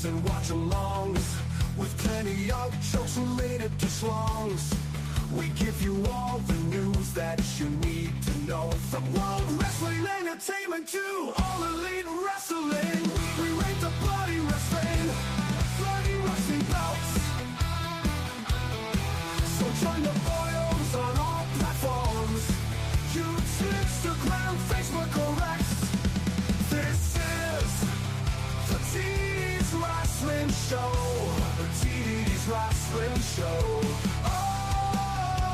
reviews and watch-alongs, with plenty of jokes related to schlongs. We give you all the news that you need to know, from World Wrestling Entertainment to All Elite Wrestling. We rate the bloody wrestling bouts. So join the boys on all platforms, YouTube, Instagram, Facebook, or X. This is the TD's Wrestling Show. The TD's Wrestling Show.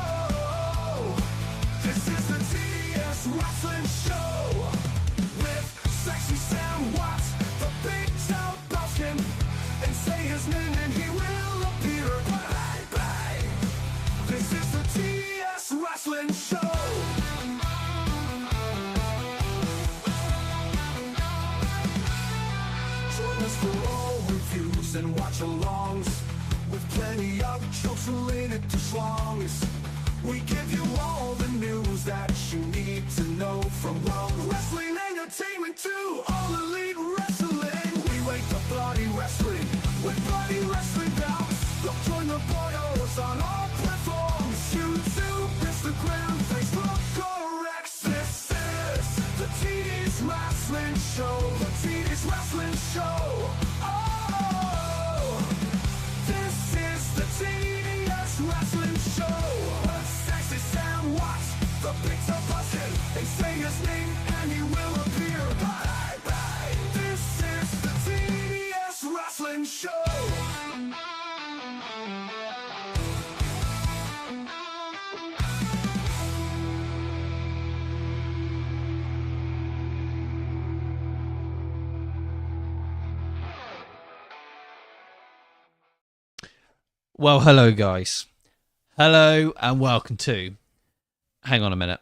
Oh, this is the TD's Wrestling Show with Sexy Sam Watts, the Big Town Buskin, and say his name and he will appear. Bye bye. This is the TD's Wrestling Show. Join us for all reviews and watch-alongs, with plenty of jokes related to schlongs. We give you all the news that you need to know, from World Wrestling Entertainment to All Elite Wrestling. We rate the bloody wrestling with bloody wrestling bouts. Look, join the boys on all platforms, YouTube, Instagram, Facebook, or X. This is the TD's Wrestling Show. The TD's Wrestling Show. Oh, this is the TD's Wrestling Show. With Sexy Sam Watts, the Big Top Bustin'. They say his name and he will appear. Bye bye. This is the TD's Wrestling Show. Well, hello, guys. Hello, and welcome to... Hang on a minute.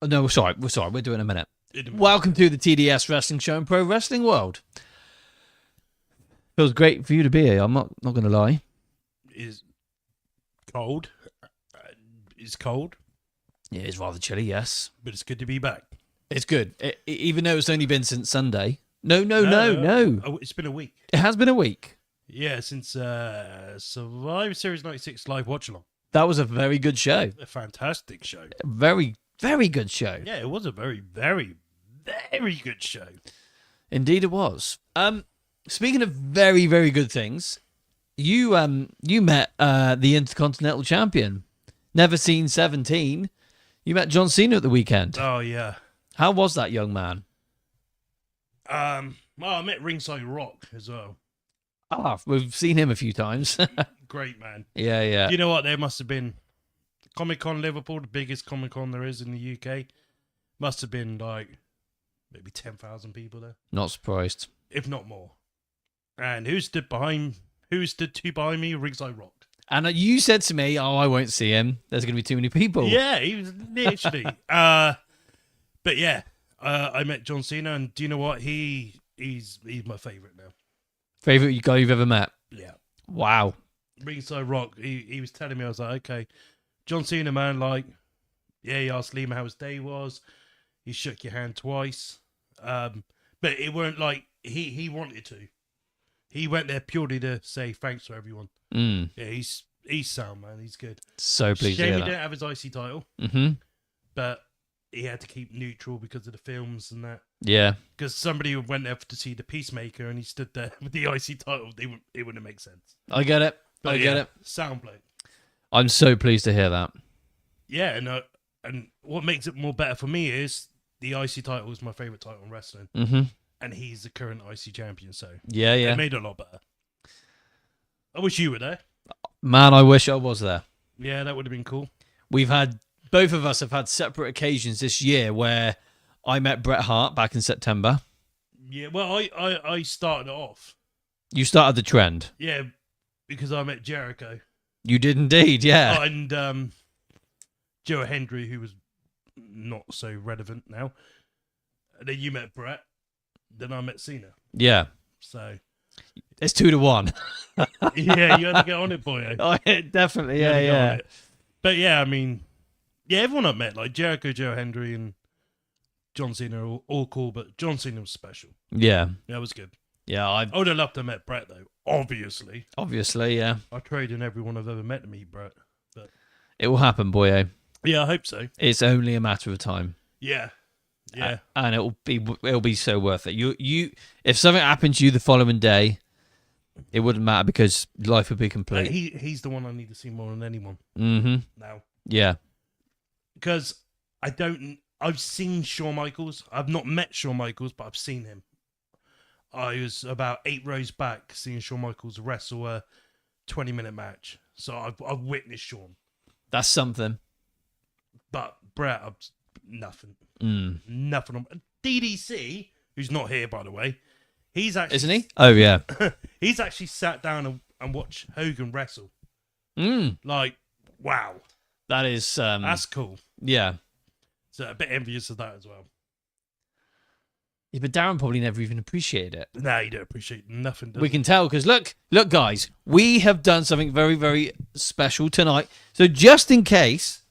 Oh, no, we're sorry. We're doing a minute. Welcome to the TDS Wrestling Show in Pro Wrestling World. Feels great for you to be here. I'm not going to lie. Is cold. It's cold, Yeah, it's rather chilly, yes. but it's good to be back. It's good. Even though it's only been since Sunday. No. Oh, it's been a week. It has been a week. Yeah, since Survivor Series 96 live watch along. That was a very good show. A fantastic show. A very, very good show. Yeah, it was a very, very, very good show. Indeed it was. Speaking of very, very good things, you met the Intercontinental Champion. Never seen 17. You met John Cena at the weekend. Oh yeah. How was that, young man? Well, I met Ringside Rock as well. Ah, we've seen him a few times. Great man. Yeah. You know what? There must have been Comic-Con Liverpool, the biggest Comic-Con there is in the UK. Must have been like maybe 10,000 people there, Not surprised. if not more. And who stood two behind me? Ringside Rock. And you said to me, "Oh, I won't see him. There's going to be too many people." Yeah, he was literally. But yeah, I met John Cena, and do you know what? He's my favorite now. Favorite guy you've ever met? Yeah. Wow. Ringside Rock. He was telling me, I was like, okay, John Cena, man. Like, yeah, he asked Lima how his day was. He shook your hand twice. But it weren't like he wanted to. He went there purely to say thanks to everyone. Mm. Yeah, he's sound, man. He's good. So pleased to Shame hear he that. didn't have his IC title, Mm-hmm. but he had to keep neutral because of the films and that. Yeah. Because somebody went there to see the Peacemaker and he stood there with the IC title. It wouldn't make sense. I get it. But I get it. Sound bloke. I'm so pleased to hear that. Yeah, and what makes it more better for me is the IC title is my favorite title in wrestling, Mm-hmm. and he's the current IC champion. So Yeah. it made it a lot better. I wish you were there. Man, I wish I was there. Yeah, that would have been cool. Both of us have had separate occasions this year where I met Bret Hart back in September. Yeah, well, I started it off. You started the trend. Yeah, because I met Jericho. You did indeed, yeah. And Joe Hendry, who was not so relevant now. And then you met Bret. Then I met Cena. Yeah. So It's 2-1. yeah, you had to get on it, boy. Oh, definitely, You had to get on yeah. it. But yeah, I mean, yeah, everyone I met, like Jericho, Joe Hendry, and John Cena, are all cool. But John Cena was special. Yeah. That was good. Yeah, I would have loved to have met Bret, though, obviously. obviously, yeah. I trade in everyone I've ever met to meet Bret. But It will happen, boyo. yeah, I hope so. It's only a matter of time. Yeah. Yeah. And it'll be so worth it. You if something happened to you the following day, it wouldn't matter because life would be complete. He's the one I need to see more than anyone Mm-hmm. now. Yeah. Because I've seen Shawn Michaels. I've not met Shawn Michaels, but I've seen him. I was about 8 rows back seeing Shawn Michaels wrestle a 20-minute match. So I've witnessed Shawn. That's something. But Bret, nothing. Mm. Nothing. DDC, who's not here, by the way, he's actually... Isn't he? Oh, yeah. He's actually sat down and watched Hogan wrestle. Mm. Like, wow. That is... That's cool. Yeah. So a bit envious of that as well. Yeah, but Darren probably never even appreciated it. Nah, you don't appreciate nothing, does We he? can tell because look, guys, we have done something very, very special tonight. So just in case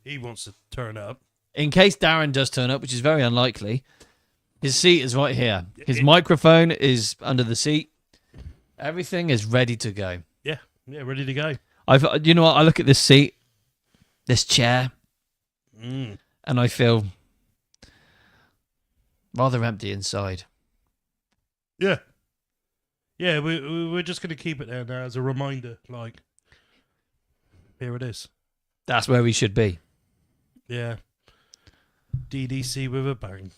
He wants to turn up. Darren does turn up, which is very unlikely, his seat is right here. His microphone is under the seat. Everything is ready to go. Yeah, ready to go. You know what? I look at this seat, this chair, Mm. and I feel rather empty inside. Yeah. Yeah, we're just going to keep it there now as a reminder. Like, here it is. That's where we should be. Yeah. DDC with a bang.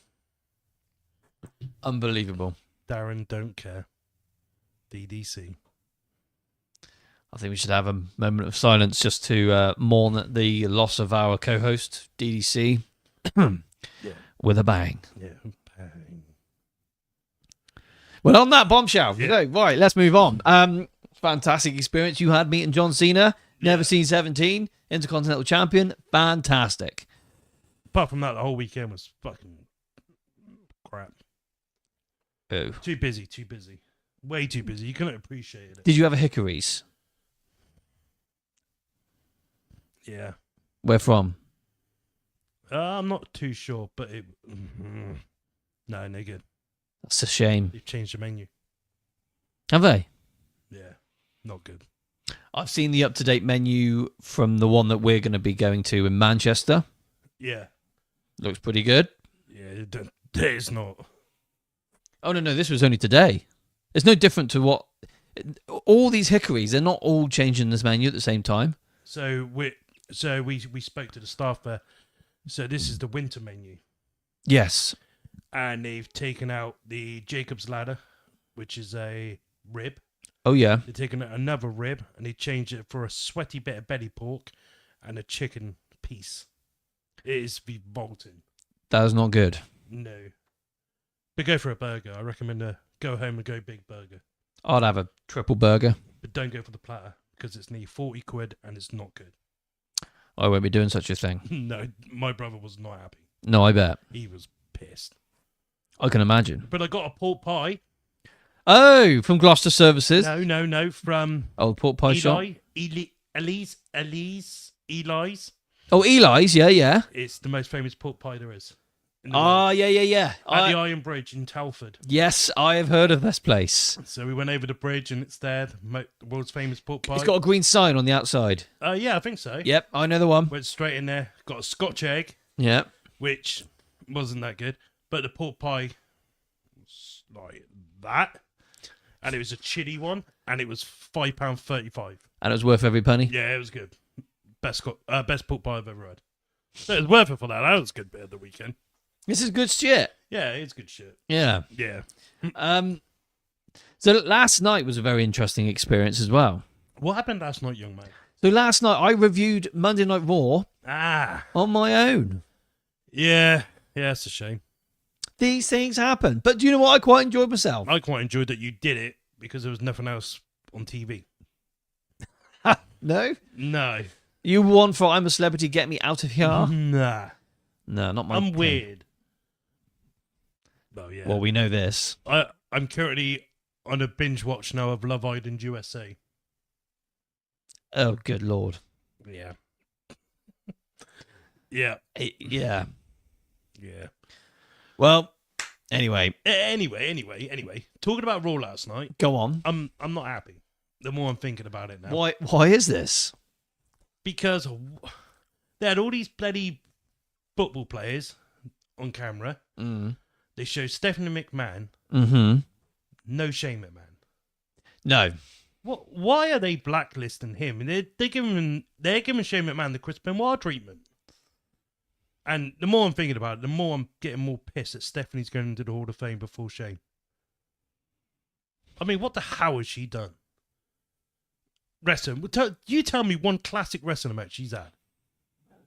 Unbelievable. Darren don't care. DDC. I think we should have a moment of silence just to mourn the loss of our co-host, DDC, with a bang. Yeah, bang. Well, on that bombshell, Yeah. right, let's move on. Fantastic experience you had meeting John Cena. Never seen 17, Intercontinental Champion. Fantastic. Apart from that, the whole weekend was fucking crap. Oh. Too busy. Way too busy. You couldn't appreciate it. Did you have a hickories? Yeah. Where from? I'm not too sure, but it... No good. That's a shame. They've changed the menu. Have they? Yeah, not good. I've seen the up-to-date menu from the one that we're going to be going to in Manchester. Yeah. Looks pretty good. Yeah, it's not. Oh, no, this was only today. It's no different to what... All these hickories, they're not all changing this menu at the same time. So we spoke to the staff there. So this is the winter menu. Yes. And they've taken out the Jacob's Ladder, which is a rib. Oh, yeah. They've taken out another rib and they changed it for a sweaty bit of belly pork and a chicken piece. It is revolting. That was not good. No. But go for a burger. I recommend go home and go big burger. I'd have a triple burger. But don't go for the platter because it's nearly 40 quid and it's not good. I won't be doing such a thing. No, my brother was not happy. No, I bet. He was pissed. I can imagine. But I got a pork pie. Oh, from Gloucester Services. No, from Oh, pork pie shop. Eli's. Oh, Eli's. Yeah. It's the most famous pork pie there is. in the Ah, world. yeah. At the Iron Bridge in Telford. Yes, I have heard of this place. So we went over the bridge and it's there, the world's famous pork pie. It's got a green sign on the outside. Yeah, I think so. Yep, I know the one. Went straight in there, got a Scotch egg, Yep. which wasn't that good, but the pork pie was like that, and it was a chili one, and it was £5.35. And it was worth every penny. Yeah, it was good. Best pork pie I've ever had. So it was worth it for that. That was a good bit of the weekend. This is good shit. Yeah, it's good shit. Yeah. Yeah. So last night was a very interesting experience as well. What happened last night, young man? So last night I reviewed Monday Night Raw on my own. Yeah, it's a shame. These things happen. But do you know what? I quite enjoyed myself. I quite enjoyed that you did it because there was nothing else on TV. No? No. You won for I'm a Celebrity, Get Me Out of Here? Nah. No, not my I'm thing. weird. Oh, yeah. Well, we know this. I'm currently on a binge watch now of Love Island USA. Oh, good Lord. Yeah. Yeah. Yeah. Yeah. Well, Anyway, Anyway. Talking about Raw last night, go on. I'm not happy. The more I'm thinking about it now, Why is this? because they had all these bloody football players on camera. Mm. They show Stephanie McMahon, Mm-hmm. no Shane McMahon. No. What? Why are they blacklisting him? They're giving Shane McMahon the Chris Benoit treatment. And the more I'm thinking about it, the more I'm getting more pissed that Stephanie's going into the Hall of Fame before Shane. I mean, what the hell has she done? Wrestling. You tell me one classic wrestling match she's had.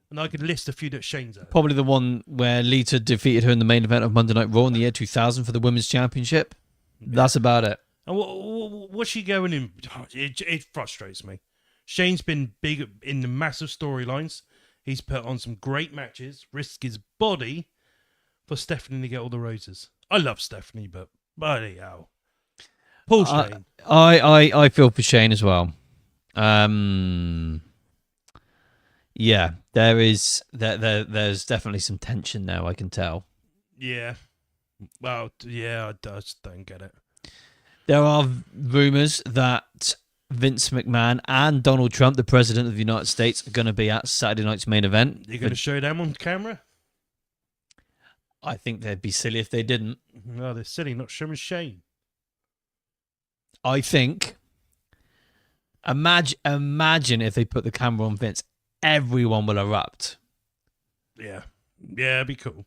And I could list a few that Shane's had. Probably the one where Lita defeated her in the main event of Monday Night Raw in the year 2000 for the Women's Championship. Yeah. That's about it. And what's she going in? It frustrates me. Shane's been big in the massive storylines. He's put on some great matches, risked his body for Stephanie to get all the roses. I love Stephanie, but bloody hell. Paul Shane. I feel for Shane as well. Yeah, there's definitely some tension now, I can tell. Yeah. Well, yeah, I just don't get it. There are rumours that Vince McMahon and Donald Trump, the President of the United States, are going to be at Saturday night's main event. You're going to show them on camera? I think they'd be silly if they didn't. No, they're silly, not showing Shane. I think... Imagine if they put the camera on Vince. Everyone will erupt. Yeah. Yeah, it'd be cool.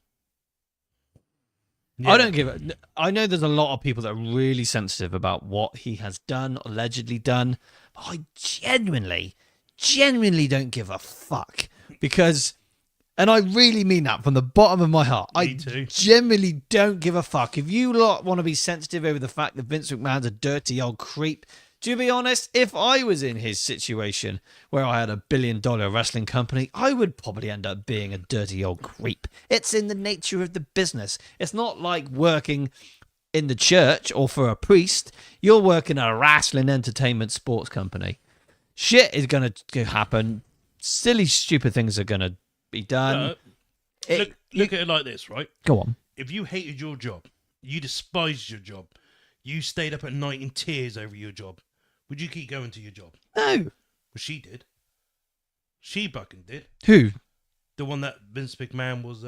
Yeah. I don't give it. I know there's a lot of people that are really sensitive about what he has done, allegedly done. But I genuinely don't give a fuck. Because, and I really mean that from the bottom of my heart. Me too. Genuinely don't give a fuck. If you lot want to be sensitive over the fact that Vince McMahon's a dirty old creep, to be honest, if I was in his situation where I had $1 billion wrestling company, I would probably end up being a dirty old creep. It's in the nature of the business. It's not like working in the church or for a priest. You're working at a wrestling entertainment sports company. Shit is going to happen. Silly, stupid things are going to be done. Look at it like this, right? Go on. If you hated your job, you despised your job, you stayed up at night in tears over your job, would you keep going to your job? No. Well, she did. She fucking did. Who? The one that Vince McMahon was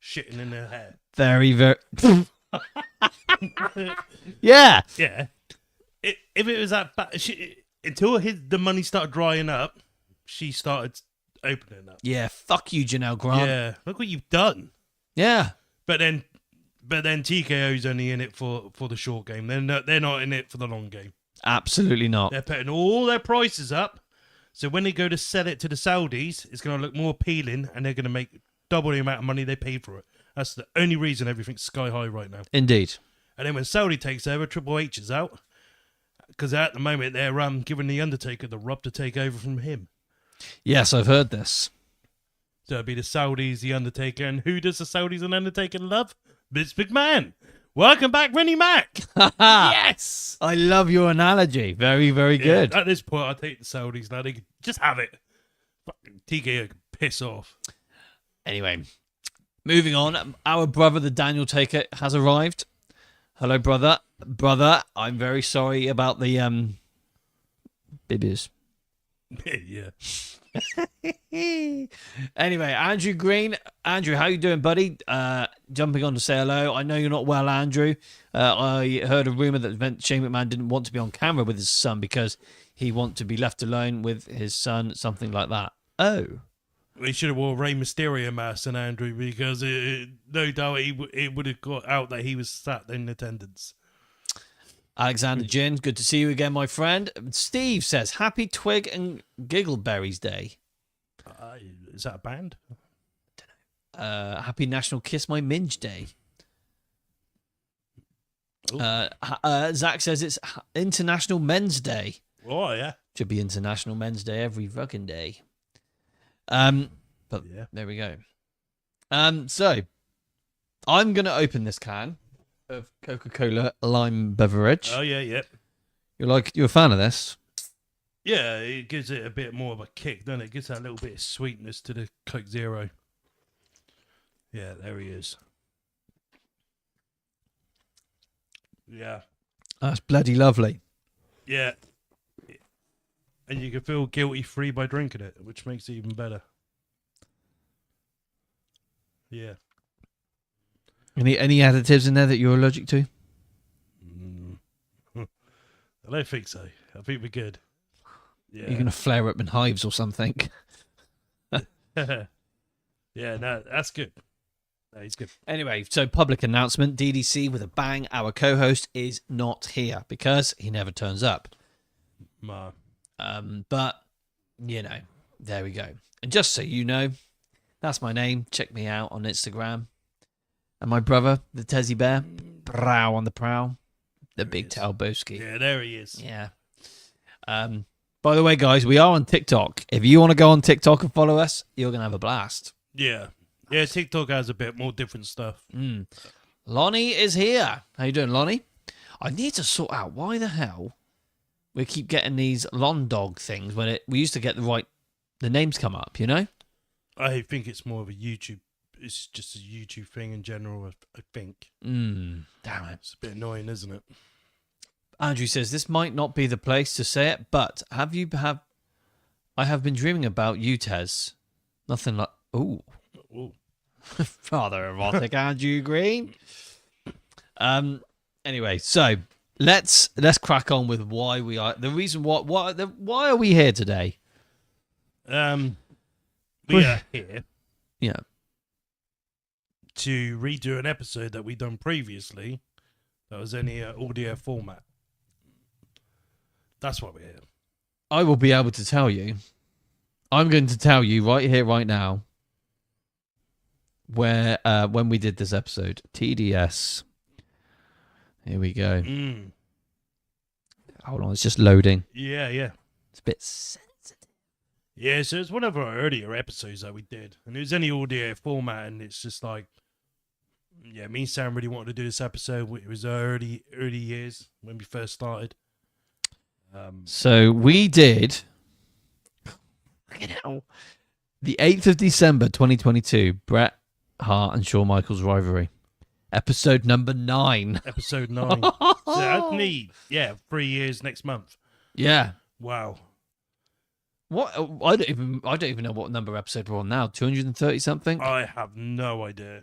shitting in her hair. Very, very... Yeah. Yeah. If it was that bad, until the money started drying up, she started opening up. Yeah, fuck you, Janelle Grant. Yeah, look what you've done. Yeah. But then TKO's only in it for the short game. They're not in it for the long game. Absolutely not. They're putting all their prices up, so when they go to sell it to the Saudis, it's going to look more appealing, and they're going to make double the amount of money they paid for it. That's the only reason everything's sky high right now. Indeed. And then when Saudi takes over, Triple H is out, because at the moment they're giving the Undertaker the rub to take over from him. Yes, I've heard this. So it'd be the Saudis, the Undertaker, and who does the Saudis and Undertaker love? Vince McMahon. Welcome back, Rennie Mac. Yes. I love your analogy. Very, very good. At this point, I take the Saudis now. They could just have it. Fucking TKO can piss off. Anyway, moving on. Our brother, the Daniel Taker, has arrived. Hello, brother. Brother, I'm very sorry about the bibbies. Yeah. Anyway, Andrew Green. Andrew, how you doing, buddy? Jumping on to say hello. I know you're not well, Andrew. I heard a rumor that Shane McMahon didn't want to be on camera with his son because he wanted to be left alone with his son, something like that. Oh. We should have wore Rey Mysterio mask on Andrew because no doubt it would have got out that he was sat in attendance. Alexander Gin, good to see you again, my friend. Steve says, Happy Twig and Giggleberries Day. Is that a band? Happy National Kiss My Minge Day. Zach says it's International Men's Day. Oh, yeah. Should be International Men's Day every fucking day. But yeah. There we go. So, I'm going to open this can of Coca-Cola lime beverage. Oh, yeah, yeah. You're a fan of this? Yeah, it gives it a bit more of a kick, doesn't it? It gives that little bit of sweetness to the Coke Zero. Yeah, there he is. Yeah. That's bloody lovely. Yeah. And you can feel guilty-free by drinking it, which makes it even better. Yeah. Any additives in there that you're allergic to? I don't think so. I think we're good. Yeah. You're going to flare up in hives or something. Yeah, no, that's good. No, he's good. Anyway, so public announcement, DDC with a bang. Our co-host is not here because he never turns up. Ma. But, you know, there we go. And just so you know, that's my name. Check me out on Instagram. And my brother, the Tezzy Bear, prow on the prowl. The big tail Boski. Yeah, there he is. Yeah. By the way, guys, we are on TikTok. If you want to go on TikTok and follow us, you're going to have a blast. Yeah. Yeah, TikTok has a bit more different stuff. Lonnie is here. How you doing, Lonnie? I need to sort out why the hell we keep getting these Lon Dog things when we used to get the names come up, you know? I think it's more of a YouTube. It's just a YouTube thing in general, I think. Damn it. It's a bit annoying, isn't it? Andrew says, this might not be the place to say it, but I have been dreaming about you, Tez. Nothing like... Ooh. Rather erotic, Andrew Green. Anyway, so let's crack on with why we are... The reason why are we here today? We are here... Yeah. To redo an episode that we done previously that was in the audio format. That's why we're here. I will be able to tell you. I'm going to tell you right here, right now, where when we did this episode, TDS. Here we go. Hold on, it's just loading. Yeah. It's a bit sensitive. Yeah, so it's one of our earlier episodes that we did, and it was in the audio format, and it's just like, yeah, me and Sam really wanted to do this episode. It was early years when we first started. So we did the 8th of December 2022, Bret Hart and Shawn Michaels Rivalry, episode number 9. Episode 9. So that's neat. Yeah, 3 years next month. Yeah. Wow. What? I don't even know what number episode we're on now. 230 something. I have no idea.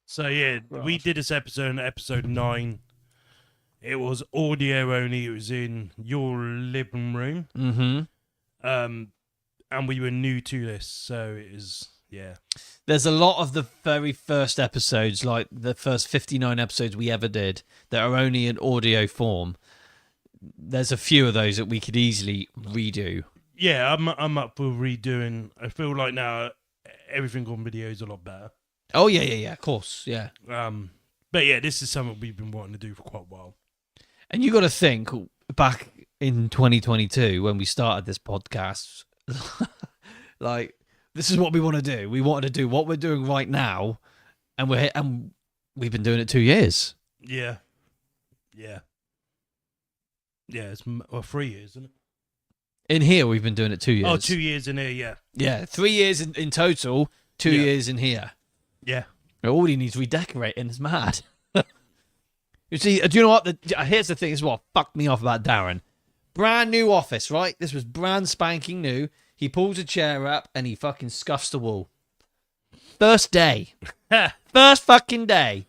So yeah, we did this episode, episode 9. It was audio only. It was in your living room. And we were new to this, so it is, yeah. There's a lot of the very first episodes, like the first 59 episodes we ever did, that are only in audio form. There's a few of those that we could easily redo. Yeah, I'm up for redoing. I feel like now everything on video is a lot better. Oh yeah, of course, yeah. But yeah, this is something we've been wanting to do for quite a while. And you got to think back in 2022 when we started this podcast, like this is what we want to do. We wanted to do what we're doing right now, and we've been doing it 2 years. Yeah. It's 3 years, isn't it? In here, we've been doing it 2 years. Oh, 2 years in here, yeah. Yeah, 3 years in total, 2 years in here. Yeah. All he needs redecorating is mad. You see, do you know what? Here's the thing, this is what fucked me off about Darren. Brand new office, right? This was brand spanking new. He pulls a chair up and he fucking scuffs the wall. First day. First fucking day.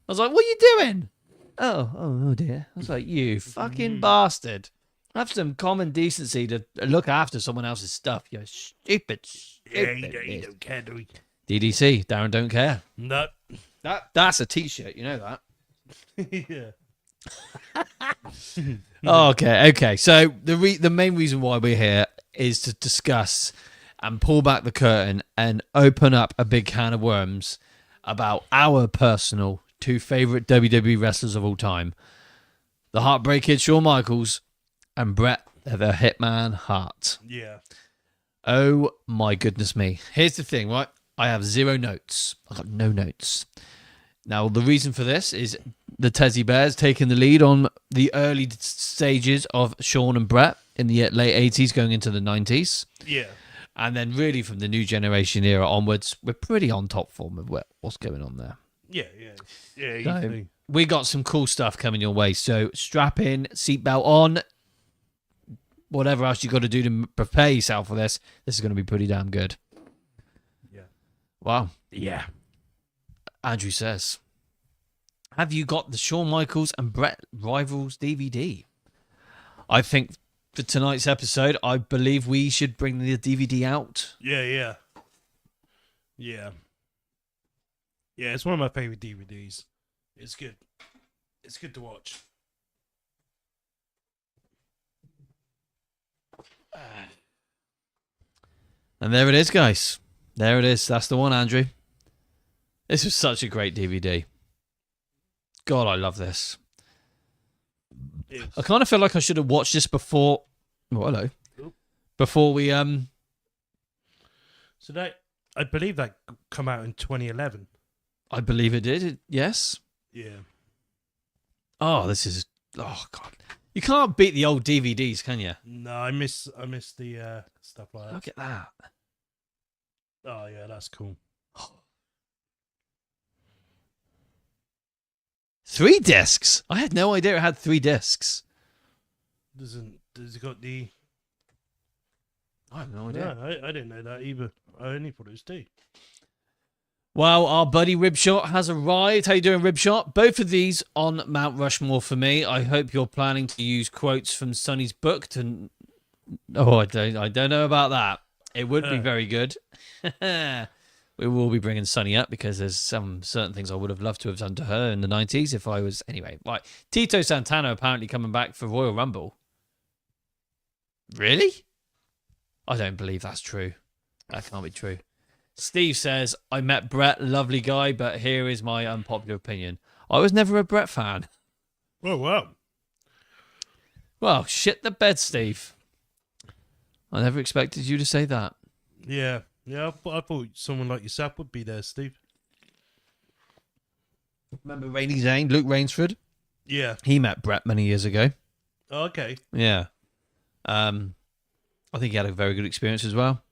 I was like, what are you doing? Oh dear. I was like, you fucking bastard. Have some common decency to look after someone else's stuff. You stupid. Yeah, you don't care, do we? DDC, Darren don't care. No. That's a t-shirt, you know that. Yeah. Okay. So the main reason why we're here is to discuss and pull back the curtain and open up a big can of worms about our personal 2 favorite WWE wrestlers of all time: the Heartbreak Kid Shawn Michaels and Bret the Hitman Hart. Yeah. Oh my goodness me! Here's the thing, right? I have 0 notes. I got no notes. Now, the reason for this is the Tezzy Bears taking the lead on the early stages of Shawn and Bret in the late 80s going into the 90s. Yeah. And then really from the new generation era onwards, we're pretty on top form of what's going on there. Yeah, easily. we got some cool stuff coming your way. So strap in, seatbelt on, whatever else you got to do to prepare yourself for this. This is going to be pretty damn good. Yeah. Wow. Yeah. Andrew says, have you got the Shawn Michaels and Bret Rivals DVD? I think for tonight's episode, I believe we should bring the DVD out. Yeah. Yeah, it's one of my favorite DVDs. It's good. It's good to watch. And there it is, guys. There it is. That's the one, Andrew. This was such a great DVD. God, I love this. I kind of feel like I should have watched this before. Oh, hello. Before we So that, I believe that come out in 2011. I believe it did. Yes. Yeah. Oh, this is. Oh God. You can't beat the old DVDs, can you? No, I miss the stuff like that. Look at that. Oh yeah, that's cool. 3 discs. I had no idea it had 3 discs. Does it got the? I have no idea. No, I didn't know that either. I only thought it was 2. Well, our buddy Ribshot has arrived. How you doing, Ribshot? Both of these on Mount Rushmore for me. I hope you're planning to use quotes from Sonny's book to. Oh, I don't know about that. It would be very good. We will be bringing Sonny up because there's some certain things I would have loved to have done to her in the 90s if I was. Anyway, right. Tito Santana apparently coming back for Royal Rumble. Really? I don't believe that's true. That can't be true. Steve says, I met Bret, lovely guy, but here is my unpopular opinion. I was never a Bret fan. Oh, wow. Well, shit the bed, Steve. I never expected you to say that. Yeah. I thought someone like yourself would be there, Steve. Remember Rainy Zane, Luke Rainsford? Yeah. He met Bret many years ago. Oh, okay. Yeah. I think he had a very good experience as well.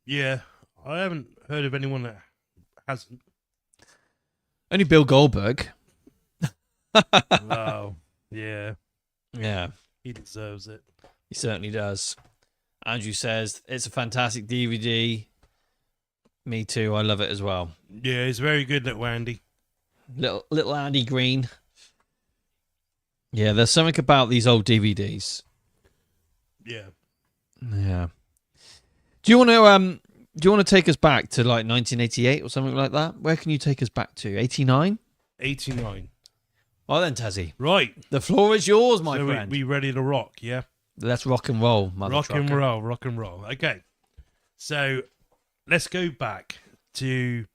Yeah. I haven't heard of anyone that hasn't. Only Bill Goldberg. Wow. Yeah. Yeah. He deserves it. He certainly does. Andrew says, it's a fantastic DVD. Me too. I love it as well. Yeah, it's very good, little Andy. Little Andy Green. Yeah, there's something about these old DVDs. Yeah. Yeah. Do you want to take us back to like 1988 or something like that? Where can you take us back to? 89? 89. Well then, Tazzy. Right. The floor is yours, my So friend. we ready to rock, yeah? Let's rock and roll, mother Rock and trucker. roll, rock and roll. Okay. So let's go back to,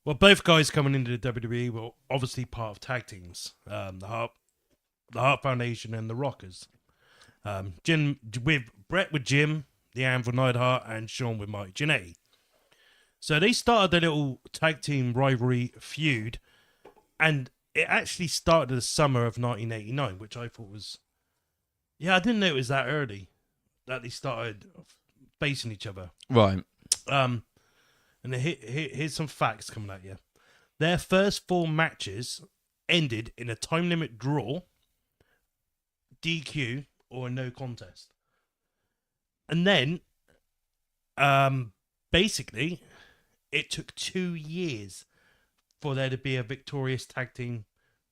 well, both guys coming into the WWE were obviously part of tag teams. The Hart Foundation and the Rockers. Jim with Bret with Jim, the Anvil Neidhart, and Shawn with Mike Jannetty. So they started their little tag team rivalry feud, and it actually started in the summer of 1989, which I thought was, yeah, I didn't know it was that early that they started facing each other. Right. And here's some facts coming at you. Their first 4 matches ended in a time limit draw, DQ, or a no contest. And then, basically, it took 2 years for there to be a victorious tag team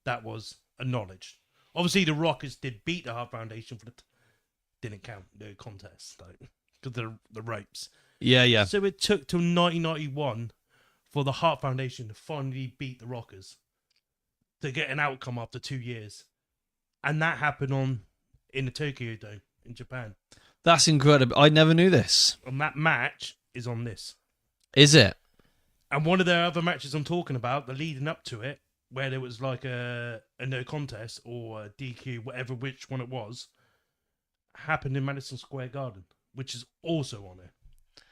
that was acknowledged. Obviously, the Rockers did beat the Hart Foundation for the didn't count the contest, like, because of the rapes. Yeah. So it took till 1991 for the Hart Foundation to finally beat the Rockers to get an outcome after 2 years, and that happened in the Tokyo Dome in Japan. That's incredible. I never knew this. And that match is on this. Is it? And one of their other matches I'm talking about, the leading up to it, where there was like a no contest or a DQ, whatever which one it was, happened in Madison Square Garden, which is also on it.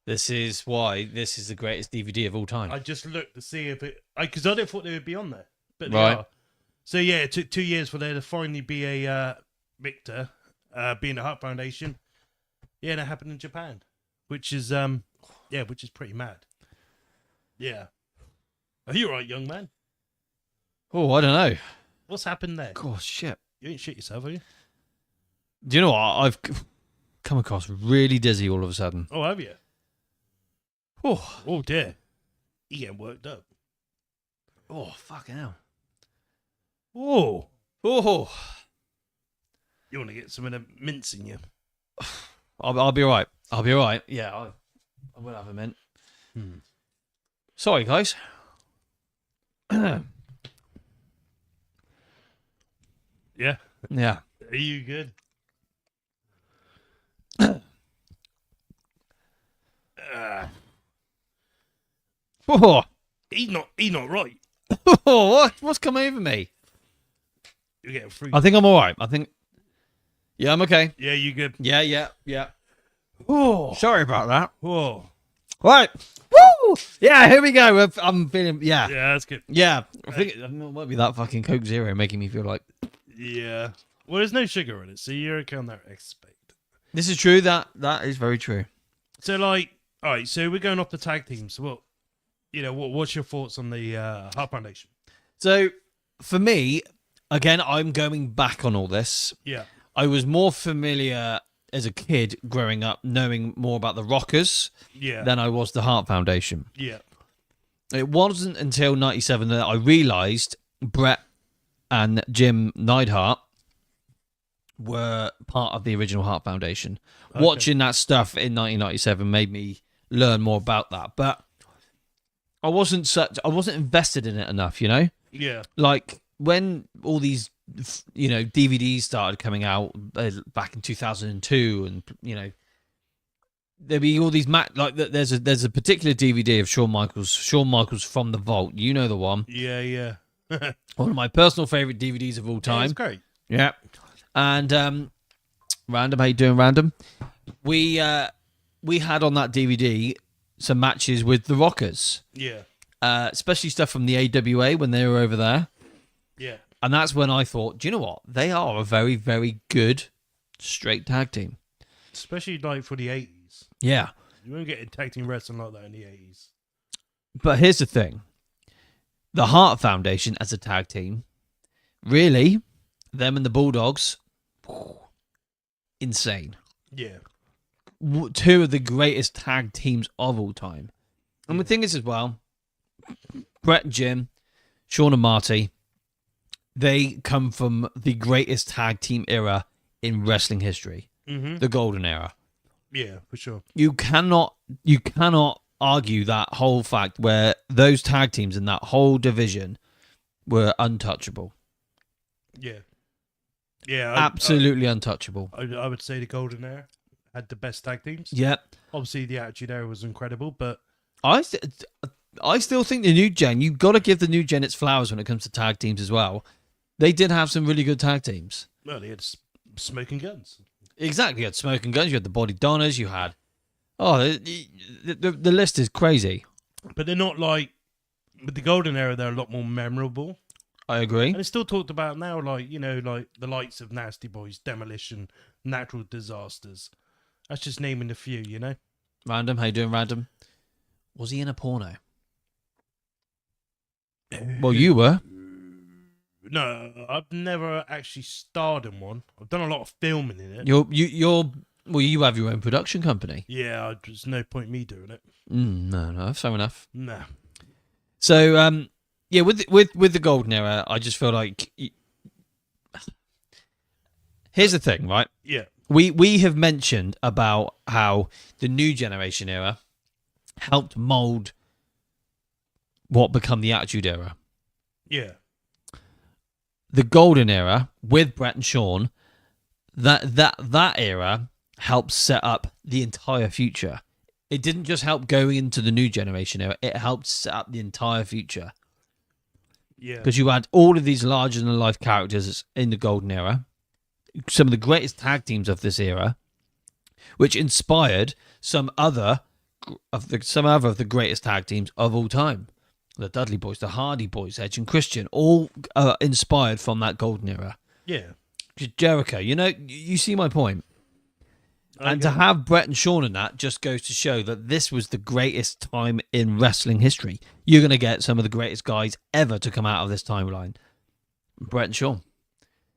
This is why this is the greatest DVD of all time. I just looked to see if it, because I didn't thought they would be on there, but they Right. are. So yeah, it took 2 years for there to finally be a victor, being the Hart Foundation. Yeah, that happened in Japan, which is which is pretty mad. Yeah. Are you all right, young man? Oh, I don't know. What's happened there? God, shit. You ain't shit yourself, have you? Do you know what? I've come across really dizzy all of a sudden. Oh, have you? Oh, Oh, dear. You getting worked up. oh, fucking hell. Oh. Oh, You want to get some of the mints in you? I'll be all right. I'll be all right. Yeah, I will have a mint. Sorry, guys. Yeah. Yeah. Are you good? Oh, He's not right. what's come over me? You're getting free. I think I'm all right. Yeah, I'm okay. Yeah, you good? Yeah. Oh, sorry about that. Oh. Right. Woo! Yeah, here we go. I'm feeling, Yeah, that's good. Yeah. I think it might be that fucking Coke Zero making me feel like. Yeah. Well, there's no sugar in it, so you're okay on that aspect. This is true. That is very true. So, like, all right, so we're going off the tag team. So, what's your thoughts on the Hart Foundation? So, for me, again, I'm going back on all this. Yeah. I was more familiar as a kid growing up, knowing more about the Rockers Yeah. than I was the Hart Foundation. Yeah. It wasn't until '97 that I realised Bret and Jim Neidhart were part of the original Hart Foundation. Okay. Watching that stuff in 1997 made me learn more about that, but I wasn't invested in it enough, you know? Yeah. Like when all these DVDs started coming out back in 2002, and there'd be all these there's a particular DVD of Shawn Michaels from the Vault. You know the one. Yeah. One of my personal favorite DVDs of all Yeah, time. it's great. Yeah. And Random, how you doing, Random? We had on that DVD some matches with the Rockers, Yeah. especially stuff from the AWA when they were over there. Yeah. And that's when I thought, do you know what? They are a very, very good straight tag team. Especially like for the 80s. Yeah. You weren't getting tag team wrestling like that in the 80s. But here's the thing. The Hart Foundation as a tag team, really, them and the Bulldogs, insane. Yeah. Two of the greatest tag teams of all time. And the thing is as well, Bret and Jim, Shawn and Marty, they come from the greatest tag team era in wrestling history, the golden era. Yeah, for sure. You cannot argue that whole fact where those tag teams in that whole division were untouchable. Yeah. Yeah. Absolutely untouchable. I would say the Golden Era had the best tag teams. Yep. Obviously, the Attitude Era was incredible, but I still think the new gen, you've got to give the new gen its flowers when it comes to tag teams as well. They did have some really good tag teams. well, they had Smoking Guns. Exactly. You had Smoking Guns, you had the Body Donners, you had... Oh, the list is crazy. But they're not like... With the Golden Era, they're a lot more memorable. I agree. And it's still talked about now, like the likes of Nasty Boys, Demolition, Natural Disasters. That's just naming a few, you know? Random, how you doing, Random? Was he in a porno? Well, you were. No, I've never actually starred in one. I've done a lot of filming in it. Well, you have your own production company. Yeah, there's no point me doing it. No, fair enough. Nah. So, yeah, with the golden era, I just feel like here's the thing, right? Yeah. We have mentioned about how the new generation era helped mold what become the Attitude Era. Yeah. The golden era with Bret and Shawn, that era helped set up the entire future. It didn't just help going into the new generation era, it helped set up the entire future. Yeah. Because you had all of these larger than life characters in the golden era, some of the greatest tag teams of this era, which inspired some other of the greatest tag teams of all time. The Dudley Boys, the Hardy Boys, Edge and Christian, all inspired from that golden era. Yeah. Jericho, you see my point. And to have Bret and Shawn in that just goes to show that this was the greatest time in wrestling history. You're going to get some of the greatest guys ever to come out of this timeline. Bret and Shawn.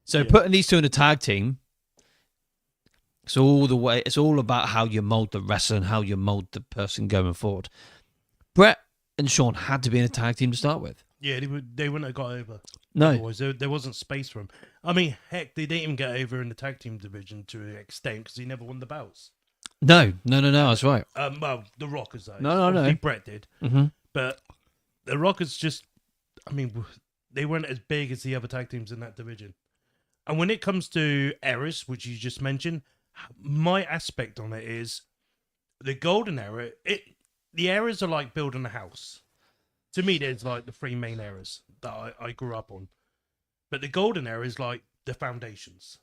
So putting these two in a tag team, it's all about how you mold the wrestler and how you mold the person going forward. Bret and Shawn had to be in a tag team to start with. Yeah, they wouldn't have got over. No. Otherwise, there wasn't space for him. I mean, heck, they didn't even get over in the tag team division to an extent because he never won the belts. No, that's right. Well, the Rockers, though. No. Obviously, Bret did. Mm-hmm. But the Rockers just, I mean, they weren't as big as the other tag teams in that division. And when it comes to eras, which you just mentioned, my aspect on it is the golden era. The eras are like building a house. To me, there's like the three main eras that I grew up on. But the golden era is like the foundations.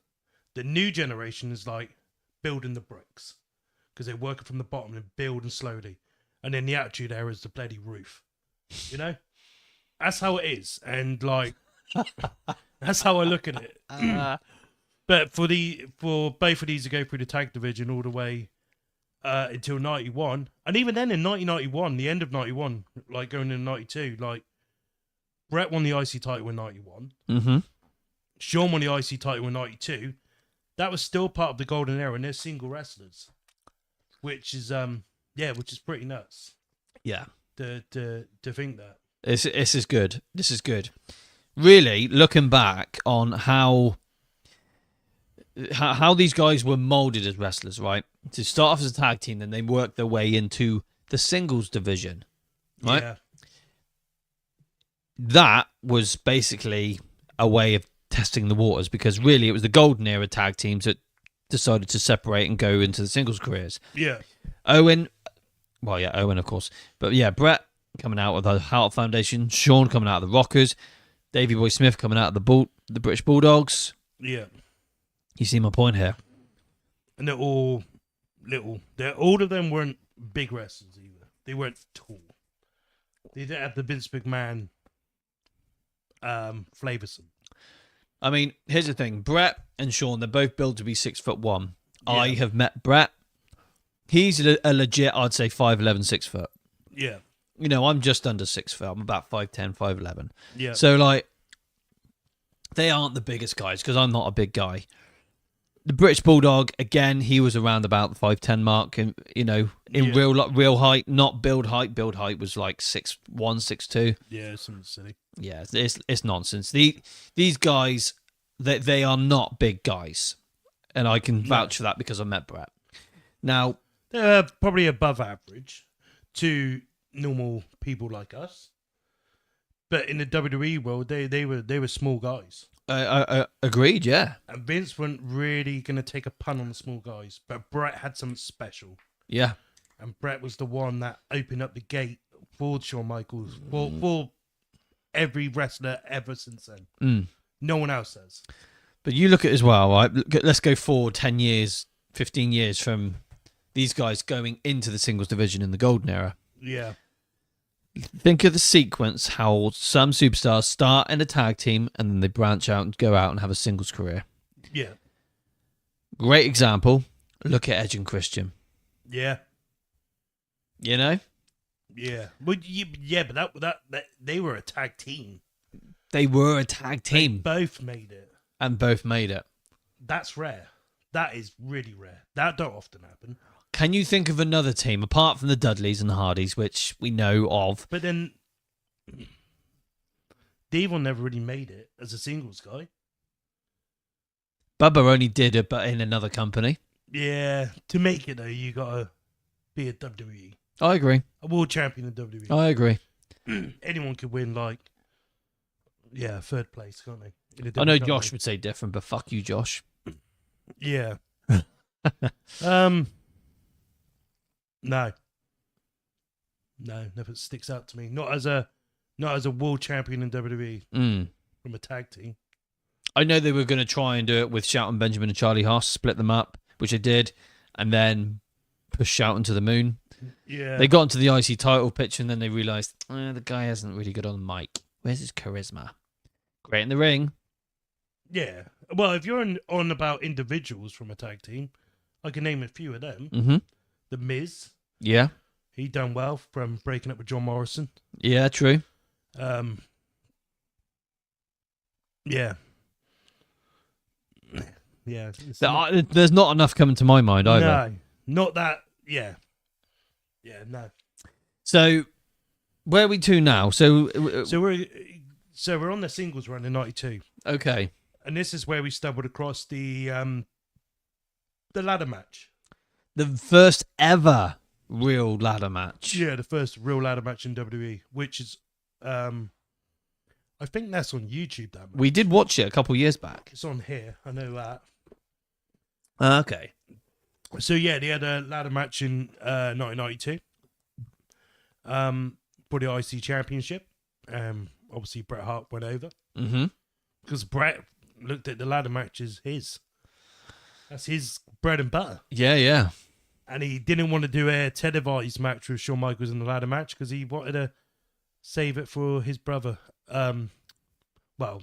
The new generation is like building the bricks because they're working from the bottom and building slowly. And then the attitude era is the bloody roof. You know, that's how it is, and like that's how I look at it. But for both of these to go through the tag division all the way until 91, and even then in 1991, the end of 91, like going into 92, like Bret won the IC title in 91. Mm-hmm. Shawn won the IC title in 92. That was still part of the golden era, and they're single wrestlers, which is pretty nuts. Yeah. To think that. This is good. This is good. Really, looking back on how these guys were molded as wrestlers, right? To start off as a tag team, then they worked their way into the singles division, right? Yeah. That was basically a way of testing the waters because really it was the golden era tag teams that decided to separate and go into the singles careers. Yeah. Owen, of course. But yeah, Bret coming out with the Hart Foundation, Shawn coming out of the Rockers, Davey Boy Smith coming out of the British Bulldogs. Yeah. You see my point here? And they're all little. All of them weren't big wrestlers either. They weren't tall. They didn't have the Vince McMahon flavoursome. I mean, here's the thing. Bret and Shawn, they're both built to be 6'1". Yeah. I have met Bret. He's a legit, I'd say, 5'11", 6 foot. Yeah. You know, I'm just under 6 foot. I'm about 5'10", 5'11". Yeah. So, like, they aren't the biggest guys because I'm not a big guy. The British Bulldog, again, he was around about the 5'10" mark, and real height, not build height. Build height was like 6'1", 6'2". Yeah, something silly. Yeah, it's nonsense. These guys, they are not big guys, and I can vouch for that because I met Bret. Now, they're probably above average to normal people like us, but in the WWE world, they were small guys. Agreed, yeah. And Vince wasn't really going to take a pun on the small guys, but Bret had something special. Yeah. And Bret was the one that opened up the gate for Shawn Michaels, for every wrestler ever since then. Mm. No one else has. But you look at it as well, right? Let's go forward 10 years, 15 years from these guys going into the singles division in the golden era. Yeah. Think of the sequence, how some superstars start in a tag team and then they branch out and go out and have a singles career. Yeah. Great example. Look at Edge and Christian. Yeah. You know? Yeah. But that they were a tag team. They were a tag team. They both made it. And both made it. That's rare. That is really rare. That don't often happen. Can you think of another team, apart from the Dudleys and the Hardys, which we know of? But then, Devon never really made it as a singles guy. Bubba only did it, but in another company. Yeah, to make it though, you gotta be a WWE. I agree. A world champion in WWE. I agree. Anyone could win, third place, can't they? I know Josh would say different, but fuck you, Josh. Yeah. No, never sticks out to me. Not as a world champion in WWE from a tag team. I know they were going to try and do it with Shelton Benjamin and Charlie Haas, split them up, which they did, and then push Shelton to the moon. Yeah, they got into the IC title picture, and then they realised the guy isn't really good on the mic. Where's his charisma? Great in the ring. Yeah. Well, if you're on about individuals from a tag team, I can name a few of them. Mm-hmm. The Miz, Yeah. he done well from breaking up with John Morrison. Yeah, true. Yeah. Yeah. There's not enough coming to my mind either. No, not that. Yeah. Yeah, no. So, where are we to now? So we're on the singles run in '92, okay. and this is where we stumbled across the ladder match. The first ever real ladder match. Yeah, the first real ladder match in WWE, which is, I think that's on YouTube. That match. We did watch it a couple years back. It's on here. I know that. Okay. So yeah, they had a ladder match in 1992 for the IC Championship. Obviously, Bret Hart went over because Bret looked at the ladder match as his. That's his bread and butter. Yeah, yeah. And he didn't want to do a televised match with Shawn Michaels in the ladder match because he wanted to save it for his brother. Well,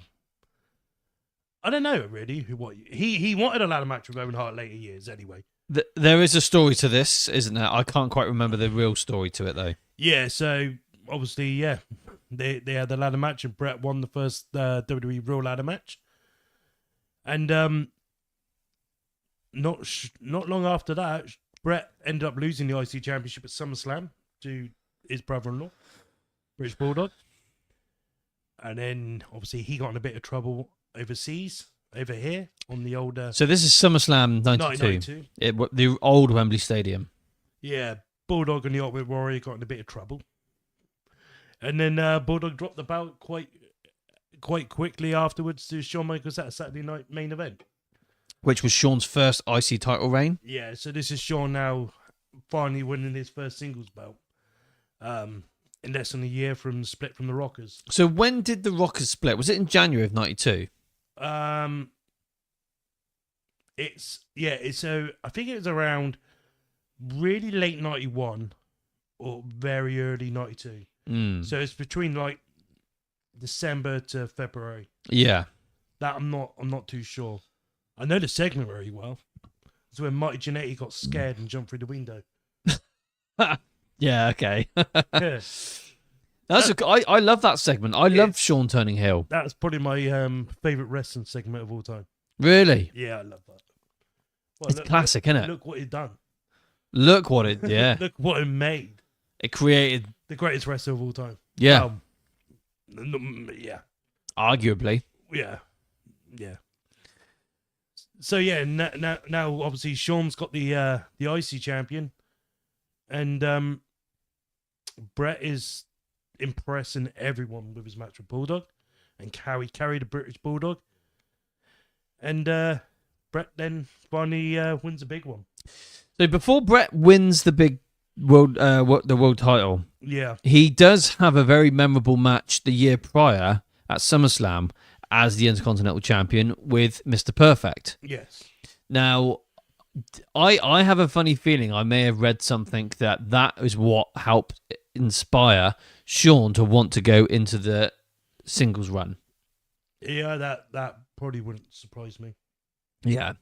I don't know really what he wanted a ladder match with Owen Hart later years anyway. There is a story to this, isn't there? I can't quite remember the real story to it though. Yeah, so obviously, yeah, they had the ladder match and Bret won the first WWE Raw ladder match, and not long after that, Bret ended up losing the IC Championship at SummerSlam to his brother-in-law, British Bulldog, and then obviously he got in a bit of trouble overseas. Over here on the old. So this is SummerSlam '92. The old Wembley Stadium. Yeah, Bulldog and the Ultimate Warrior got in a bit of trouble, and then Bulldog dropped the belt quite quickly afterwards to Shawn Michaels at a Saturday night main event, which was Shawn's first IC title reign. Yeah, so this is Shawn now finally winning his first singles belt, in less than a year from the split from the Rockers. So when did the Rockers split? Was it in January of '92? So I think it was around really late '91 or very early '92. So it's between like December to February. Yeah, that I'm not too sure. I know the segment very well. It's when Marty Jannetty got scared and jumped through the window. Yeah, okay. Yeah. I love that segment. I love Shawn turning heel. That's probably my favourite wrestling segment of all time. Really? Yeah, I love that. Well, It's classic, isn't it? Look what it done. Look what it, yeah. Look what it made. It created... The greatest wrestler of all time. Yeah. Yeah. Arguably. Yeah. Yeah. So, yeah, now obviously Shawn's got the IC champion. And Bret is impressing everyone with his match with Bulldog. And carried the British Bulldog. And Bret then finally wins a big one. So before Bret wins the big world title, yeah, he does have a very memorable match the year prior at SummerSlam as the Intercontinental Champion with Mr. Perfect. Yes. Now, I have a funny feeling I may have read something that is what helped inspire Shawn to want to go into the singles run. Yeah, that probably wouldn't surprise me. Yeah.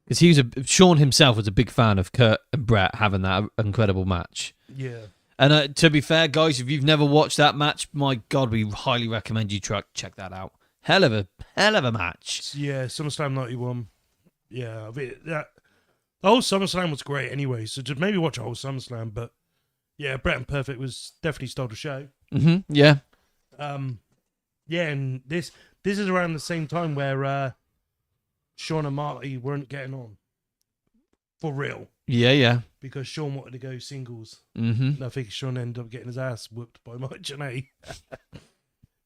Because Shawn himself was a big fan of Kurt and Bret having that incredible match. Yeah. And to be fair, guys, if you've never watched that match, my God, we highly recommend you check that out. Hell of a match. Yeah, SummerSlam 91. Yeah, I mean, the whole SummerSlam was great anyway, so just maybe watch a whole SummerSlam. But yeah, Bret and Perfect was definitely stole the show. Mm-hmm. Yeah. Yeah, and this is around the same time where Shawn and Marty weren't getting on. For real. Yeah, yeah. Because Shawn wanted to go singles. Mm-hmm. And I think Shawn ended up getting his ass whooped by Marty Jannetty.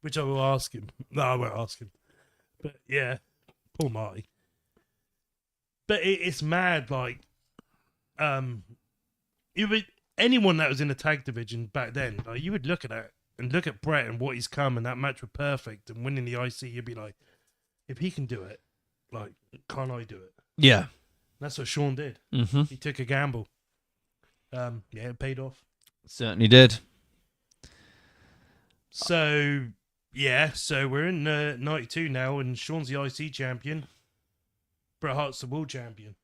Which I will ask him. No, I won't ask him. But yeah, poor Marty. But it's mad, like, anyone that was in the tag division back then, like, you would look at that and look at Bret and what he's come and that match was perfect and winning the IC, you'd be like, if he can do it, like, can't I do it? Yeah. That's what Shawn did. Mm-hmm. He took a gamble. Yeah, it paid off. Certainly did. So, yeah, so we're in 92 now, and Shawn's the IC champion. Bret Hart's the world champion.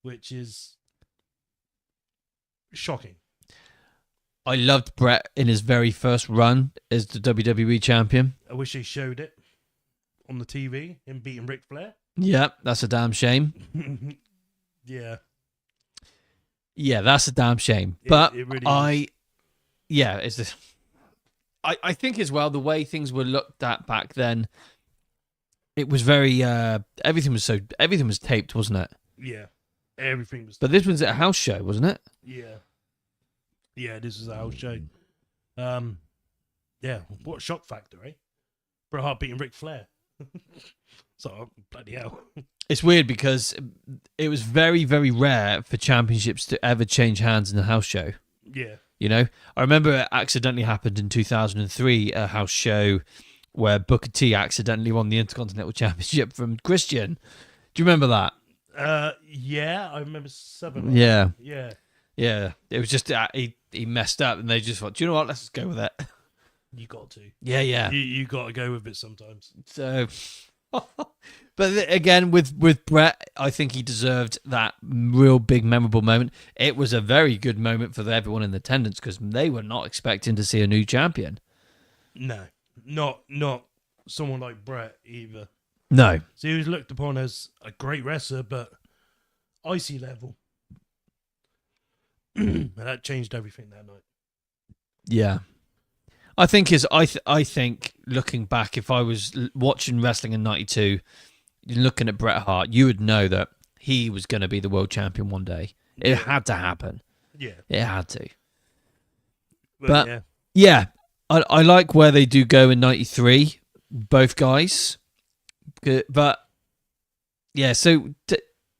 which is shocking. I loved Bret in his very first run as the WWE champion. I wish they showed it on the TV, him beating Ric Flair. Yeah, that's a damn shame. Yeah. Yeah, that's a damn shame. But it really is. It's this. I think as well the way things were looked at back then. It was very everything was taped, wasn't it? Yeah, everything was. But this was at a house show, wasn't it? Yeah, this is a house show. Yeah, what a shock factor, eh? Bret Hart beating Ric Flair. So bloody hell. It's weird because it was very, very rare for championships to ever change hands in a house show. Yeah. You know, I remember it accidentally happened in 2003, a house show where Booker T accidentally won the Intercontinental Championship from Christian. Do you remember that? Yeah, I remember something. Yeah. Yeah. Yeah. It was just he messed up and they just thought, do you know what? Let's just go with it. You got to. Yeah. You got to go with it sometimes. So, but again, with Bret, I think he deserved that real big, memorable moment. It was a very good moment for everyone in attendance because they were not expecting to see a new champion. No, not someone like Bret either. No. So he was looked upon as a great wrestler, but icy level. And that changed everything that night. Yeah. I think I think looking back, if I was watching wrestling in '92, looking at Bret Hart, you would know that he was going to be the world champion one day. It had to happen. Yeah, it had to. But yeah, I like where they do go in '93, both guys. But yeah, so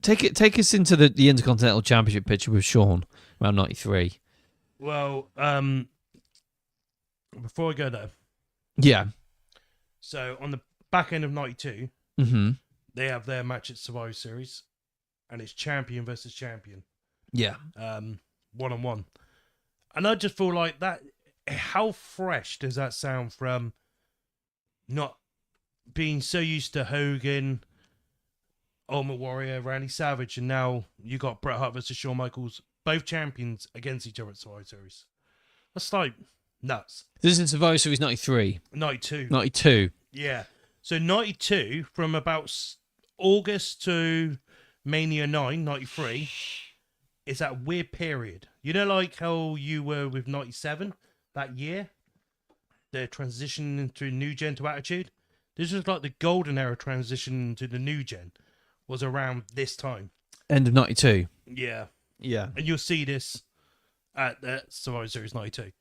take us into the Intercontinental Championship picture with Shawn around '93. Well, before I go there, yeah. So on the back end of '92, they have their match at Survivor Series, and it's champion versus champion. Yeah. 1-on-1, and I just feel like that. How fresh does that sound from not being so used to Hogan, Ultimate Warrior, Randy Savage, and now you got Bret Hart versus Shawn Michaels, both champions against each other at Survivor Series. That's like nuts. This is in Survivor Series '93. '92. Yeah. So '92, from about August to Mania 9, '93, is that weird period. You know, like how you were with '97 that year, the transition into new gen to Attitude. This is like the golden era transition to the new gen was around this time. End of '92. Yeah. Yeah. And you'll see this at the Survivor Series '92.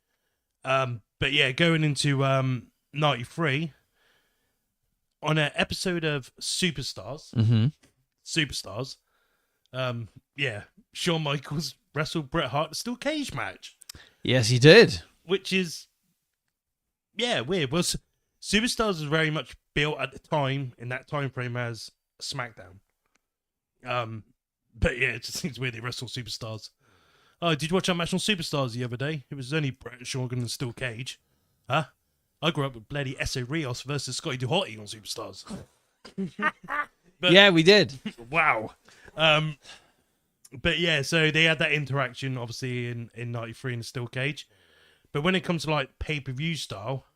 But yeah, going into '93, on an episode of Superstars, yeah, Shawn Michaels wrestled Bret Hart in a steel cage match. Yes, he did. Which is, yeah, weird. Well, Superstars was very much built at the time, in that time frame, as SmackDown. But yeah, it just seems weird they wrestle Superstars. Oh, did you watch that match on Superstars the other day? It was only Bret and Shawn in a steel cage. Huh? I grew up with bloody Essa Rios versus Scotty Duhati on Superstars. But, yeah, we did. Wow. But yeah, so they had that interaction, obviously, in '93 in the steel cage. But when it comes to like pay-per-view style,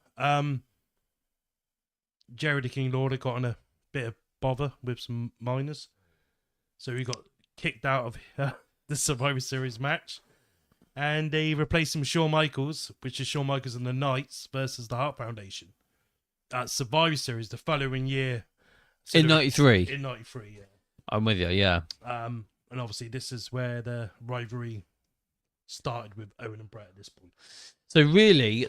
Jerry the King Lawler got in a bit of bother with some minors. So he got kicked out of the Survivor Series match. And they replaced him with Shawn Michaels, which is Shawn Michaels and the Knights versus the Hart Foundation. At Survivor Series the following year. So in '93? In '93, yeah. I'm with you, yeah. And obviously this is where the rivalry started with Owen and Bret at this point. So really,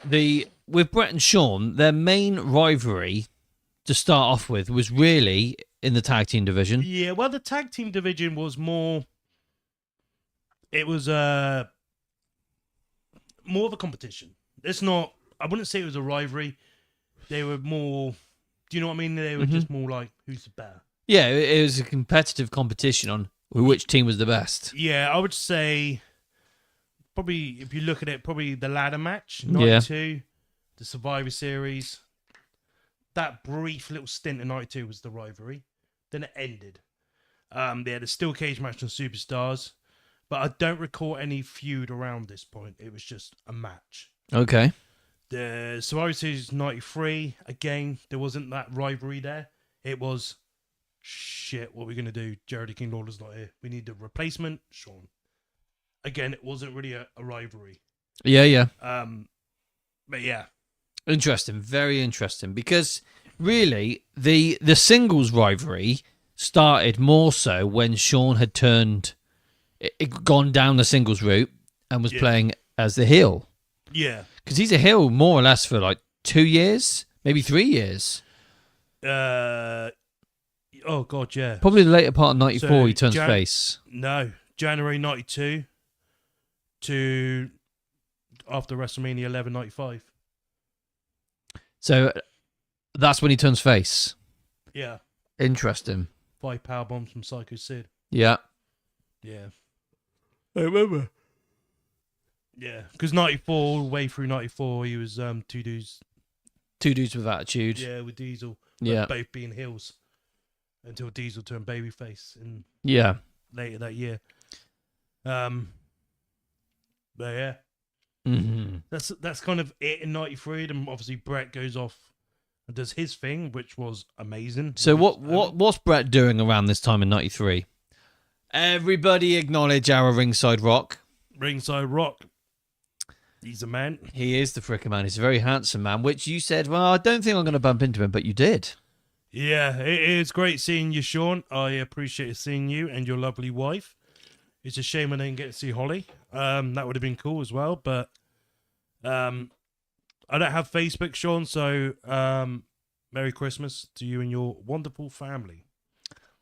with Bret and Shawn, their main rivalry to start off with was really in the tag team division. Yeah, well, the tag team division was more... It was more of a competition. It's not... I wouldn't say it was a rivalry. They were more... Do you know what I mean? They were just more like, who's the better? Yeah, it was a competitive competition on which team was the best. Yeah, I would say... Probably, if you look at it, probably the ladder match, '92, the Survivor Series. That brief little stint in '92 was the rivalry. Then it ended. They had a steel cage match on Superstars, but I don't recall any feud around this point. It was just a match. Okay. The Survivor Series 93, again, there wasn't that rivalry there. It was, shit, what are we going to do? Jerry King Lawler's not here. We need a replacement, Shawn. Again, it wasn't really a rivalry. Yeah. But yeah. Interesting. Very interesting. Because really, the singles rivalry started more so when Shawn had gone down the singles route and was playing as the heel. Yeah. Because he's a heel more or less for like 2 years, maybe 3 years. Oh, God, yeah. Probably the later part of 94 So, he turns face. No. January 92 to after WrestleMania 11 95. So that's when he turns face. Yeah. Interesting. 5 power bombs from Psycho Sid. Yeah. Yeah. I remember. Yeah. Because 94, all the way through 94, he was two dudes. Two dudes with attitude. Yeah, with Diesel. Yeah. Both being heels. Until Diesel turned babyface in later that year. But yeah. Mm-hmm. That's kind of it in 93. And obviously Bret goes off and does his thing, which was amazing. So what's Bret doing around this time in 93? Everybody acknowledge our ringside rock. Ringside Rock. He's a man. He is the frickin' man. He's a very handsome man, which you said, well, I don't think I'm going to bump into him, but you did. Yeah, it is great seeing you, Shawn. I appreciate seeing you and your lovely wife. It's a shame I didn't get to see Holly. That would have been cool as well, but I don't have Facebook, Shawn, so Merry Christmas to you and your wonderful family.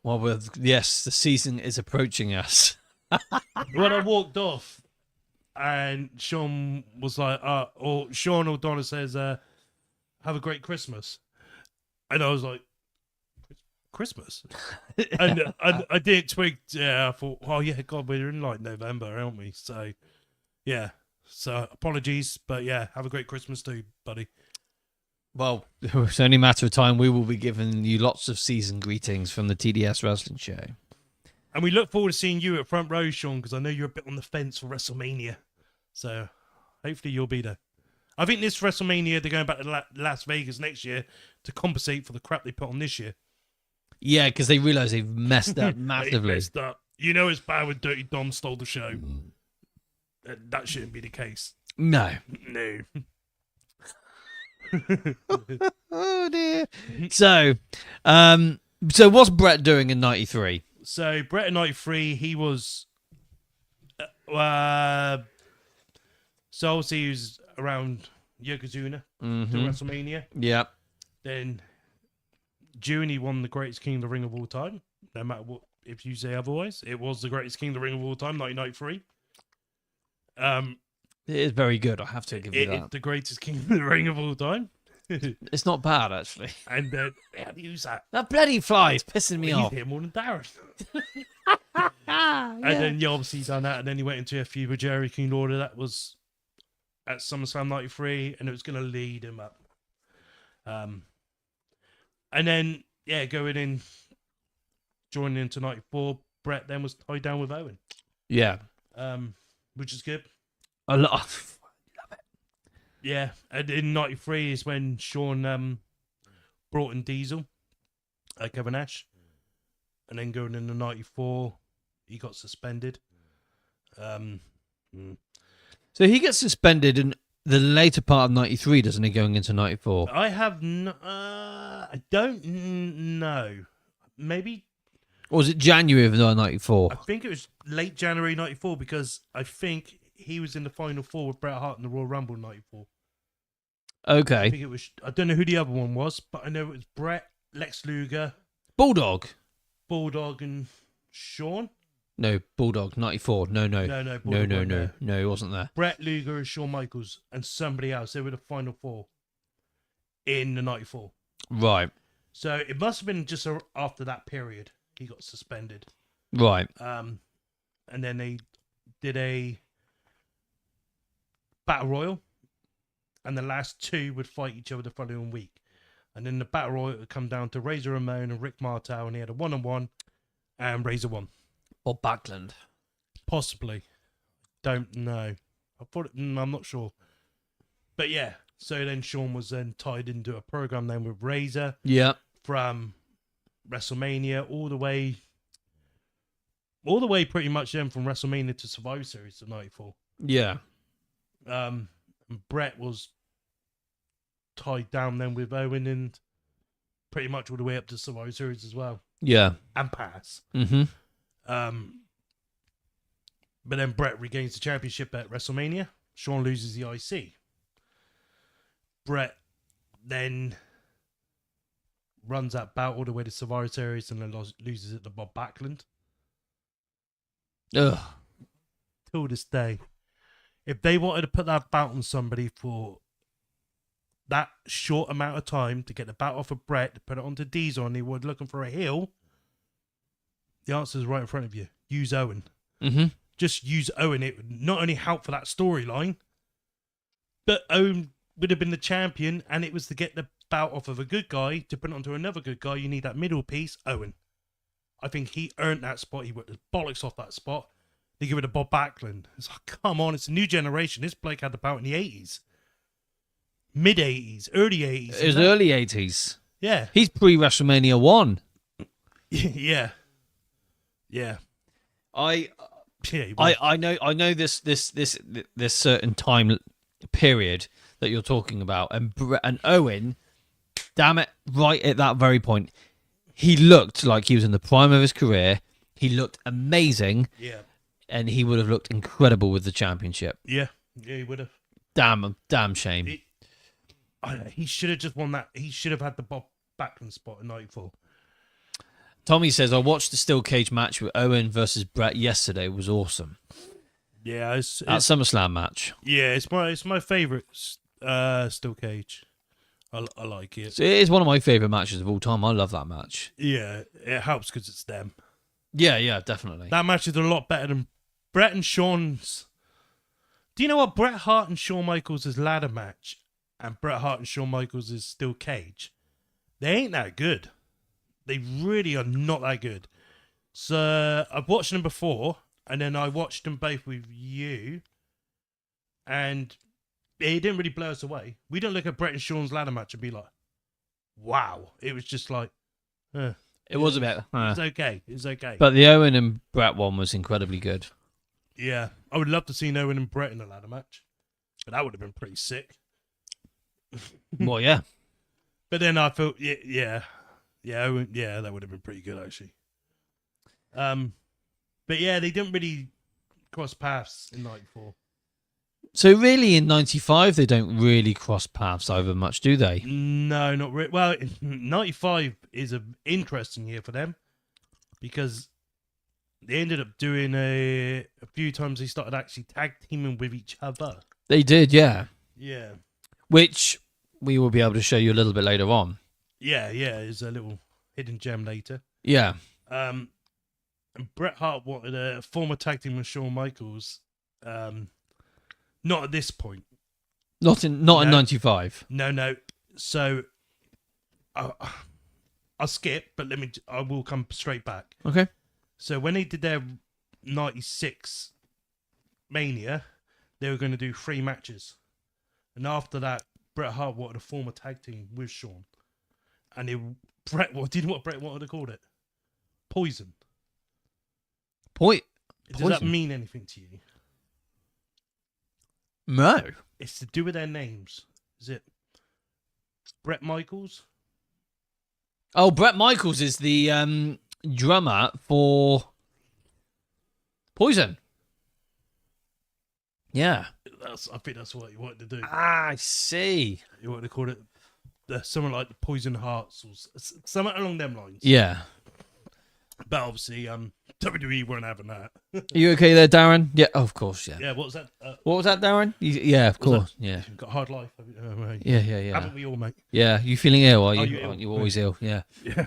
Well, yes, the season is approaching us. When I walked off and Shawn was like, or Shawn or Donna says, have a great Christmas. And I was like, Christmas? And I did twig. Yeah, I thought, oh yeah, God, we're in like November, aren't we? So yeah, so apologies, but yeah, have a great Christmas too, buddy. Well, it's only a matter of time. We will be giving you lots of season greetings from the TDS Wrestling Show. And we look forward to seeing you at front row, Shawn, because I know you're a bit on the fence for WrestleMania. So hopefully you'll be there. I think this WrestleMania, they're going back to Las Vegas next year to compensate for the crap they put on this year. Yeah, because they realise they've messed up They massively. messed up. You know it's bad when Dirty Dom stole the show. That shouldn't be the case. No. No. Oh dear. So what's Bret doing in 93? So Bret in 93, he was so obviously he was around Yokozuna to WrestleMania. Yeah. Then June, he won the greatest King of the Ring of all time. No matter what, if you say otherwise, it was the greatest King of the Ring of all time, 1993. It is very good. I have to give you that. It's the greatest King of the Ring of all time. It's not bad, actually. And how do you use that? That bloody fly is pissing me He's off. here more than Darren. And then you obviously done that, and then he went into a feud with Jerry King Lawler. That was at SummerSlam 93, and it was going to lead him up. And then, yeah, joining into 94, Bret then was tied down with Owen. Yeah. Which is good. A lot. Love it. Yeah, and in 93 is when Shawn brought in Diesel, Kevin Nash. And then going into 94, he got suspended. So he gets suspended in the later part of 93, doesn't he, going into 94? I don't know. Maybe. Or was it January of 94? I think it was late January 94 because I think he was in the Final Four with Bret Hart in the Royal Rumble 94. Okay. I think it was. I don't know who the other one was, but I know it was Bret, Lex Luger, Bulldog, and Shawn. No, Bulldog, 94. No. No, Bulldog No, he wasn't there. Bret, Luger, and Shawn Michaels, and somebody else. They were the Final Four in the 94. Right. So it must have been just after that period he got suspended. Right. And then they did a Battle Royal, and the last two would fight each other the following week. And then the Battle Royal would come down to Razor Ramon and Rick Martel, and he had a one-on-one and Razor won. Or Backlund. Possibly. Don't know. I'm not sure. But yeah, so then Shawn was then tied into a program then with Razor. Yeah. From WrestleMania all the way pretty much then from WrestleMania to Survivor Series of 94. Yeah. And Bret was tied down then with Owen and pretty much all the way up to Survivor Series as well. Yeah. And pass. Mm-hmm. But then Bret regains the championship at WrestleMania. Shawn loses the IC. Bret then runs that bout all the way to Survivor Series and then loses it to Bob Backlund. Ugh. Till this day. If they wanted to put that bout on somebody for that short amount of time to get the bout off of Bret, to put it onto Diesel and they were looking for a heel, the answer is right in front of you. Use Owen. Mm-hmm. Just use Owen. It would not only help for that storyline, but Owen would have been the champion, and it was to get the bout off of a good guy to put it onto another good guy. You need that middle piece, Owen. I think he earned that spot. He worked his bollocks off that spot. They give it to Bob Backlund. It's like, come on, it's a new generation. This bloke had the bout in the 80s. Mid-80s, early 80s. It was early 80s. Yeah. He's pre-WrestleMania 1. Yeah. Yeah. I know this certain time period that you're talking about, and Owen, damn it, right at that very point, he looked like he was in the prime of his career. He looked amazing. Yeah. And he would have looked incredible with the championship. Yeah. Yeah, he would have. Damn shame. He should have just won that. He should have had the Bob Backlund spot in 94. Tommy says, I watched the steel cage match with Owen versus Bret yesterday. It was awesome. Yeah, it's that SummerSlam match. Yeah, it's my favourite steel cage. I like it. So it is one of my favourite matches of all time. I love that match. Yeah, it helps because it's them. Yeah, definitely. That match is a lot better than Bret and Shawn's. Do you know what Bret Hart and Shawn Michaels' ladder match and Bret Hart and Shawn Michaels' steel cage? They ain't that good. They really are not that good. So I've watched them before, and then I watched them both with you, and it didn't really blow us away. We don't look at Bret and Shawn's ladder match and be like, wow. It was just like, it was a bit. It's okay. It's okay. But the Owen and Bret one was incredibly good. Yeah. I would love to see Owen and Bret in a ladder match. But that would have been pretty sick. Well, yeah. But then I thought, yeah, Owen, yeah, that would have been pretty good, actually. But yeah, they didn't really cross paths in 94. So really in 95, they don't really cross paths over much, do they? No, not really. Well, 95 is an interesting year for them because they ended up doing a few times they started actually tag teaming with each other. They did, yeah. Yeah. Which we will be able to show you a little bit later on. Yeah, there's a little hidden gem later. Yeah. And Bret Hart wanted a former tag team with Shawn Michaels. Not at this point. Not in 95. No. So I'll skip, but I will come straight back. Okay. So when they did their 96 Mania, they were going to do 3 matches. And after that, Bret Hart wanted a former tag team with Shawn. And do you know what Bret wanted to call it? Poison. Poison. Does that mean anything to you? No. It's to do with their names. Is it Bret Michaels? Oh, Bret Michaels is the drummer for Poison. Yeah. I think that's what you wanted to do. I see. You wanted to call it something like the Poison Hearts or something along them lines. Yeah. But obviously, WWE weren't having that. Are you okay there, Darren? Yeah, of course, yeah. Yeah, what was that? What was that, Darren? Yeah, of course, yeah. You've got a hard life. Yeah. Haven't we all, mate? Yeah, you feeling ill? Are you? You ill? Aren't you always ill? Yeah. Yeah.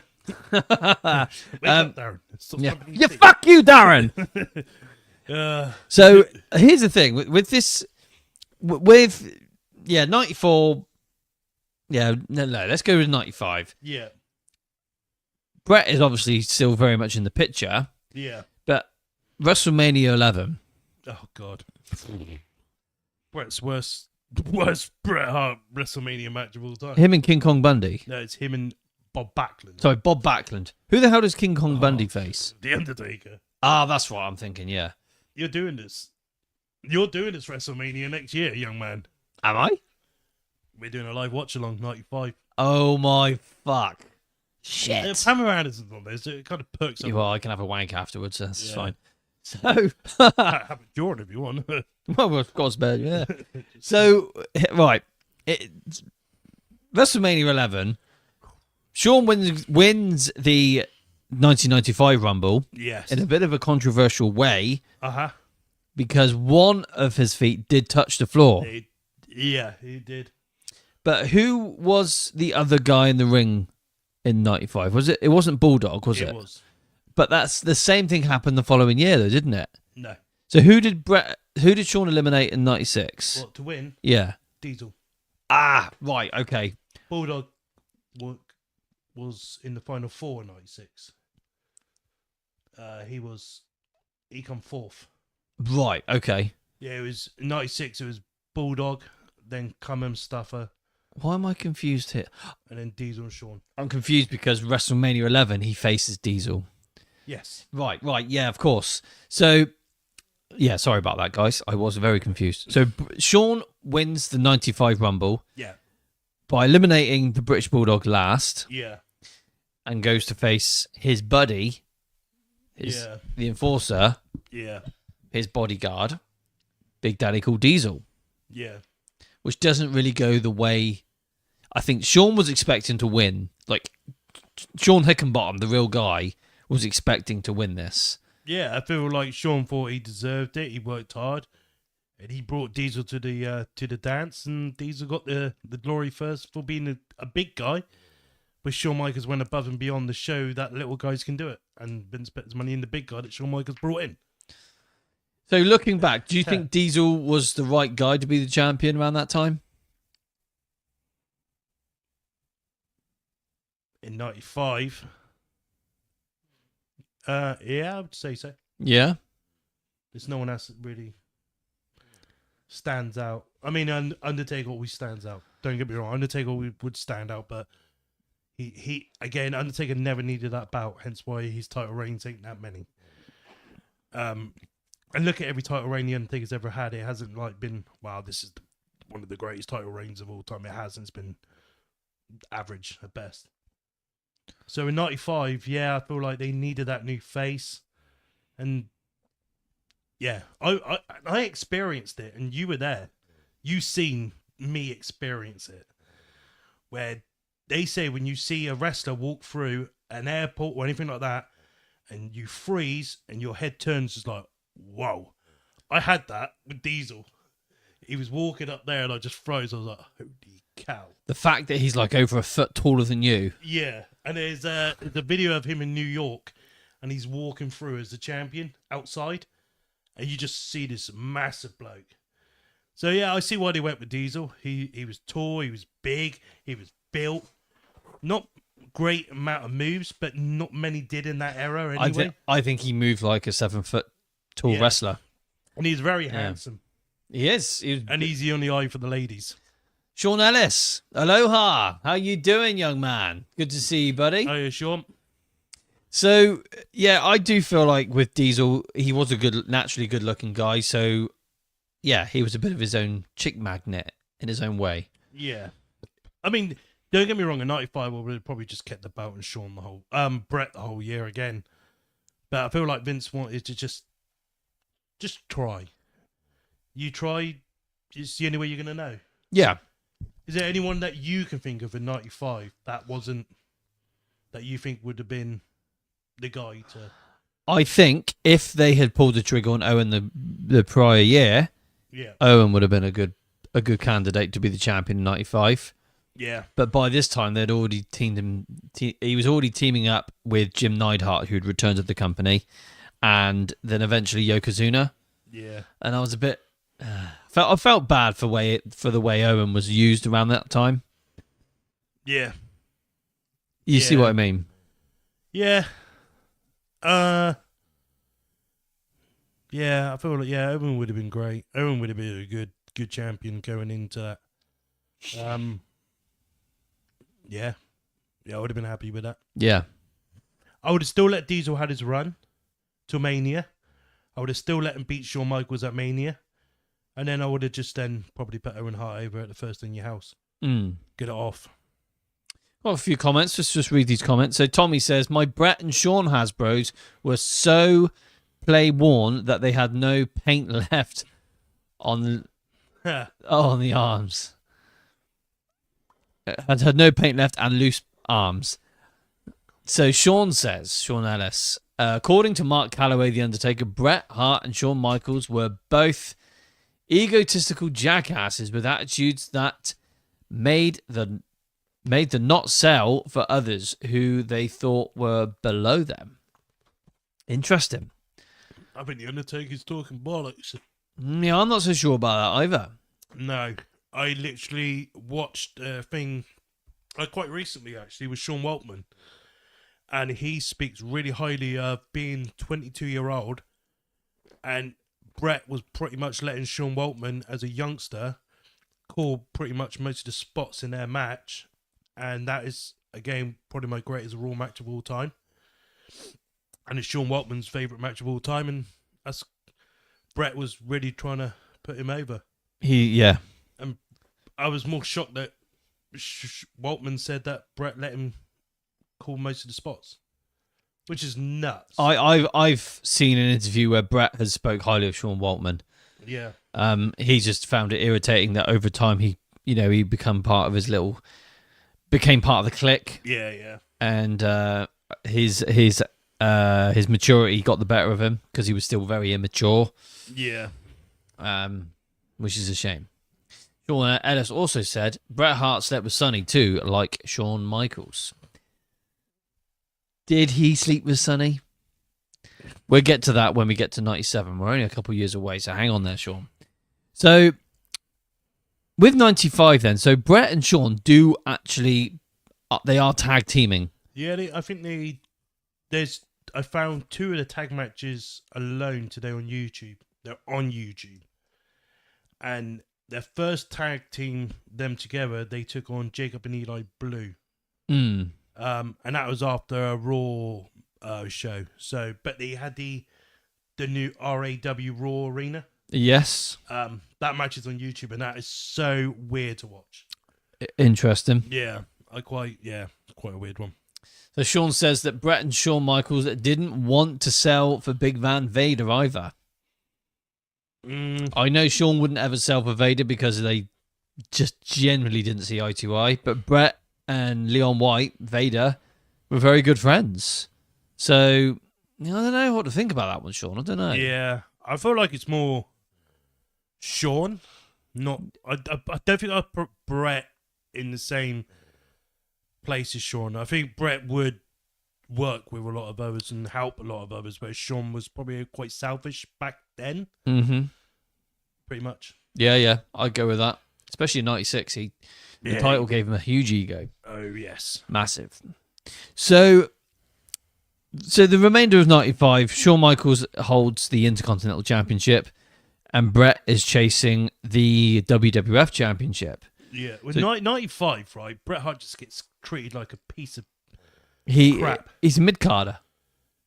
Wake up, Darren. Stop Yeah. jumping in Yeah. your seat. Fuck you, Darren. So here's the thing with this, with 94. Yeah, no. Let's go with 95. Yeah. Bret is obviously still very much in the picture, Yeah. but WrestleMania 11. Oh God. Bret's worst Bret Hart WrestleMania match of all time. Him and King Kong Bundy. No, it's him and Bob Backlund. Sorry, Bob Backlund. Who the hell does King Kong Bundy face? The Undertaker. Ah, that's what I'm thinking, yeah. You're doing this. You're doing this WrestleMania next year, young man. Am I? We're doing a live watch along 95. Oh my fuck. Shit. Pamela Anderson's on there, so it kind of perks up. Well, I can have a wank afterwards, so that's Yeah. fine. So, Have a Jordan if you want. well, of course, man, yeah. So, right. WrestleMania 11, Shawn wins the 1995 Rumble Yes. in a bit of a controversial way Uh-huh. because one of his feet did touch the floor. Yeah, he did. But who was the other guy in the ring in 95? Was it? It wasn't Bulldog, was it? It was. But that's the same thing happened the following year, though, didn't it? No. So who did Shawn eliminate in 96? What, to win? Yeah. Diesel. Ah, right, okay. Bulldog was in the final four in 96. He come fourth. Right, okay. Yeah, it was 96. It was Bulldog, then Cunham, Stuffer, Why am I confused here? and then Diesel and Shawn. I'm confused because WrestleMania 11, he faces Diesel. Yes. Right, yeah, of course. So, yeah, sorry about that, guys. I was very confused. So, Shawn wins the 95 Rumble Yeah. by eliminating the British Bulldog last Yeah. and goes to face his buddy, Yeah. the Enforcer, Yeah. his bodyguard, Big Daddy called Diesel, Yeah. which doesn't really go the way I think Shawn was expecting to win. Like, Shawn Hickenbottom, the real guy, was expecting to win this. Yeah, I feel like Shawn thought he deserved it. He worked hard, and he brought Diesel to the dance, and Diesel got the glory first for being a big guy. But Shawn Michaels went above and beyond to show that little guys can do it, and Vince put his money in the big guy that Shawn Michaels brought in. So, looking back, do you think Diesel was the right guy to be the champion around that time? In 95, yeah, I would say so. Yeah. There's no one else that really stands out. I mean, Undertaker always stands out. Don't get me wrong, Undertaker would stand out, but he again, Undertaker never needed that bout, hence why his title reigns ain't that many. And look at every title reign the Undertaker's ever had. It hasn't like been, wow, this is one of the greatest title reigns of all time. It hasn't. It's been average at best. So in 95, yeah, I feel like they needed that new face. And yeah, I experienced it, and you were there. You seen me experience it. Where they say when you see a wrestler walk through an airport or anything like that, and you freeze and your head turns, just like, whoa. I had that with Diesel. He was walking up there and I just froze. I was like, holy cow. The fact that he's like over a foot taller than you. Yeah. And there's the video of him in New York, and he's walking through as the champion outside, and you just see this massive bloke. So yeah, I see why they went with Diesel. He was tall, he was big, he was built. Not great amount of moves, but not many did in that era anyway. I think he moved like a 7 foot tall wrestler. And he's very handsome. He is. And he's the only eye for the ladies. Shawn Ellis, aloha. How you doing, young man? Good to see you, buddy. Oh, yeah, Sean. So, yeah, I do feel like with Diesel, he was a naturally good-looking guy. So, yeah, he was a bit of his own chick magnet in his own way. Yeah. I mean, don't get me wrong, in 95, we would have probably just kept the belt and Shawn Bret the whole year again. But I feel like Vince wanted to just try. You try, it's the only way you're going to know. Yeah. Is there anyone that you can think of in 95 that you think would have been the guy to... I think if they had pulled the trigger on Owen the prior year, Owen would have been a good candidate to be the champion in 95. Yeah. But by this time, they'd already teamed him. He was already teaming up with Jim Neidhart, who'd returned to the company, and then eventually Yokozuna. Yeah. And I was a bit... I felt bad for the way Owen was used around that time. Yeah. You see what I mean? Yeah. Yeah, I feel like Owen would have been great. Owen would have been a good champion going into that. Yeah, I would have been happy with that. Yeah. I would have still let Diesel had his run till Mania. I would have still let him beat Shawn Michaels at Mania, and then I would have just then probably put Owen Hart over at the First in Your House. Get it off. Well, a few comments. Just read these comments. So Tommy says, my Bret and Shawn Hasbros were so play worn that they had no paint left on the arms. Had no paint left and loose arms. So Sean Ellis, according to Mark Calloway, The Undertaker, Bret Hart and Shawn Michaels were both egotistical jackasses with attitudes that made the not sell for others who they thought were below them. Interesting. I think The Undertaker's talking bollocks. Yeah, I'm not so sure about that either. No, I literally watched a thing quite recently, actually, with Sean Waltman. And he speaks really highly of being 22-year-old. And Bret was pretty much letting Sean Waltman, as a youngster, call pretty much most of the spots in their match. And that is, again, probably my greatest Raw match of all time. And it's Sean Waltman's favourite match of all time. And that's Bret was really trying to put him over. Yeah. And I was more shocked that Waltman said that Bret let him call most of the spots, which is nuts. I've seen an interview where Bret has spoke highly of Sean Waltman. Yeah. He just found it irritating that over time he became part of the clique. Yeah. And his maturity got the better of him because he was still very immature. Yeah. Which is a shame. Sean Ellis also said Bret Hart slept with Sonny too, like Shawn Michaels. Did he sleep with Sonny? We'll get to that when we get to 97. We're only a couple of years away, so hang on there, Sean. So, with 95 then, so Bret and Shawn do actually, they are tag teaming. Yeah, I think I found 2 of the tag matches alone today on YouTube. They're on YouTube. And their first tag team, them together, they took on Jacob and Eli Blue. And that was after a Raw show. So, but they had the new RAW Raw Arena. Yes. That match is on YouTube, and that is so weird to watch. Interesting. Yeah, quite a weird one. So Sean says that Bret and Shawn Michaels didn't want to sell for Big Van Vader either. I know Shawn wouldn't ever sell for Vader because they just generally didn't see eye to eye, but Bret and Leon White, Vader, were very good friends. So, I don't know what to think about that one, Sean. I don't know. Yeah, I feel like it's more Shawn. I don't think I'd put Bret in the same place as Shawn. I think Bret would work with a lot of others and help a lot of others, but Shawn was probably quite selfish back then. Mm-hmm. Pretty much. Yeah, I'd go with that. Especially in 96, the title gave him a huge ego. Oh, yes. Massive. So the remainder of 95, Shawn Michaels holds the Intercontinental Championship and Bret is chasing the WWF Championship. Yeah, with So, 95, right, Bret Hart just gets treated like a piece of crap. He's a mid-carder.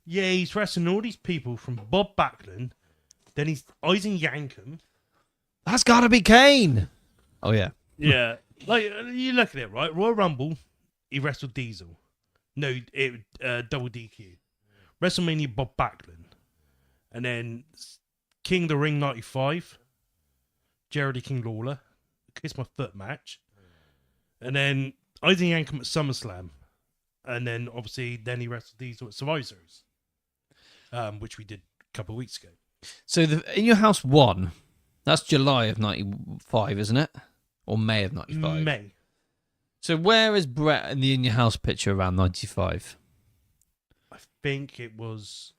Yeah, he's wrestling all these people from Bob Backlund, then he's Eisen Yankum. That's got to be Kane. Oh, yeah. Yeah, like, you look at it, right, Royal Rumble, he wrestled Diesel. No, double DQ. WrestleMania, Bob Backlund. And then King of the Ring 95, Jerry King Lawler, Kiss My Foot match. And then Eisen Yankum at SummerSlam. And then, obviously, he wrestled Diesel at Survivor Series, which we did a couple of weeks ago. So In Your House 1, that's July of 95, isn't it? Or May of 95? May. So where is Bret in the In Your House picture around 95? I think it was...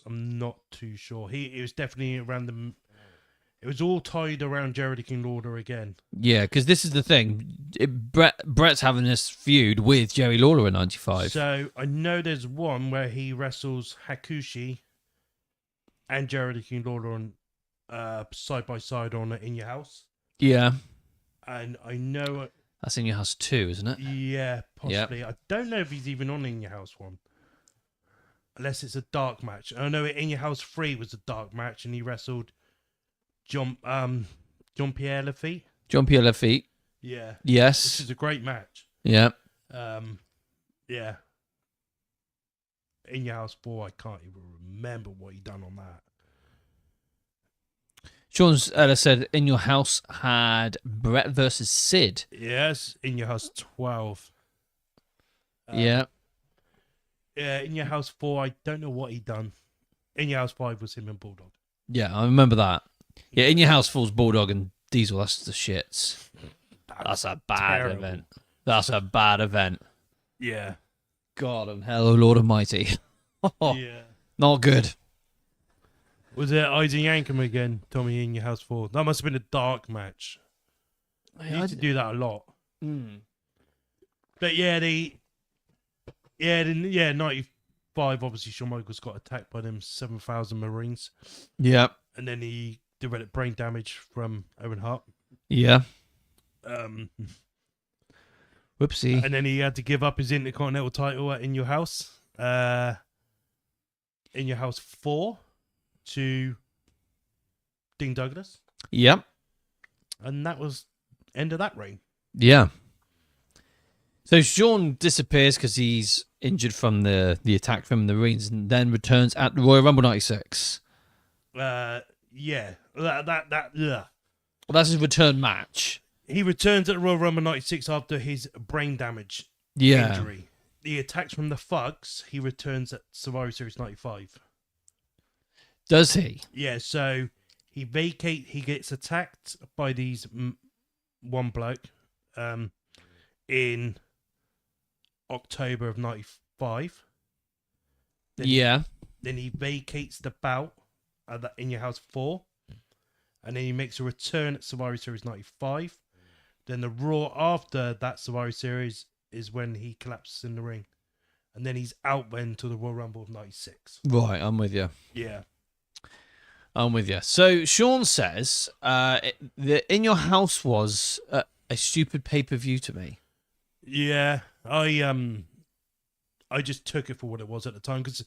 I'm not too sure. It was definitely around It was all tied around Jerry the King Lawler again. Yeah, because this is the thing. Bret's having this feud with Jerry Lawler in 95. So I know there's one where he wrestles Hakushi and Jerry the King Lawler on side by side on In Your House. Yeah. And I know... That's In Your House 2, isn't it? Yeah, possibly. Yep. I don't know if he's even on In Your House 1. Unless it's a dark match. I know In Your House 3 was a dark match and he wrestled John Pierre Lafitte. John Pierre Lafitte. Yeah. Yes. This is a great match. Yeah. Yeah. In Your House 4, I can't even remember what he done on that. Sean's Ellis said In Your House had Bret versus Sid. Yes, In Your House 12. Yeah. Yeah, In Your House 4, I don't know what he done. In Your House 5 was him and Bulldog. Yeah, I remember that. Yeah, In Your House falls Bulldog and Diesel. That's the shits. That's a bad terrible. event. That's a bad event. Yeah. God and hell, oh Lord Almighty. Yeah. Not good. Was it Isaac Yankum again, Tommy, In Your House 4? That must have been a dark match. He used to do that a lot. But yeah, 95, obviously Shawn Michaels got attacked by them 7,000 Marines. Yeah. And then he developed brain damage from Owen Hart. Yeah. Whoopsie. And then he had to give up his Intercontinental title at In Your House. In Your House 4 to Dean Douglas. Yep. And that was end of that reign. Yeah. So Shawn disappears because he's injured from the attack from the Marines and then returns at the Royal Rumble 96. Yeah. Yeah. Well, that's his return match. He returns at the Royal Rumble 96 after his brain damage injury. The attacks from the Thugs, he returns at Survivor Series 95. Does he? Yeah, so he gets attacked by these one bloke in October of 95. Then then he vacates the bout at In Your House 4. And then he makes a return at Survivor Series 95. Then the Raw after that Survivor Series is when he collapses in the ring. And then he's out then to the Royal Rumble of 96. Right, I'm with you. Yeah. I'm with you. So Shawn says the In Your House was a stupid pay-per-view to me. Yeah, I just took it for what it was at the time because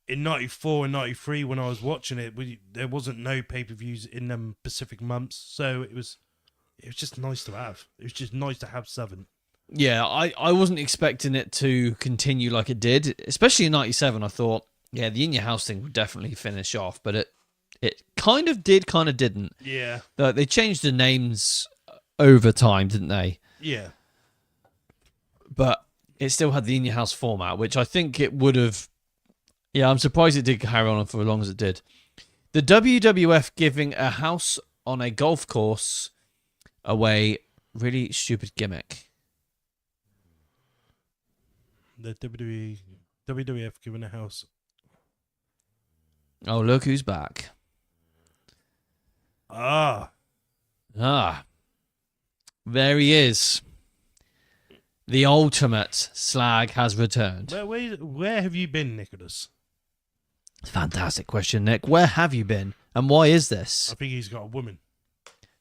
in 94 and 93 when I was watching it, there wasn't no pay-per-views in them Pacific months, so it was just nice to have. It was just nice to have 7. Yeah, I wasn't expecting it to continue like it did, especially in 97. I thought, yeah, the In Your House thing would definitely finish off, but it kind of did, kind of didn't. Yeah. They changed the names over time, didn't they? Yeah. But it still had the In Your House format, which I think it would have... Yeah, I'm surprised it did carry on for as long as it did. The WWF giving a house on a golf course away, really stupid gimmick. The WWF giving a house. Oh, look who's back. Ah. There he is. The ultimate slag has returned. Where have you been, Nicholas? Fantastic question, Nick. Where have you been? And why is this? I think he's got a woman.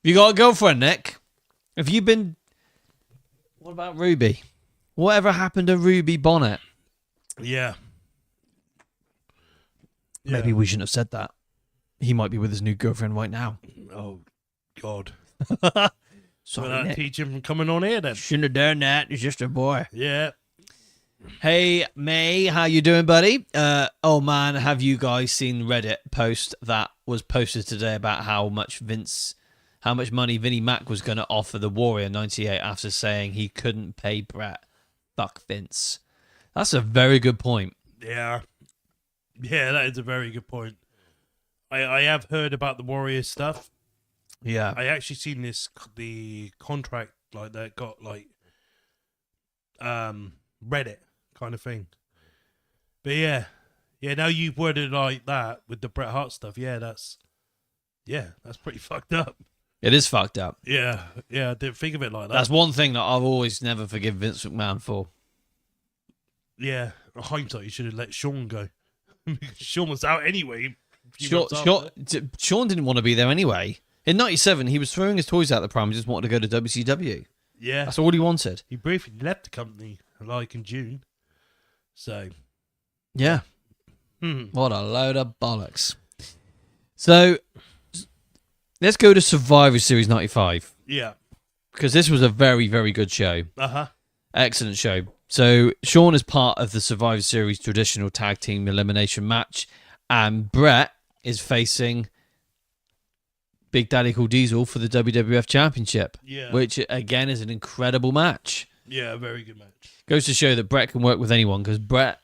You got a girlfriend, Nick? Have you been... What about Ruby? Whatever happened to Ruby Bonnet? Yeah. Maybe we shouldn't have said that. He might be with his new girlfriend right now. Oh, God. Sorry, Will that Nick. teach him from coming on here then? Shouldn't have done that. He's just a boy. Yeah. Hey, May, how you doing, buddy? Oh, man, have you guys seen Reddit post that was posted today about how much money Vinnie Mac was going to offer the Warrior 98 after saying he couldn't pay Bret? Fuck Vince. That's a very good point. Yeah. Yeah, that is a very good point. I have heard about the Warrior stuff. Yeah. I actually seen the contract like that got like Reddit kind of thing. But yeah, now you've worded it like that with the Bret Hart stuff. Yeah, that's Yeah, that's pretty fucked up. It is fucked up. Yeah, I didn't think of it like that. That's one thing that I've always never forgiven Vince McMahon for. Yeah, in hindsight, you should have let Shawn go. Shawn was out anyway. Shawn didn't want to be there anyway. In '97, he was throwing his toys out the pram and just wanted to go to WCW. Yeah, That's all he wanted. he briefly left the company, like in June. So, Yeah. What a load of bollocks. So, let's go to Survivor Series 95. yeah. Because this was a very, very good show. Excellent show. So, Shawn is part of the Survivor Series traditional tag team elimination match. And Bret is facing Big Daddy Cool Diesel for the WWF Championship. Yeah. Which, again, is an incredible match. Yeah, very good match. Goes to show that Bret can work with anyone. Because Bret,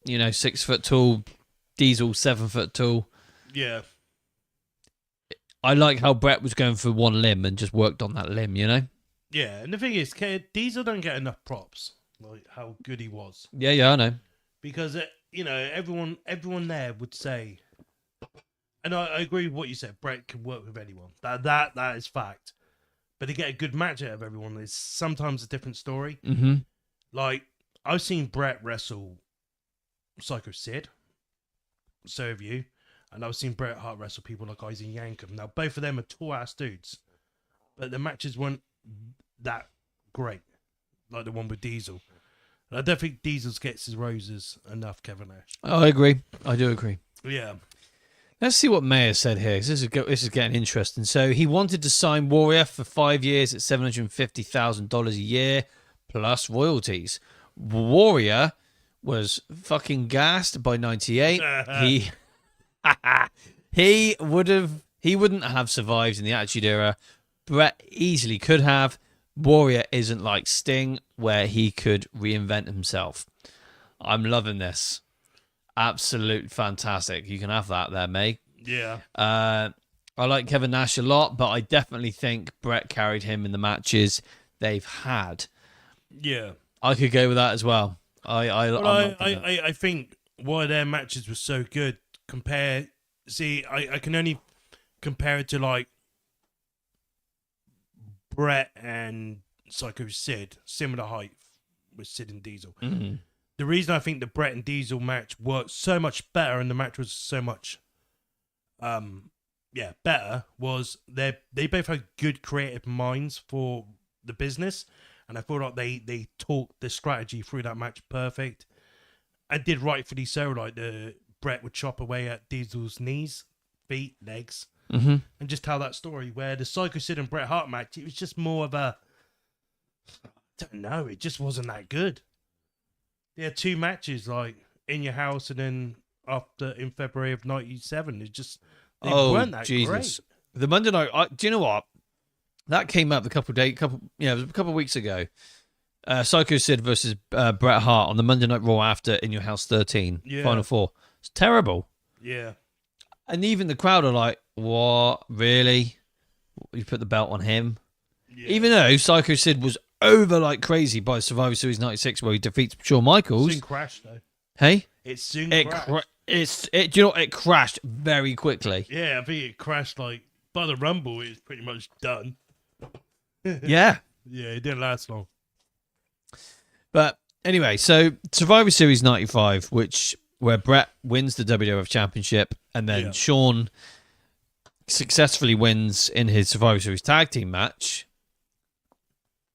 6 foot tall, Diesel 7 foot tall. Yeah. I like how Bret was going for one limb and just worked on that limb, Yeah, and the thing is, Diesel don't get enough props, like how good he was. Yeah, I know. Because, everyone there would say, and I agree with what you said, Bret can work with anyone. That is fact. But to get a good match out of everyone is sometimes a different story. Mm-hmm. Like, I've seen Bret wrestle Psycho Sid. So have you. And I've seen Bret Hart wrestle people like Isaac Yankem. Now, both of them are tall-ass dudes. But the matches weren't that great. Like the one with Diesel. And I don't think Diesel gets his roses enough, Kevin Nash. I agree. I do agree. Yeah. Let's see what Mayer said here. 'Cause this is getting interesting. So he wanted to sign Warrior for 5 years at $750,000 a year plus royalties. Warrior was fucking gassed by 98. He wouldn't have survived in the Attitude Era. Bret easily could have. Warrior isn't like Sting, where he could reinvent himself. I'm loving this. Absolute fantastic. You can have that there, May. Yeah. I like Kevin Nash a lot, but I definitely think Bret carried him in the matches they've had. Yeah. I could go with that as well. I think why their matches were so good. I can only compare it to like Bret and Psycho Sid, similar height with Sid and Diesel. Mm-hmm. The reason I think the Bret and Diesel match worked so much better and the match was so much better was they both had good creative minds for the business, and I feel like they talked the strategy through that match perfect. I did rightfully so. Like the Bret would chop away at Diesel's knees, feet, legs, Mm-hmm. and just tell that story. Where the Psycho Sid and Bret Hart match, it was just more of a, I don't know, it just wasn't that good. They had 2 matches, like in your house, and then after in February of '97, it just they weren't that great. The Monday night. Do you know what? That came up it was a couple of weeks ago. Psycho Sid versus Bret Hart on the Monday Night Raw after In Your House 13, Final 4. It's terrible. Yeah. And even the crowd are like, what? Really? You put the belt on him? Yeah. Even though Psycho Sid was over like crazy by Survivor Series 96 where he defeats Shawn Michaels. Soon crashed, though. Hey? It soon crashed. Do you know what? It crashed very quickly. Yeah, I think it crashed like by the Rumble. It was pretty much done. Yeah. Yeah, it didn't last long. But anyway, so Survivor Series 95, where Bret wins the WWF Championship, and then Shawn successfully wins in his Survivor Series tag team match.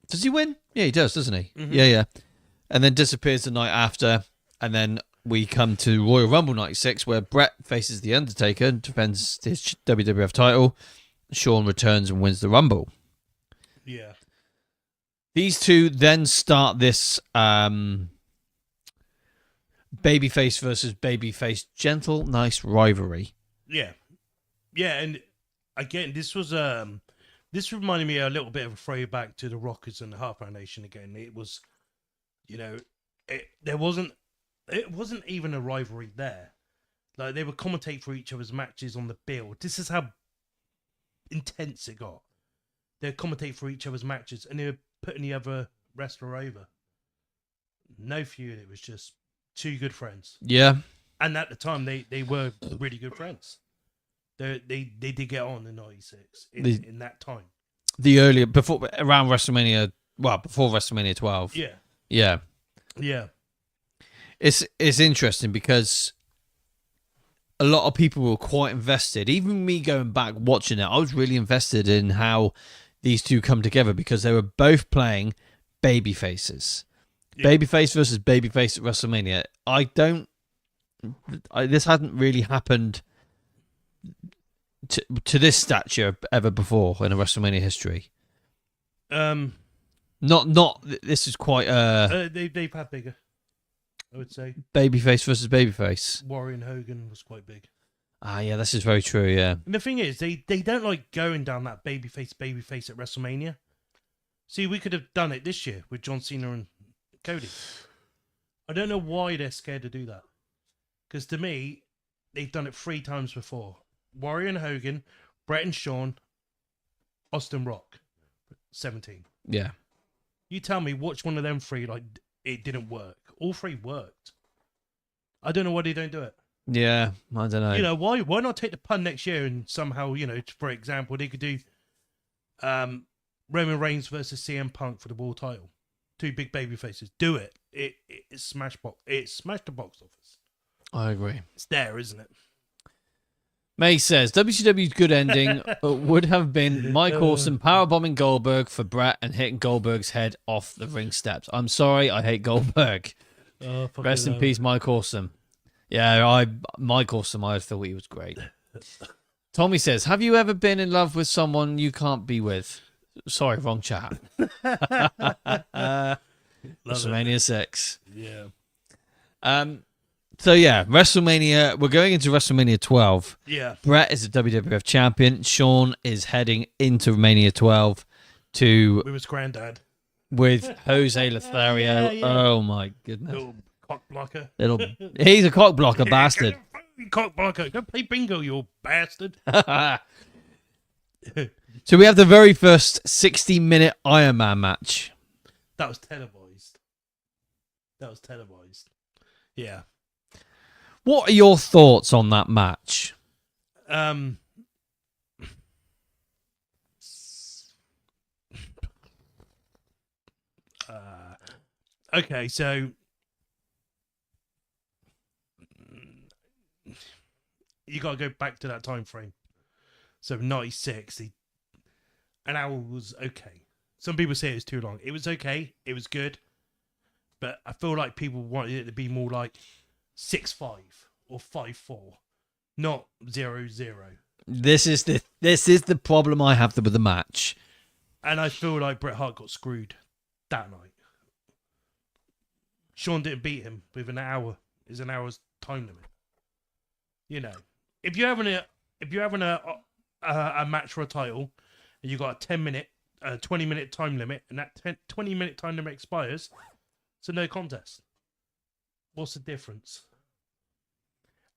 Does he win? Yeah, he does, doesn't he? Mm-hmm. Yeah. And then disappears the night after, and then we come to Royal Rumble 96, where Bret faces The Undertaker and defends his WWF title. Shawn returns and wins the Rumble. Yeah. These two then start this babyface versus babyface gentle, nice rivalry. Yeah. Yeah, and again, this reminded me a little bit of a throwback to the Rockers and the Hart Foundation again. It was, it wasn't even a rivalry there. Like, they would commentate for each other's matches on the bill. This is how intense it got. They'd commentate for each other's matches, and they were putting the other wrestler over. No feud. It was just 2 good friends. Yeah. And at the time, they were really good friends. They did get on in '96 in that time. The earlier before around WrestleMania, well, before WrestleMania 12. Yeah. Yeah. It's interesting because a lot of people were quite invested. Even me going back watching it, I was really invested in how these two come together because they were both playing baby faces. Yeah. Babyface versus babyface at WrestleMania. This hadn't really happened to this stature ever before in a WrestleMania history. Not. This is quite. They've had bigger, I would say. Babyface versus babyface. Warrior and Hogan was quite big. Yeah, this is very true. Yeah. And the thing is, they don't like going down that babyface at WrestleMania. See, we could have done it this year with John Cena and Cody. I don't know why they're scared to do that. Because to me, they've done it 3 times before. Warrior and Hogan, Bret and Shawn, Austin Rock, 17. Yeah. You tell me which one of them 3 it didn't work. All 3 worked. I don't know why they don't do it. Yeah, I don't know. You know, why not take the pun next year and somehow, for example, they could do Roman Reigns versus CM Punk for the world title. 2 big baby faces. Do it. It smashed the box office. I agree. It's there, isn't it? May says WCW's good ending would have been Mike Awesome powerbombing Goldberg for Bret and hitting Goldberg's head off the ring steps. I'm sorry, I hate Goldberg. Rest in peace, Mike Awesome. Yeah, Mike Awesome, I thought he was great. Tommy says, have you ever been in love with someone you can't be with? Sorry, wrong chat. WrestleMania 6. Yeah. So yeah, WrestleMania. We're going into WrestleMania 12. Yeah. Bret is the WWF champion. Shawn is heading into Mania 12 with his granddad. With Jose Lothario. Yeah. Oh my goodness. Little cock blocker. He's a cock blocker bastard. Cock blocker. Go play bingo, you bastard. So we have the very first 60-minute Iron Man match. That was televised. Yeah. What are your thoughts on that match? Okay, so you got to go back to that time frame. So 96, an hour was okay. Some people say it was too long. It was okay. It was good. But I feel like people wanted it to be more like 6-5 or 5-4, not 0-0. This is the problem I have with the match. And I feel like Bret Hart got screwed that night. Shawn didn't beat him with an hour. It's an hour's time limit. You know, if you're having a match for a title, and you got a 20-minute time limit, and that 20-minute time limit expires, it's a no contest. What's the difference?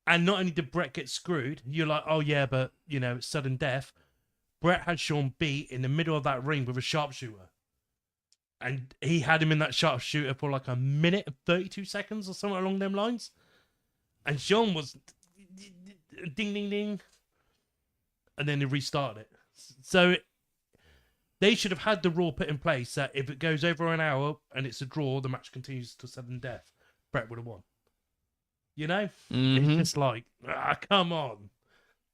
And not only did Bret get screwed, you're like, oh yeah, but it's sudden death. Bret had Shawn beat in the middle of that ring with a sharpshooter. And he had him in that sharpshooter for like a minute and 32 seconds or something along them lines. And Shawn was ding, ding, ding. And then he restarted it. So they should have had the rule put in place that if it goes over an hour and it's a draw, the match continues to sudden death. Bret would have won. Mm-hmm. It's just like, come on.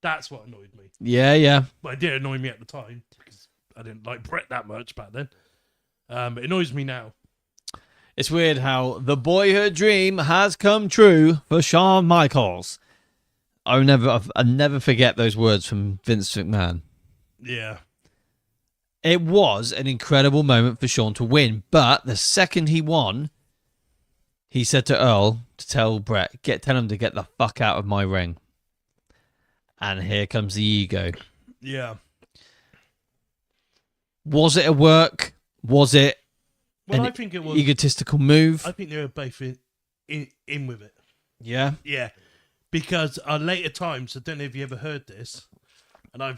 That's what annoyed me. Yeah. But it did annoy me at the time because I didn't like Bret that much back then. It annoys me now. It's weird how the boyhood dream has come true for Shawn Michaels. I'll never forget those words from Vince McMahon. Yeah. It was an incredible moment for Shawn to win, but the second he won, he said to Earl to tell Bret, tell him to get the fuck out of my ring. And here comes the ego. Yeah. Was it a work? Was it I think it was egotistical move? I think they were both in with it. Yeah? Yeah. Because at later times, I don't know if you ever heard this, and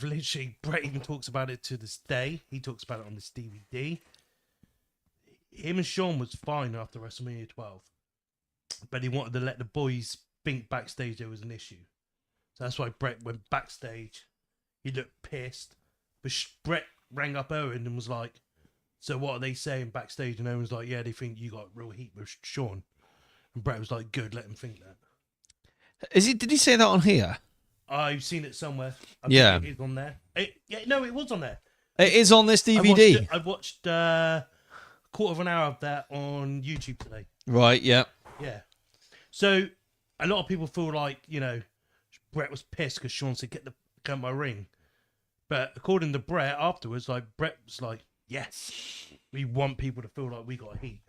Bret even talks about it to this day. He talks about it on this DVD. Him and Shawn was fine after WrestleMania 12, but he wanted to let the boys think backstage there was an issue. That's why Bret went backstage. He looked pissed. But Bret rang up Owen and was like, so what are they saying backstage? And Owen's like, yeah, they think you got real heat with Shawn. And Bret was like, good, let him think that. Did he say that on here? I've seen it somewhere. Yeah. It is on there. It was on there. It is on this DVD. I watched a quarter of an hour of that on YouTube today. Right, yeah. Yeah. So a lot of people feel like, Bret was pissed because Shawn said, get out my ring. But according to Bret afterwards, Bret was like, yes, we want people to feel like we got heat.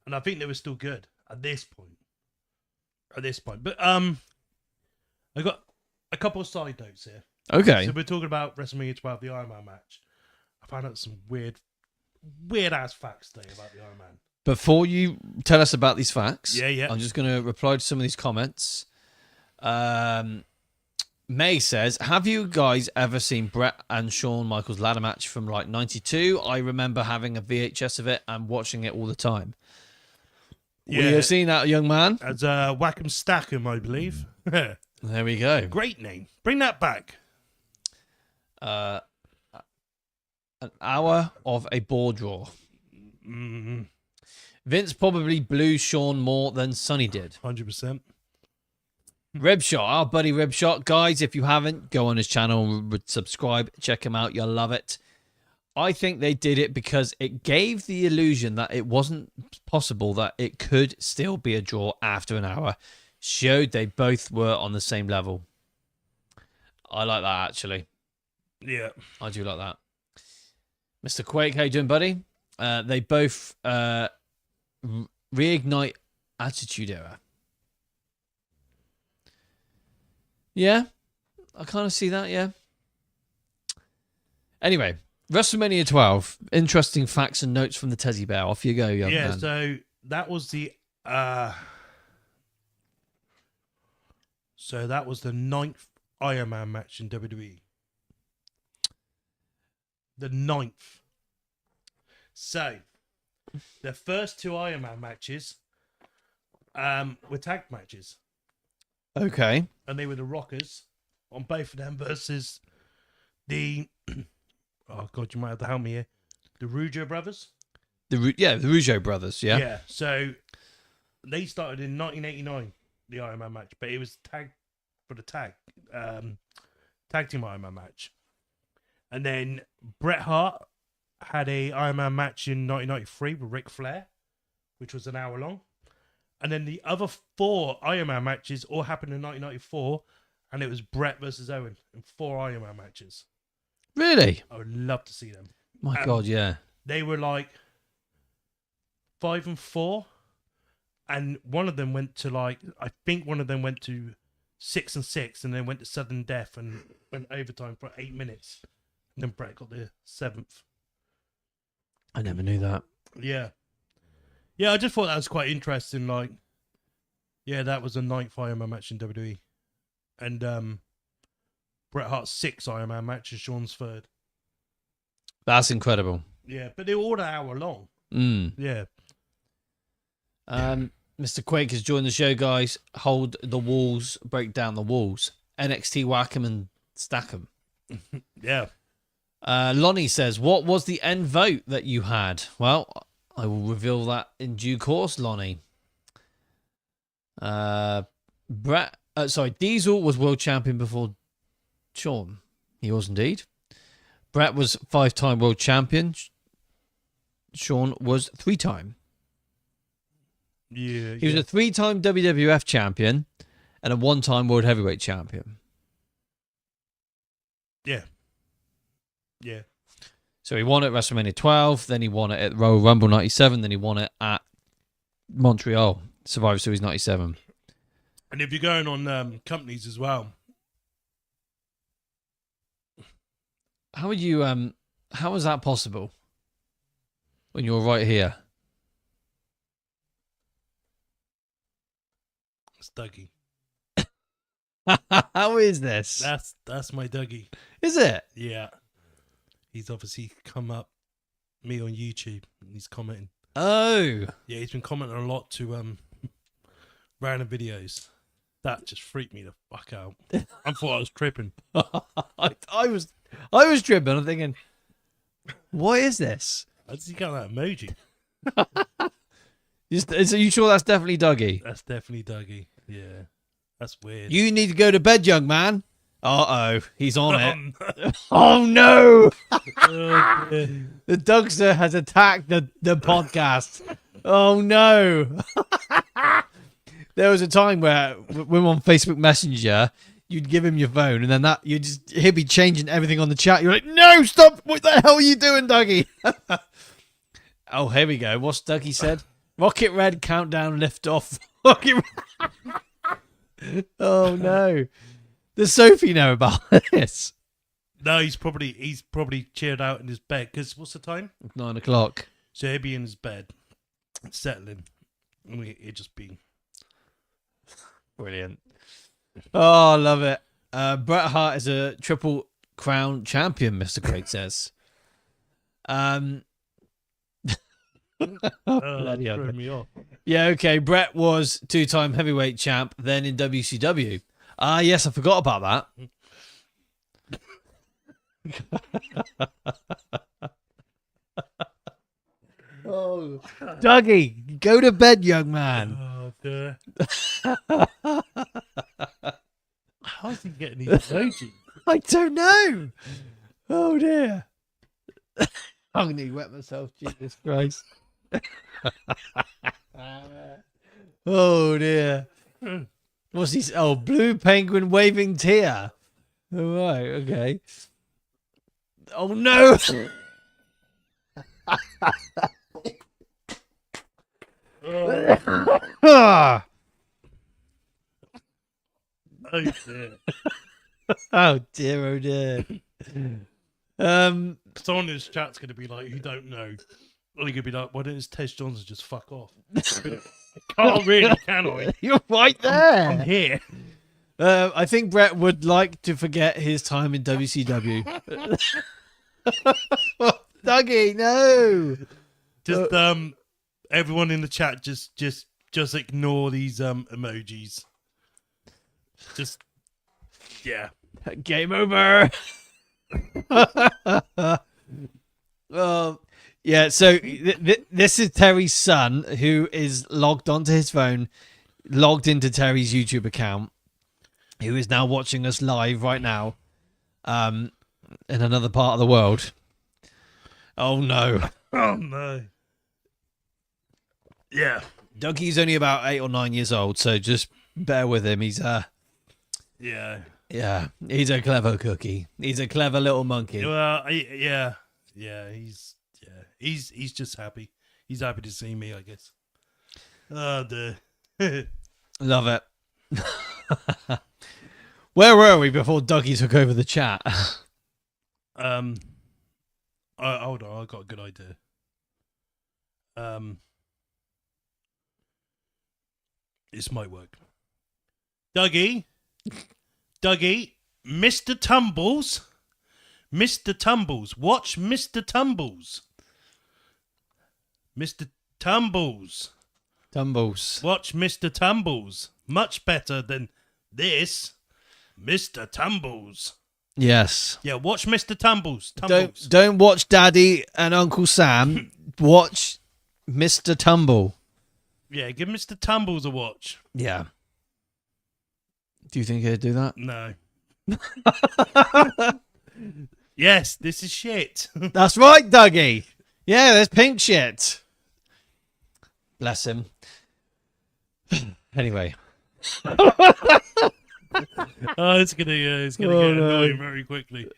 And I think they were still good at this point. But I got a couple of side notes here. Okay. So we're talking about WrestleMania 12, the Iron Man match. I found out some weird ass facts today about the Iron Man. Before you tell us about these facts, Yeah. I'm just going to reply to some of these comments. May says, have you guys ever seen Bret and Shawn Michaels ladder match from like 92? I remember having a VHS of it and watching it all the time. Yeah. We have seen that, young man. As Whack'em Stack'em, I believe. There we go. Great name. Bring that back. An hour of a ball draw. Mm-hmm. Vince probably blew Shawn more than Sonny did. 100%. Ribshot, our buddy Ribshot. Guys, if you haven't, go on his channel and subscribe. Check him out. You'll love it. I think they did it because it gave the illusion that it wasn't possible that it could still be a draw after an hour. Showed they both were on the same level. I like that, actually. Yeah. I do like that. Mr. Quake, how you doing, buddy? They both reignite Attitude Era. Yeah, I kind of see that, yeah. Anyway, WrestleMania 12. Interesting facts and notes from the Teddy Bear. Off you go, young man. So that was the ninth Iron Man match in WWE. The 9th. So the first 2 Iron Man matches were tag matches. Okay. And they were the Rockers on both of them versus the oh god, you might have to help me here. The Rougeau brothers. The Rougeau brothers, yeah. Yeah. So they started in 1989, the Iron Man match, but it was tag team Iron Man match. And then Bret Hart had a Iron Man match in 1993 with Ric Flair, which was an hour long. And then the other 4 Iron Man matches all happened in 1994, and it was Bret versus Owen in 4 Iron Man matches. Really? I would love to see them. My God, yeah. They were like 5 and 4, and one of them went to I think one of them went to 6 and 6, and then went to sudden death and went overtime for 8 minutes. And then Bret got the 7th. I never knew that. Yeah. Yeah, I just thought that was quite interesting. That was the 9th Iron Man match in WWE. And Bret Hart's 6th Iron Man match is Shawn's 3rd. That's incredible. Yeah, but they were all an hour long. Yeah. Mr. Quake has joined the show, guys. Hold the walls, break down the walls. NXT whack 'em and stack 'em. Yeah. Lonnie says, what was the end vote that you had? Well, I will reveal that in due course, Lonnie. Diesel was world champion before Shawn. He was indeed. Bret was 5-time world champion. Shawn was 3-time. Yeah. He was a 3-time WWF champion and a 1-time world heavyweight champion. Yeah. Yeah. So he won it at WrestleMania 12, then he won it at Royal Rumble 97, then he won it at Montreal, Survivor Series 97. And if you're going on companies as well. How would you how is that possible when you're right here? It's Dougie. How is this? That's my Dougie. Is it? Yeah. He's obviously come up me on YouTube and he's commenting. Oh. Yeah, he's been commenting a lot to random videos. That just freaked me the fuck out. I thought I was tripping. I was tripping. I'm thinking, what is this? How does he get that emoji? Are you sure that's definitely Dougie? That's definitely Dougie. Yeah. That's weird. You need to go to bed, young man. Uh-oh, he's on it. Oh, Oh, no. no. The Dougster has attacked the podcast. Oh, no. There was a time where when on Facebook Messenger, you'd give him your phone and then he'd be changing everything on the chat. You're like, no, stop. What the hell are you doing, Dougie? Oh, here we go. What's Dougie said? Rocket Red countdown lift off. Rocket Oh, no. Does Sophie know about this? No, he's probably cheered out in his bed. Because what's the time? 9 o'clock. So he'd be in his bed, settling. And it'd just be... Brilliant. Oh, I love it. Bret Hart is a Triple Crown champion, Mr. Craig says. Bloody hell. threw me off. Yeah, okay. Bret was 2-time heavyweight champ, then in WCW. Yes, I forgot about that. Oh, Dougie, go to bed, young man. Oh, dear. How's he getting these emojis? I don't know. Oh, dear. I'm going to wet myself, Jesus Christ. Oh, dear. What's he? Oh, blue penguin waving tear. All right, okay. Oh, no. Oh dear. Oh dear, oh dear. Someone in this chat's going to be like, who don't know. Or they're going to be like, why don't Tez Johnson just fuck off? Can't really, can I? You're right there. I'm here. I think Bret would like to forget his time in WCW. Dougie, no. Just everyone in the chat just ignore these emojis. Just Game over. Yeah, so this is Terry's son who is logged onto his phone, logged into Terry's YouTube account, who is now watching us live right now in another part of the world. Oh, no. Oh, no. Yeah. Dougie's only about 8 or 9 years old, so just bear with him. He's Yeah. he's a clever cookie. He's a clever little monkey. Well, he's just happy. He's happy to see me, I guess. Oh, dear. Love it. Where were we before Dougie took over the chat? Hold on, I got a good idea. This might work. Dougie, Mr. Tumbles, watch Mr. Tumbles. Mr. Tumbles. Watch Mr. Tumbles. Much better than this. Mr. Tumbles. Yes. Yeah, watch Mr. Tumbles. Don't watch Daddy and Uncle Sam. Watch Mr. Tumble. Yeah, give Mr. Tumbles a watch. Yeah. Do you think he'd do that? No. Yes, this is shit. That's right, Dougie. Yeah, there's pink shit. Bless him. Anyway. It's gonna get annoying very quickly.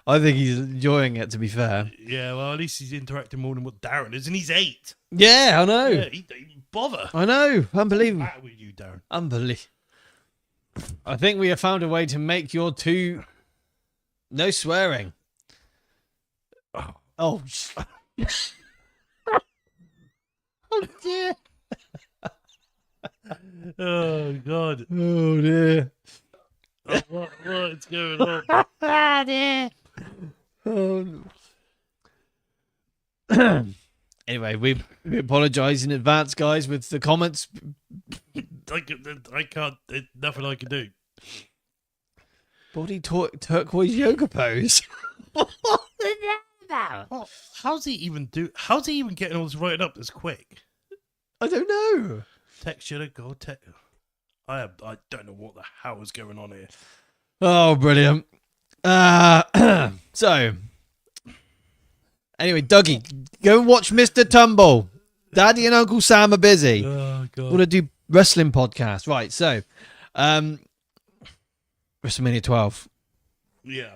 I think he's enjoying it, to be fair. Yeah, well, at least he's interacting more than what Darren is, and he's 8. Yeah, I know. Yeah, he don't even bother. I know. Unbelievable. What's with you, Darren? Unbelievable. I think we have found a way to make your two... No swearing. Oh. Oh, dear. Oh, God. Oh, dear. Oh, what's going on? Dear. Oh, no. Anyway, we apologise in advance, guys, with the comments I can't. Nothing I can do. Body turquoise yoga pose. What is that about? Oh, how's he even getting all this written up this quick? I don't know. Texture, God, I don't know what the hell is going on here. Oh, brilliant. So, anyway, Dougie, go and watch Mr. Tumble. Daddy and Uncle Sam are busy. Oh, God. Want to do wrestling podcast. Right, so, WrestleMania 12. Yeah.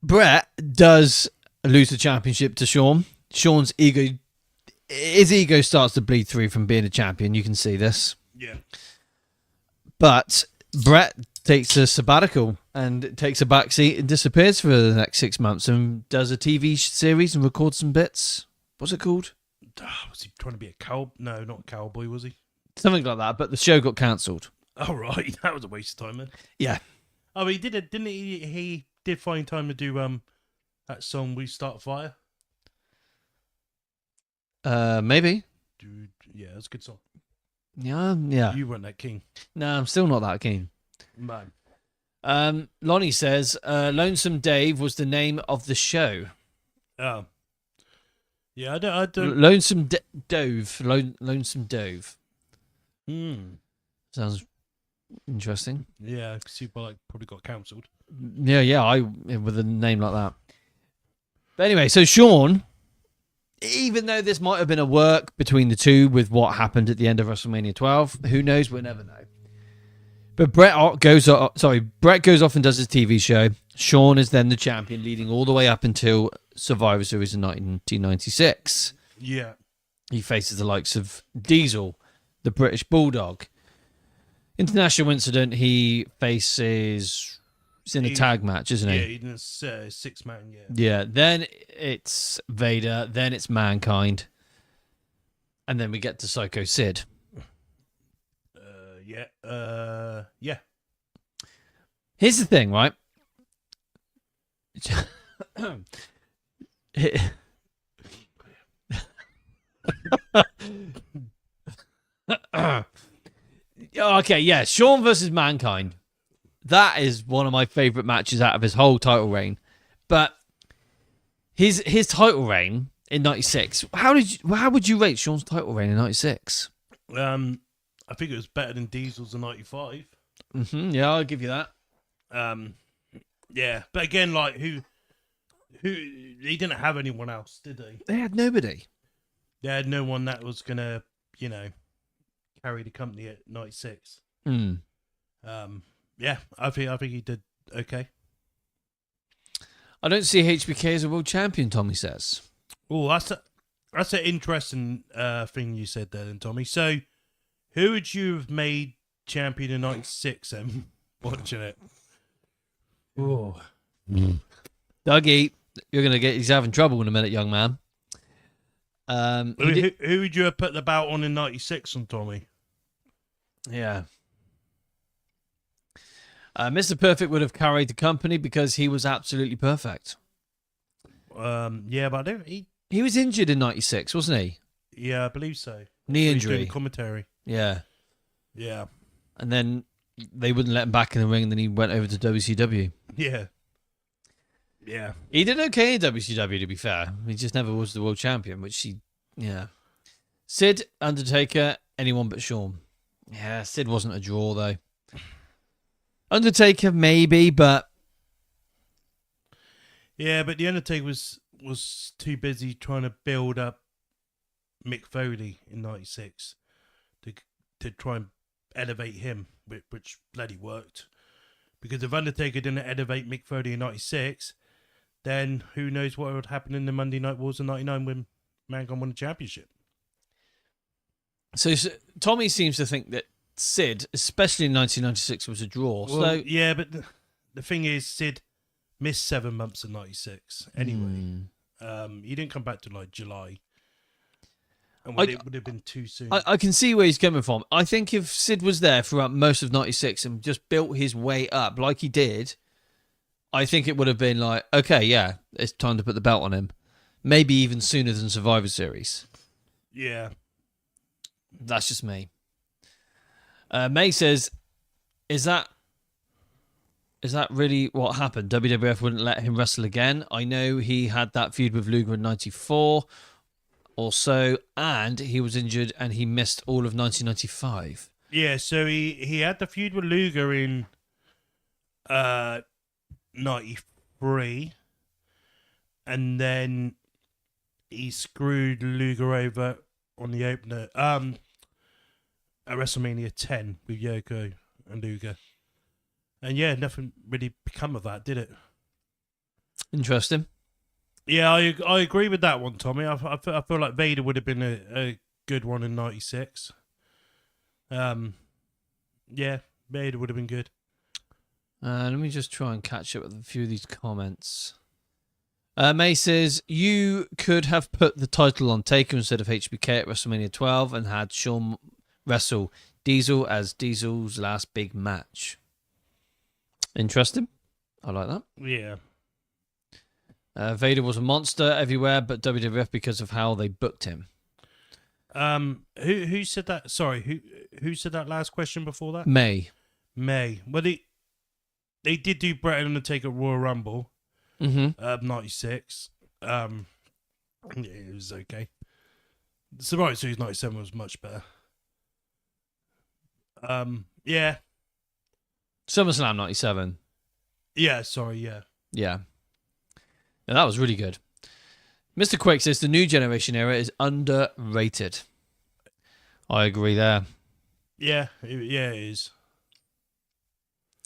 Bret does lose the championship to Shawn. Shawn's his ego starts to bleed through from being a champion. You can see this. Yeah. But Bret takes a sabbatical and takes a backseat and disappears for the next 6 months and does a TV series and records some bits. What's it called? Was he trying to be a cow? No, not a cowboy, was he? Something like that, but the show got cancelled. Oh, right. That was a waste of time, then. Yeah. Oh, he did it, didn't he? He did find time to do that song, We Start a Fire. Maybe. Dude, yeah, that's a good song. Yeah. You weren't that keen. No, I'm still not that keen. Man. Lonnie says, Lonesome Dave was the name of the show. Oh. Yeah, I don't. Lonesome Dove. Lonesome Dove. Sounds interesting. Yeah, because he probably got cancelled. Yeah, with a name like that. But anyway, so Shawn, even though this might have been a work between the two with what happened at the end of WrestleMania 12, who knows? We'll never know. But Bret goes off and does his TV show. Shawn is then the champion, leading all the way up until Survivor Series in 1996. Yeah. He faces the likes of Diesel, the British Bulldog. International Incident, he faces... It's in a tag match, isn't he? Yeah, he's in a 6-man, yeah. Yeah, then it's Vader, then it's Mankind. And then we get to Psycho Sid. Yeah. Here's the thing, right? Okay, yeah, Shawn versus Mankind. That is one of my favourite matches out of his whole title reign. But his title reign in 96, how would you rate Shawn's title reign in 96? I think it was better than Diesel's in 95. Yeah, I'll give you that. Yeah, but again, like who he didn't have anyone else, did he? They had nobody. They had no one that was gonna, carry the company at 96. Yeah, I think he did okay. I don't see HBK as a world champion, Tommy says. Oh, that's an interesting thing you said there, then, Tommy. So, who would you have made champion in 96 then, watching it? Oh. Dougie, you're going to get yourself in trouble in a minute, young man. Who would you have put the belt on in 96 on, Tommy? Yeah. Mr. Perfect would have carried the company because he was absolutely perfect. Yeah, but he was injured in 96, wasn't he? Yeah, I believe so. Knee injury. Doing commentary. Yeah. Yeah. And then they wouldn't let him back in the ring, and then he went over to WCW. Yeah. Yeah. He did okay in WCW, to be fair. He just never was the world champion, yeah. Sid, Undertaker, anyone but Shawn. Yeah, Sid wasn't a draw, though. Undertaker, maybe, but... Yeah, but the Undertaker was too busy trying to build up Mick Foley in 96 to try and elevate him, which bloody worked. Because if Undertaker didn't elevate Mick Foley in 96, then who knows what would happen in the Monday Night Wars in 99 when Mankind won the championship. So Tommy seems to think that Sid, especially in 1996, was a draw. Well, yeah, but the thing is, Sid missed 7 months in 96 anyway. He didn't come back to like July. And it would have been too soon. I can see where he's coming from. I think if Sid was there throughout most of 96 and just built his way up like he did, I think it would have been like, okay, yeah, it's time to put the belt on him. Maybe even sooner than Survivor Series. Yeah. That's just me. May says, is that really what happened? WWF wouldn't let him wrestle again. I know he had that feud with Luger in 94 or so, and he was injured and he missed all of 1995. Yeah, so he had the feud with Luger in 93, and then he screwed Luger over on the opener at WrestleMania 10 with Yoko and Luger. And yeah, nothing really become of that, did it? Interesting. Yeah, I agree with that one, Tommy. I feel like Vader would have been a good one in 96. Yeah, Vader would have been good. Let me just try and catch up with a few of these comments. May says, you could have put the title on Taker instead of HBK at WrestleMania 12 and had Shawn wrestle Diesel as Diesel's last big match. Interesting. I like that. Yeah. Vader was a monster everywhere, but WWF because of how they booked him. Who said that? Sorry, who said that last question before that? May. Well, they did do Bret and Undertaker at Royal Rumble, 96. Yeah, it was okay. Survivor Series 97 was much better. Yeah. SummerSlam 97. Yeah, sorry, yeah. Yeah. Now, that was really good. Mr. Quake says the new generation era is underrated. I agree there. Yeah, it is.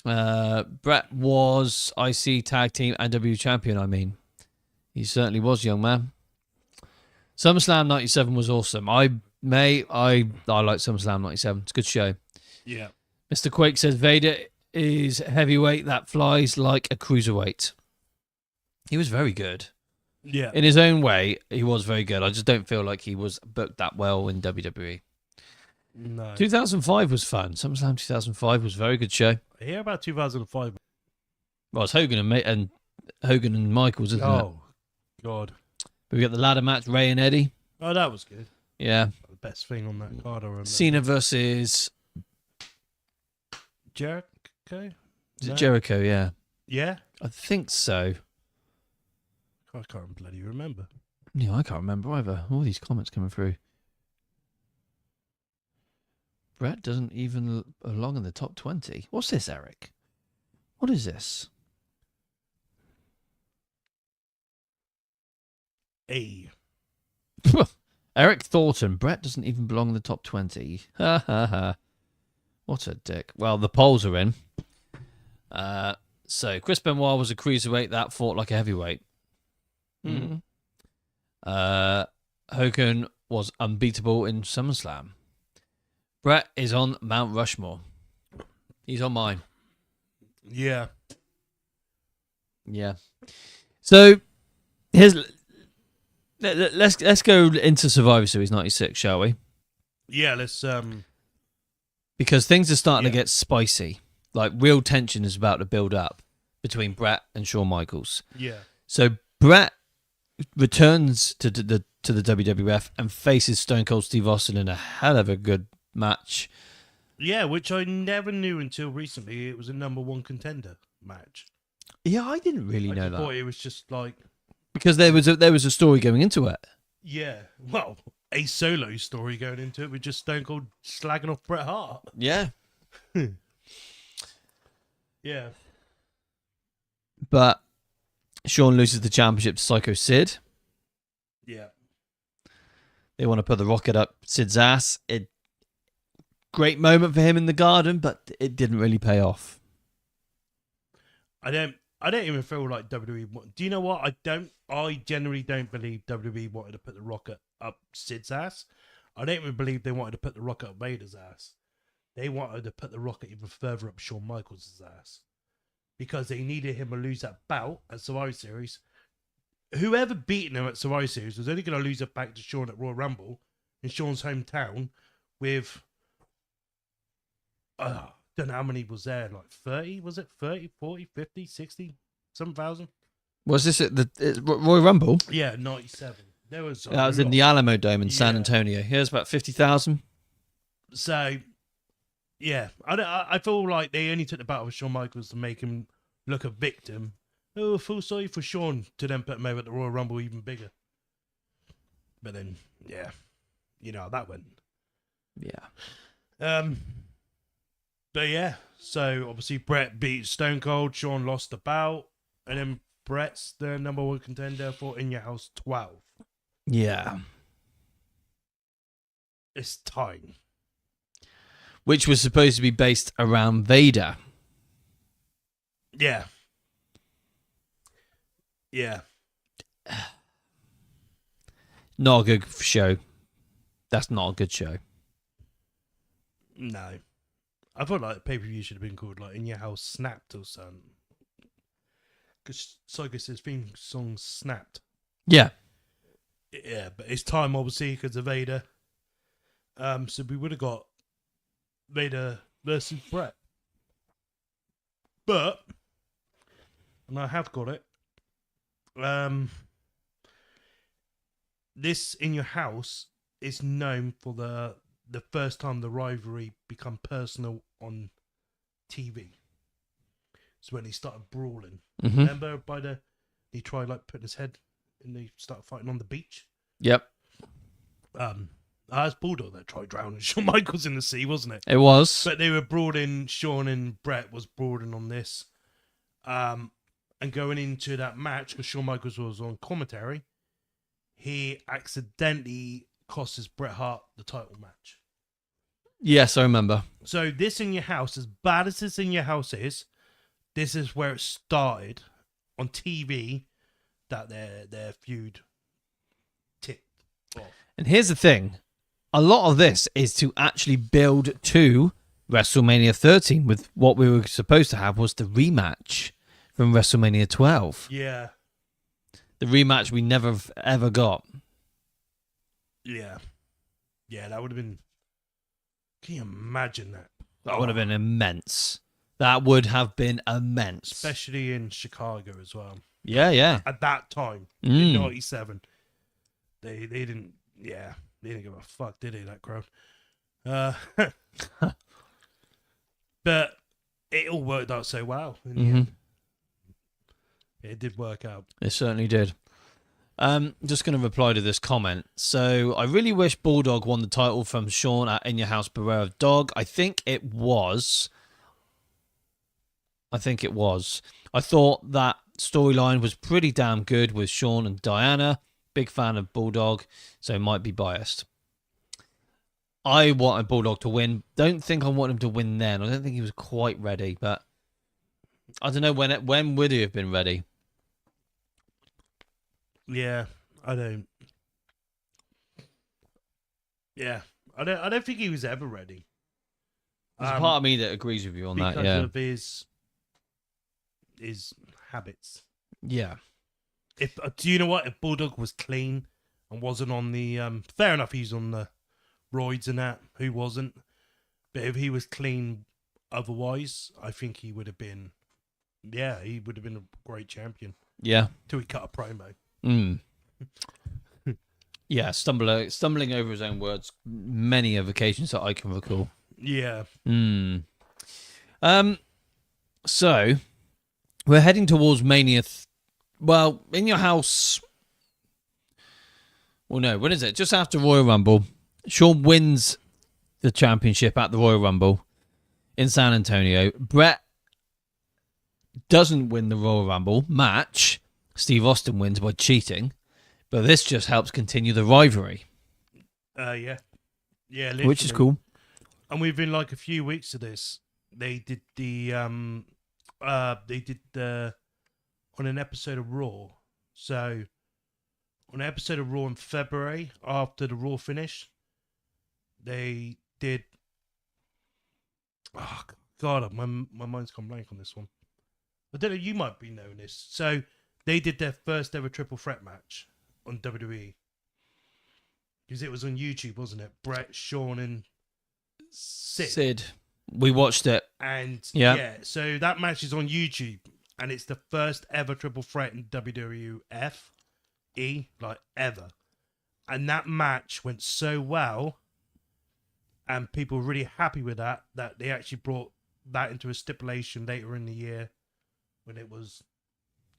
Bret was IC Tag Team and W Champion, I mean. He certainly was, young man. SummerSlam 97 was awesome. I like SummerSlam 97. It's a good show. Yeah. Mr. Quake says Vader is heavyweight that flies like a cruiserweight. He was very good. Yeah. In his own way, he was very good. I just don't feel like he was booked that well in WWE. No. 2005 was fun. SummerSlam 2005 was a very good show. I hear about 2005. Well, it's Hogan and Michaels, isn't it? Oh, God. We got the ladder match, Ray and Eddie. Oh, that was good. Yeah. The best thing on that card. I remember. Cena versus Jericho? Is it Jericho? Yeah. Yeah? I think so. I can't bloody remember. Yeah, I can't remember either. All these comments coming through. Bret doesn't even belong in the top 20. What's this, Eric? What is this? Hey. Eric Thornton. Bret doesn't even belong in the top 20. Ha ha ha. What a dick. Well, the polls are in. So, Chris Benoit was a cruiserweight that fought like a heavyweight. Hogan was unbeatable in SummerSlam. Bret is on Mount Rushmore. He's on mine. Yeah. Yeah. So let's go into Survivor Series 96, shall we? Yeah, let's Because things are starting to get spicy. Like real tension is about to build up between Bret and Shawn Michaels. Yeah. So Bret returns to the WWF and faces Stone Cold Steve Austin in a hell of a good match. Yeah, which I never knew until recently. It was a number one contender match. Yeah, I didn't really know I that thought it was just like because there was a story going into it. yeah, well, a solo story going into it with just Stone Cold slagging off Bret Hart. Yeah, Yeah, but Shawn loses the championship to Psycho Sid. yeah, They want to put the rocket up Sid's ass. Great moment for him in the garden, but it didn't really pay off. I don't even feel like WWE. Do you know what? I generally don't believe WWE wanted to put the rocket up Sid's ass. I don't even believe they wanted to put the rocket up Vader's ass. They wanted to put the rocket even further up Shawn Michaels' ass because they needed him to lose that bout at Survivor Series. Whoever beaten him at Survivor Series was only going to lose it back to Shawn at Royal Rumble in Shawn's hometown with. Don't know how many was there, like 30? Was it 30, 40, 50, 60, some thousand? Was this at the Royal Rumble? Yeah, 97. There was. That was in the Alamo Dome in San Antonio. Here's about 50,000. So, Yeah, I feel like they only took the battle with Shawn Michaels to make him look a victim. Oh, I feel sorry for Shawn to then put him over at the Royal Rumble even bigger. But then, yeah, you know how that went. Yeah. But yeah, so obviously Bret beat Stone Cold, Shawn lost the bout, and then Bret's the number one contender for In Your House 12. Yeah. It's time. Which was supposed to be based around Vader. Yeah. Yeah. Not a good show. That's not a good show. No. I thought like the pay-per-view should have been called like In Your House Snapped or something. Because Cyclist's theme song snapped. Yeah. Yeah, but it's time obviously because of Vader. So we would have got Vader versus Bret. But, and I have got it, this In Your House is known for the first time the rivalry become personal on TV. So when he started brawling. Mm-hmm. Remember he tried like putting his head and they started fighting on the beach? Yep. It's Bulldog that tried drowning Shawn Michaels in the sea, wasn't it? It was. But they were brawling, Shawn and Bret was brawling on this. And going into that match, because Shawn Michaels was on commentary, he accidentally cost his Bret Hart the title match. Yes, I remember. So this In Your House, as bad as this In Your House is, this is where it started on TV that their feud tipped off. And here's the thing. A lot of this is to actually build to WrestleMania 13 with what we were supposed to have was the rematch from WrestleMania 12. Yeah. The rematch we never ever got. Yeah. Yeah, that would have been... Can you imagine that? That would have been immense. That would have been immense. Especially in Chicago as well. Yeah, yeah. At that time, in 97. They didn't... Yeah. They didn't give a fuck, did they, that crowd? But it all worked out so well in the end. It did work out. It certainly did. Just going to reply to this comment. So, I really wish Bulldog won the title from Shawn at In Your House Beware of Dog. I think it was. I thought that storyline was pretty damn good with Shawn and Diana. Big fan of Bulldog, so might be biased. I wanted Bulldog to win. Don't think I want him to win then. I don't think he was quite ready, but I don't know when would he have been ready. Yeah, I don't. Yeah, I don't think he was ever ready. There's a part of me that agrees with you on that. Yeah, because of his habits. Yeah. If do you know what? If Bulldog was clean and wasn't on the fair enough, he's on the roids and that. Who wasn't? But if he was clean, otherwise, I think he would have been. Yeah, he would have been a great champion. Yeah. Till he cut a promo. Yeah, stumbling over his own words many of occasions that I can recall. Yeah. So we're heading towards Mania. Well, In Your House. Well, no, when is it? Just after Royal Rumble. Shawn wins the championship at the Royal Rumble in San Antonio. Bret doesn't win the Royal Rumble match. Steve Austin wins by cheating. But this just helps continue the rivalry. Yeah. Yeah, which is cool. And we've been like a few weeks of this. They did on an episode of Raw. So on an episode of Raw in February, after the Raw finish, they did. Oh God, my mind's gone blank on this one. I don't know. You might be knowing this. So they did their first ever triple threat match on WWE because it was on YouTube, wasn't it? Bret, Shawn, and Sid. We watched it, and yeah. So that match is on YouTube, and it's the first ever triple threat in WWF, like ever. And that match went so well, and people were really happy with that they actually brought that into a stipulation later in the year when it was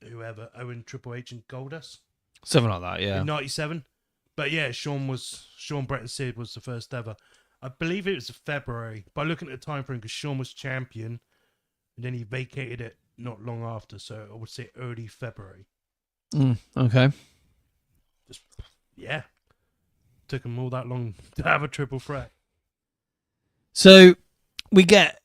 whoever, Owen, Triple H, and Goldust. Something like that, yeah. In 97. But yeah, Shawn, Bret, and Sid was the first ever. I believe it was February, by looking at the time frame, because Shawn was champion, and then he vacated it not long after, so I would say early February. Okay. Just, yeah. Took him all that long to have a triple threat. So we get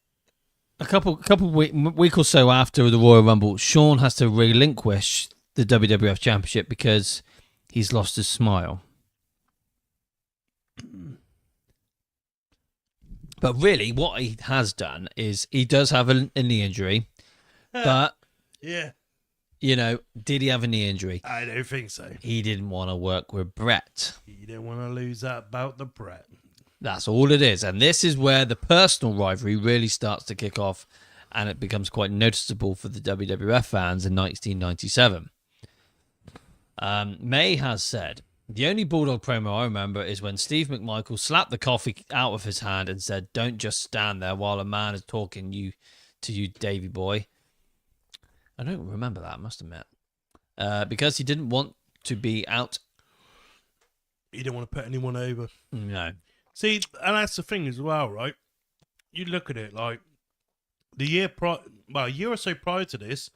a couple week or so after the Royal Rumble, Shawn has to relinquish the WWF Championship because he's lost his smile. But really, what he has done is he does have a knee injury, but yeah, you know, did he have a knee injury? I don't think so. He didn't want to work with Bret. He didn't want to lose that bout to Bret. That's all it is. And this is where the personal rivalry really starts to kick off, and it becomes quite noticeable for the WWF fans in 1997. May has said, the only Bulldog promo I remember is when Steve McMichael slapped the coffee out of his hand and said, "Don't just stand there while a man is talking to you, Davy boy." I don't remember that, I must admit. Because he didn't want to be out. He didn't want to put anyone over. No. See, and that's the thing as well, right? You look at it like the year a year or so prior to this,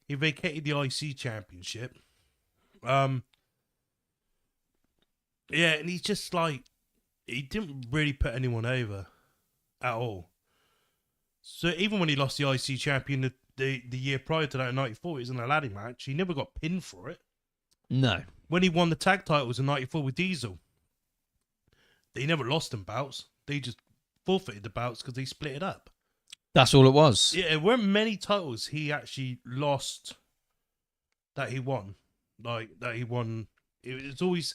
he vacated the IC championship. Yeah, and he's just like, he didn't really put anyone over at all. So even when he lost the IC champion the year prior to that in 94, it was in a ladder match, he never got pinned for it. No. When he won the tag titles in 94 with Diesel, they never lost them bouts. They just forfeited the bouts because they split it up. That's all it was. Yeah, there weren't many titles he actually lost that he won. It was always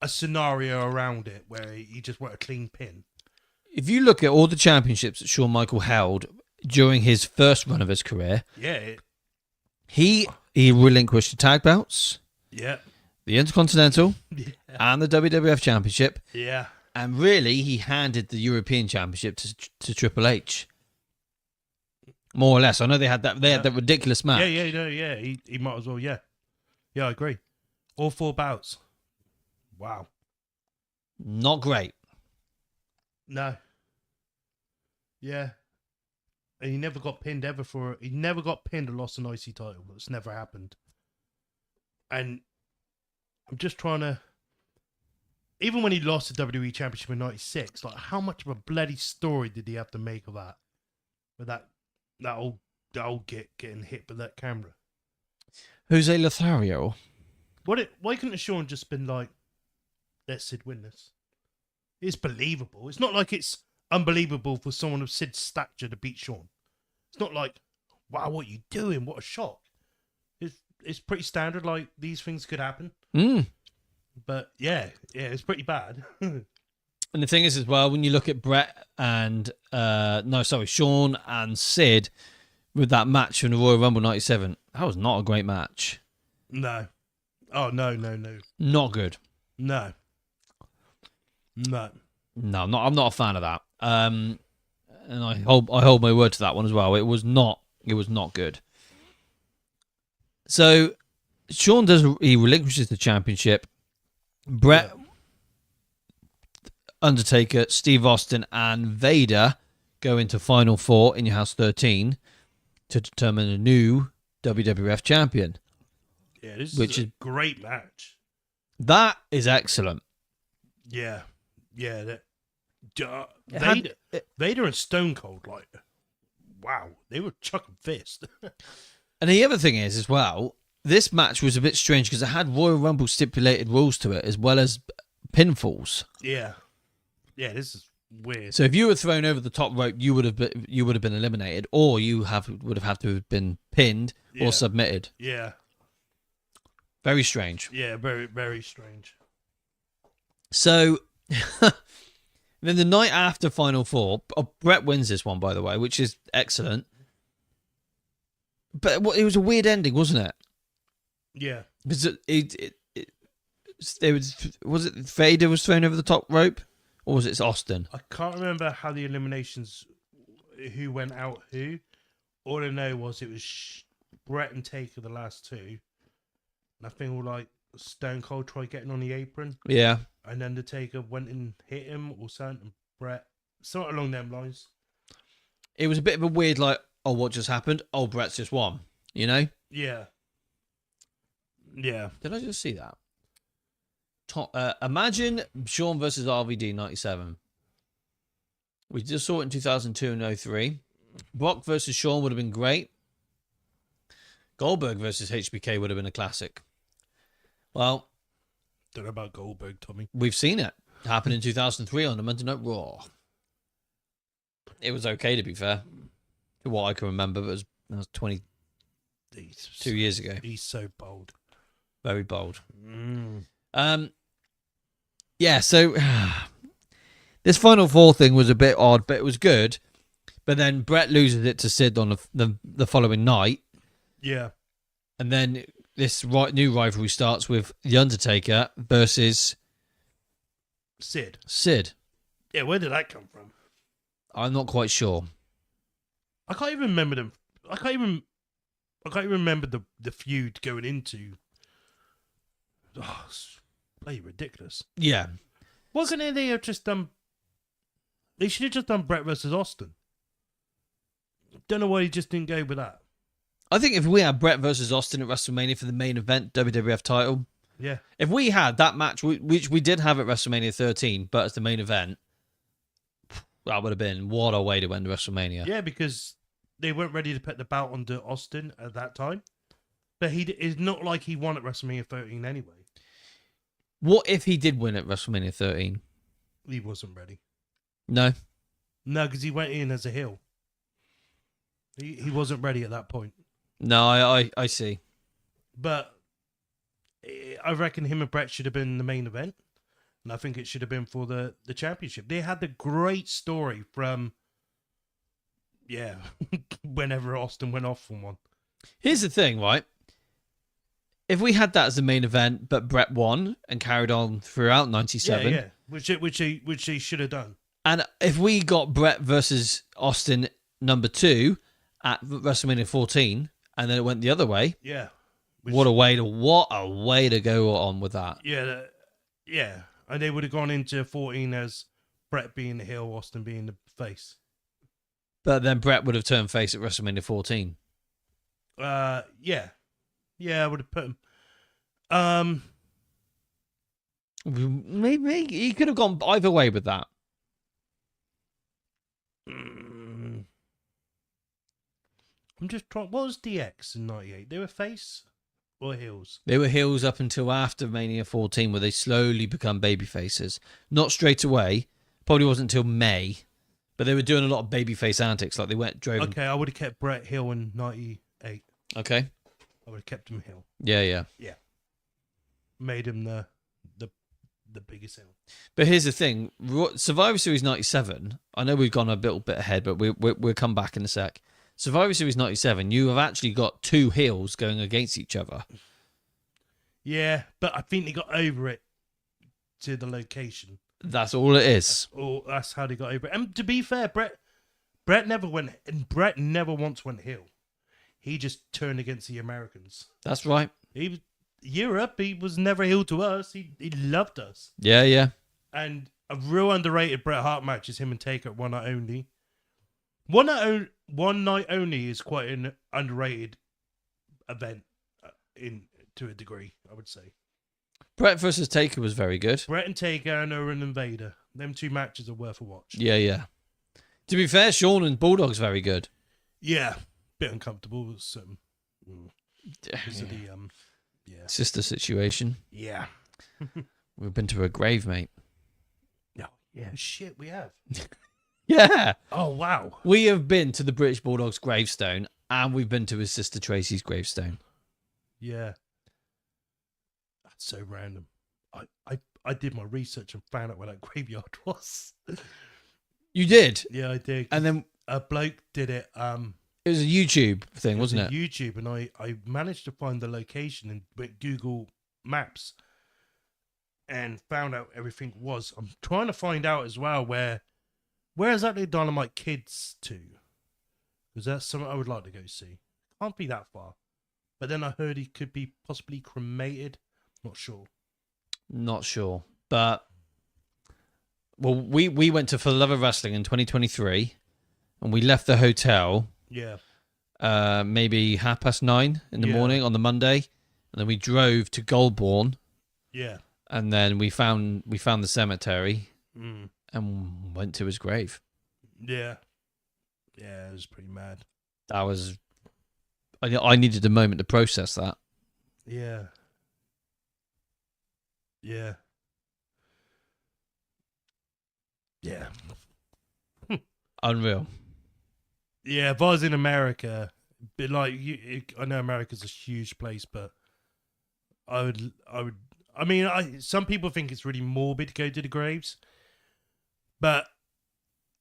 a scenario around it where he just went a clean pin. If you look at all the championships that Shawn Michael held during his first run of his career, Yeah. he relinquished the tag belts, Yeah. the Intercontinental, Yeah. and the WWF Championship, Yeah. and really he handed the European Championship to Triple H. More or less. I know they had that ridiculous match. Yeah. He might as well, yeah. Yeah, I agree. All 4 bouts. Wow. Not great. No. Yeah. And he never got pinned he never got pinned and lost an IC title. That's never happened. And I'm just trying to, even when he lost the WWE Championship in 96, like how much of a bloody story did he have to make of that? With that old getting hit by that camera. Jose Lothario. Why couldn't Shawn just been like, let Sid win this? It's believable. It's not like it's unbelievable for someone of Sid's stature to beat Shawn. It's not like, wow, what are you doing? What a shock. It's pretty standard, like these things could happen. But yeah, it's pretty bad. And the thing is as well, when you look at Bret and Shawn and Sid with that match from the Royal Rumble 97, that was not a great match. No. Oh, no. Not good. No. No, I'm not a fan of that. And I hold my word to that one as well. It was not good. So Shawn he relinquishes the championship. Bret, Undertaker, Steve Austin, and Vader go into Final 4 in Your House 13 to determine a new WWF champion. Yeah, this is a great match. That is excellent. Yeah. Vader and Stone Cold, like, wow, they were chucking fists. And the other thing is, as well, this match was a bit strange because it had Royal Rumble stipulated rules to it as well as pinfalls. Yeah, this is weird. So if you were thrown over the top rope, you would have been eliminated, or you would have had to have been pinned or submitted. Yeah, very strange. Yeah, very very strange. So then the night after Final 4, Bret wins this one, by the way, which is excellent. But it was a weird ending, wasn't it? Yeah. Because was it Vader was thrown over the top rope? Or was it Austin? I can't remember how the eliminations, who went out who. All I know was it was Bret and Taker the last two. And I think all like Stone Cold tried getting on the apron. Yeah. And then Undertaker went and hit him or something. And Bret, something along them lines. It was a bit of a weird, like, oh, what just happened? Oh, Bret's just won. You know? Yeah. Yeah. Did I just see that? Imagine Shawn versus RVD 97. We just saw it in 2002 and 03. Brock versus Shawn would have been great. Goldberg versus HBK would have been a classic. Well, Don't know about Goldberg, Tommy. we've seen it happen in 2003 on the Monday Night Raw. It was okay, to be fair. To what I can remember, but that was 22 years ago. He's so bold. Very bold. Yeah, so this Final Four thing was a bit odd, but it was good. But then Bret loses it to Sid on the following night. Yeah. And then this new rivalry starts with The Undertaker versus Sid. Yeah, where did that come from? I'm not quite sure. I can't even remember them. I can't even remember the feud going into. Oh, it's bloody ridiculous. Yeah. Why couldn't they have just done? They should have just done Bret versus Austin. Don't know why he just didn't go with that. I think if we had Bret versus Austin at WrestleMania for the main event WWF title, Yeah. if we had that match, which we did have at WrestleMania 13, but as the main event, that would have been what a way to win WrestleMania. Yeah, because they weren't ready to put the belt onto Austin at that time. But it's not like he won at WrestleMania 13 anyway. What if he did win at WrestleMania 13? He wasn't ready. No. No, because he went in as a heel. He wasn't ready at that point. No, I see. But I reckon him and Bret should have been the main event. And I think it should have been for the championship. They had the great story from, whenever Austin went off on one. Here's the thing, right? If we had that as the main event, but Bret won and carried on throughout 97. Yeah. Which he should have done. And if we got Bret versus Austin number 2 at WrestleMania 14, and then it went the other way. Yeah. What a way to go on with that. Yeah. And they would have gone into 14 as Bret being the heel, Austin being the face. But then Bret would have turned face at WrestleMania 14. Yeah. Yeah, I would have put him. Maybe he could have gone either way with that. I'm just trying. What was DX in '98? They were face or heels? They were heels up until after Mania 14, where they slowly become baby faces. Not straight away. Probably wasn't until May. But they were doing a lot of babyface antics, like they drove. Okay, I would have kept Bret heel in '98. Okay. I would have kept him heel. Yeah. Made him the biggest heel. But here's the thing: Survivor Series '97. I know we've gone a little bit ahead, but we'll come back in a sec. Survivor Series '97. You have actually got two heels going against each other. Yeah, but I think they got over it to the location. That's all it is. Or that's how they got over it. And to be fair, Bret never once went heel. He just turned against the Americans. That's right. Europe, he was never heel to us. He loved us. Yeah. And a real underrated Bret Hart match is him and Taker at One Night Only. One Night Only is quite an underrated event to a degree, I would say. Bret versus Taker was very good. Bret and Taker and Owen and Vader. Them two matches are worth a watch. Yeah. To be fair, Shawn and Bulldog's very good. Yeah. Bit uncomfortable with some because of the sister situation. Yeah. We've been to her grave, mate. No. Yeah. Shit, we have. Yeah. Oh wow. We have been to the British Bulldog's gravestone, and we've been to his sister Tracy's gravestone. Yeah. That's so random. I did my research and found out where that graveyard was. You did? Yeah, I did. And then a bloke did it. It was a YouTube thing, wasn't it? YouTube, and I managed to find the location and went Google Maps. and found out everything was. I'm trying to find out as well where exactly Dynamite Kids to, because that's something I would like to go see. Can't be that far, but then I heard he could be possibly cremated. Not sure. Not sure, but well, we went to For the Love of Wrestling in 2023, and we left the hotel. Yeah. Maybe 9:30 in the morning on the Monday, and then we drove to Goulburn. Yeah. And then we found the cemetery Mm. and went to his grave. Yeah. Yeah, it was pretty mad. That was. I needed a moment to process that. Yeah. Yeah. Yeah. Unreal. Yeah, if I was in America, but like I know America's a huge place, but I would. I mean, some people think it's really morbid to go to the graves, but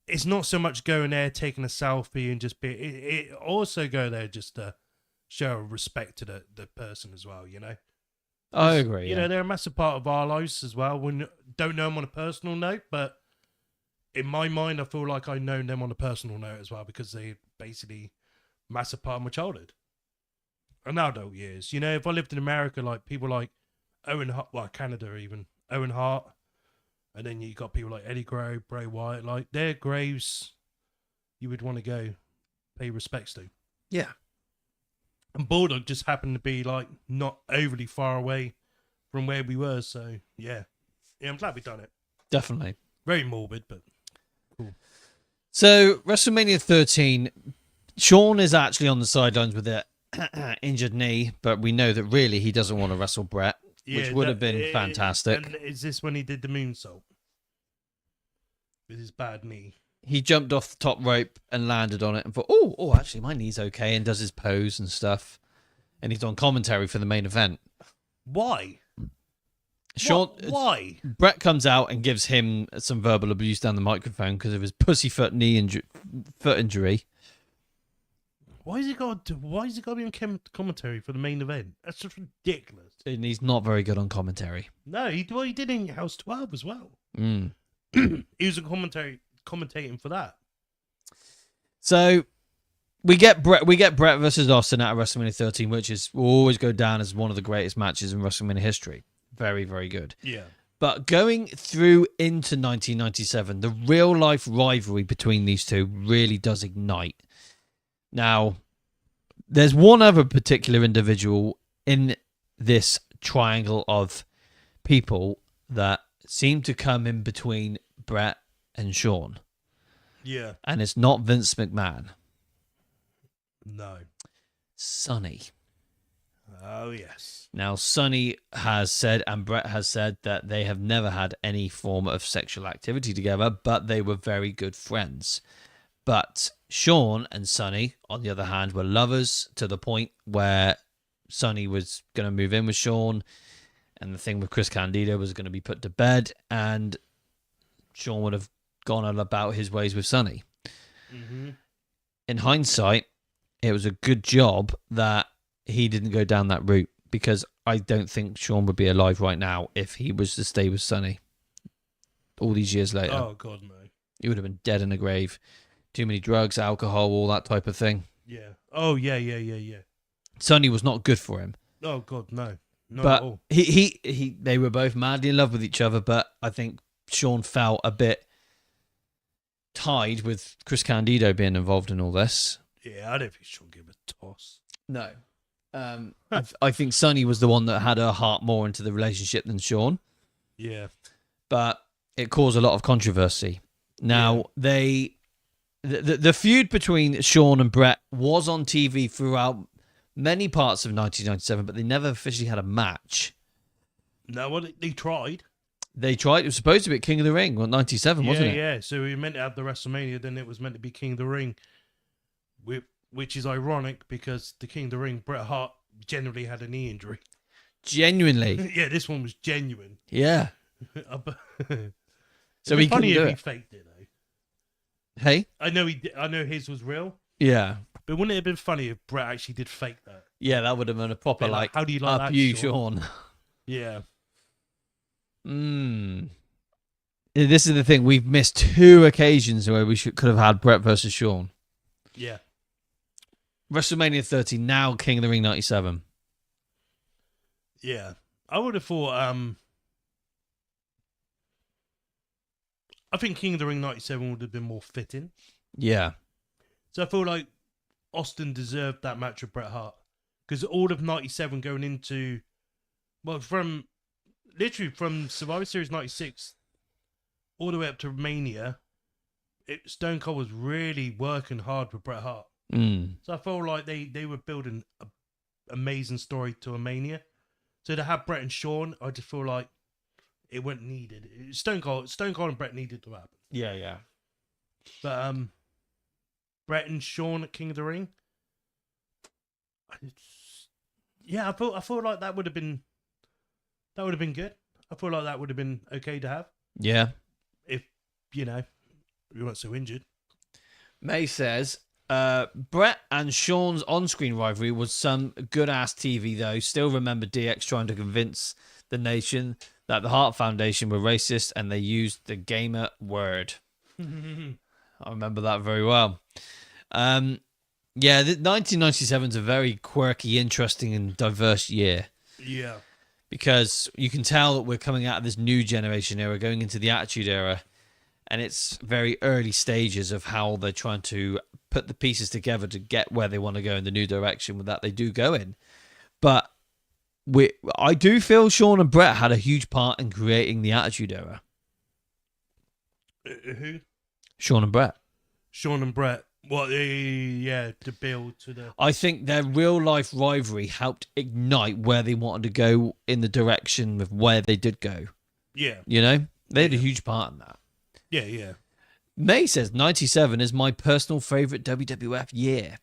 it's not so much going there, taking a selfie, and just it also go there just to show respect to the person as well. You know. I agree. You know, they're a massive part of our lives as well. We don't know them on a personal note, but in my mind, I feel like I know them on a personal note as well, because they basically massive part of my childhood and adult years. You know, if I lived in America, like people like Owen Hart, well, Canada even, Owen Hart, and then you got people like Eddie Grove, Bray Wyatt, like their graves, you would want to go pay respects to. Yeah. And Bulldog just happened to be like not overly far away from where we were, so yeah, I'm glad we done it. Definitely. Very morbid, but cool. So WrestleMania 13, Shawn is actually on the sidelines with an injured knee, but we know that really he doesn't want to wrestle Bret, which would have been fantastic. And is this when he did the moonsault with his bad knee? He jumped off the top rope and landed on it and thought, oh, actually my knee's okay, and does his pose and stuff. And he's on commentary for the main event. Why? Shawn, Why? Bret comes out and gives him some verbal abuse down the microphone because of his pussyfoot foot injury. Why is he got to be on commentary for the main event? That's just ridiculous. And he's not very good on commentary. No, he did in House 12 as well. Mm. He was commentating for that. So we get Bret versus Austin at WrestleMania 13, which will always go down as one of the greatest matches in WrestleMania history. Very, very good. Yeah. But going through into 1997, the real life rivalry between these two really does ignite. Now, there's one other particular individual in this triangle of people that seem to come in between Bret and Shawn. Yeah. And it's not Vince McMahon. No. Sonny. Oh, yes. Now, Sonny has said, and Bret has said, that they have never had any form of sexual activity together, but they were very good friends. But Shawn and Sonny, on the other hand, were lovers to the point where Sonny was going to move in with Shawn, and the thing with Chris Candido was going to be put to bed, and Shawn would have gone about his ways with Sonny. Mm-hmm. In hindsight, it was a good job that he didn't go down that route, because I don't think Shawn would be alive right now if he was to stay with Sonny all these years later. Oh, God, no. He would have been dead in a grave. Too many drugs, alcohol, all that type of thing. Yeah. Oh, yeah. Sonny was not good for him. Oh, God, no. Not But at all. they were both madly in love with each other, but I think Shawn felt a bit tied with Chris Candido being involved in all this. Yeah, I don't think she'll give a toss. No. I think Sonny was the one that had her heart more into the relationship than Shawn. Yeah. But it caused a lot of controversy. Now, the feud between Shawn and Bret was on TV throughout many parts of 1997, but they never officially had a match. No, well, they tried. They tried. It was supposed to be at King of the Ring, 97, wasn't it? Yeah. So we meant to have the WrestleMania, then it was meant to be King of the Ring, which is ironic because the King of the Ring, Bret Hart, generally had a knee injury. Genuinely. Yeah, this one was genuine. Yeah. So It'd he be funny couldn't do if he it. faked it though. Hey? I know his was real, Yeah. but wouldn't it have been funny if Bret actually did fake that? Yeah, that would have been a proper, Bit like, how do you like up that, you, Shawn? Shawn. Yeah. This is the thing. We've missed 2 occasions where we could have had Bret versus Shawn. Yeah. WrestleMania 30, now King of the Ring 97. Yeah. I would have thought, I think King of the Ring 97 would have been more fitting. Yeah. So I feel like Austin deserved that match with Bret Hart. Because all of 97 going into, well, from Survivor Series 96 all the way up to Mania, Stone Cold was really working hard with Bret Hart. So I felt like they were building an amazing story to a Mania. So to have Bret and Shawn, I just feel like it wasn't needed. Stone Cold and Bret needed to happen. Yeah. But Bret and Shawn at King of the Ring, I feel like that would have been good. I feel like that would have been okay to have. Yeah. If we weren't so injured. May says, Bret and Shawn's on-screen rivalry was some good-ass TV, though. Still remember DX trying to convince the nation that the Hart Foundation were racist and they used the gamer word. I remember that very well. Yeah, 1997 is a very quirky, interesting, and diverse year. Yeah. Because you can tell that we're coming out of this new generation era, going into the Attitude Era, and it's very early stages of how they're trying to put the pieces together to get where they want to go in the new direction that they do go in. But I do feel Shawn and Bret had a huge part in creating the Attitude Era. Who? Shawn and Bret. Shawn and Bret. Well, to build to the... I think their real-life rivalry helped ignite where they wanted to go in the direction of where they did go. Yeah. You know? They had a huge part in that. Yeah. May says 97 is my personal favourite WWF year.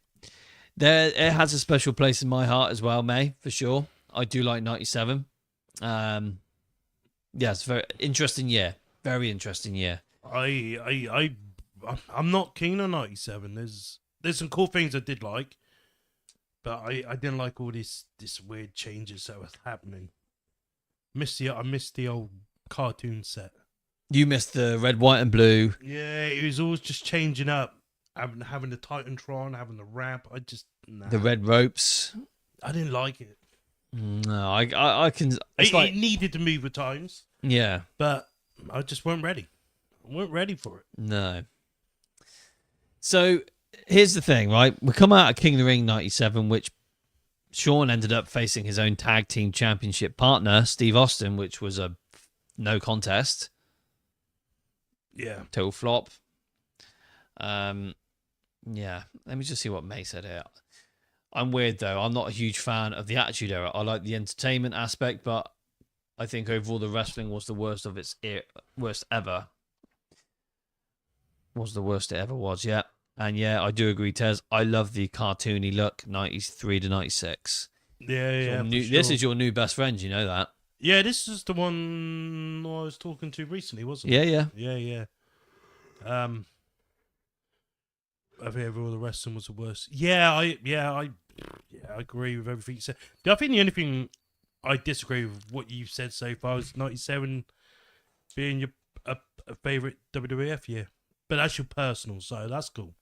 It has a special place in my heart as well, May, for sure. I do like 97. Yeah, it's a very interesting year. Very interesting year. I'm not keen on 97. There's some cool things I did like, but I didn't like all this weird changes that was happening. I missed the old cartoon set. You missed the red, white, and blue. Yeah, it was always just changing up. Having the Titantron, having the ramp. The red ropes. I didn't like it. No, I can. It needed to move with times. Yeah, but I just weren't ready. I weren't ready for it. No. So here's the thing, right? We come out of King of the Ring 97, which Shawn ended up facing his own tag team championship partner, Steve Austin, which was a no contest. Yeah. Total flop. Yeah. Let me just see what May said here. I'm weird, though. I'm not a huge fan of the Attitude Era. I like the entertainment aspect, but I think overall the wrestling was the worst of its worst ever. Was the worst it ever was, yeah. And yeah, I do agree, Tez. I love the cartoony look, 93 to 96. Yeah. This is your new best friend, you know that. Yeah, this is the one I was talking to recently, wasn't it? Yeah. I think all the wrestling was the worst. I agree with everything you said. I think the only thing I disagree with what you've said so far is 97 being your a favorite WWF year. But that's your personal, so that's cool.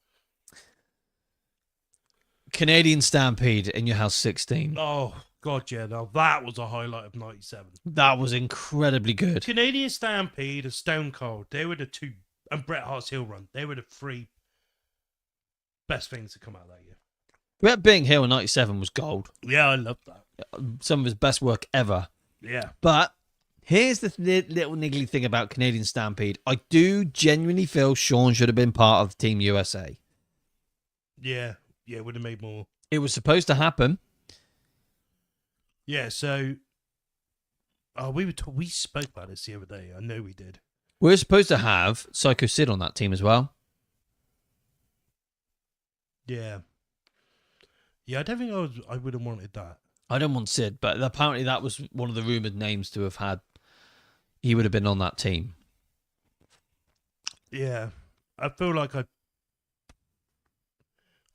Canadian Stampede in your house 16. Oh, God, yeah. Now, that was a highlight of 97. That was incredibly good. Canadian Stampede and Stone Cold, they were the two, and Bret Hart's Heel Run, they were the three best things to come out that year. Bret being Heel in 97 was gold. Yeah, I love that. Some of his best work ever. Yeah. But here's the little niggly thing about Canadian Stampede. I do genuinely feel Shawn should have been part of Team USA. Yeah, it would have made more. It was supposed to happen. Yeah, so we spoke about this the other day. I know we did. We were supposed to have Psycho Sid on that team as well. Yeah. Yeah, I don't think I would have wanted that. I don't want Sid, but apparently that was one of the rumoured names to have had. He would have been on that team. Yeah. I feel like I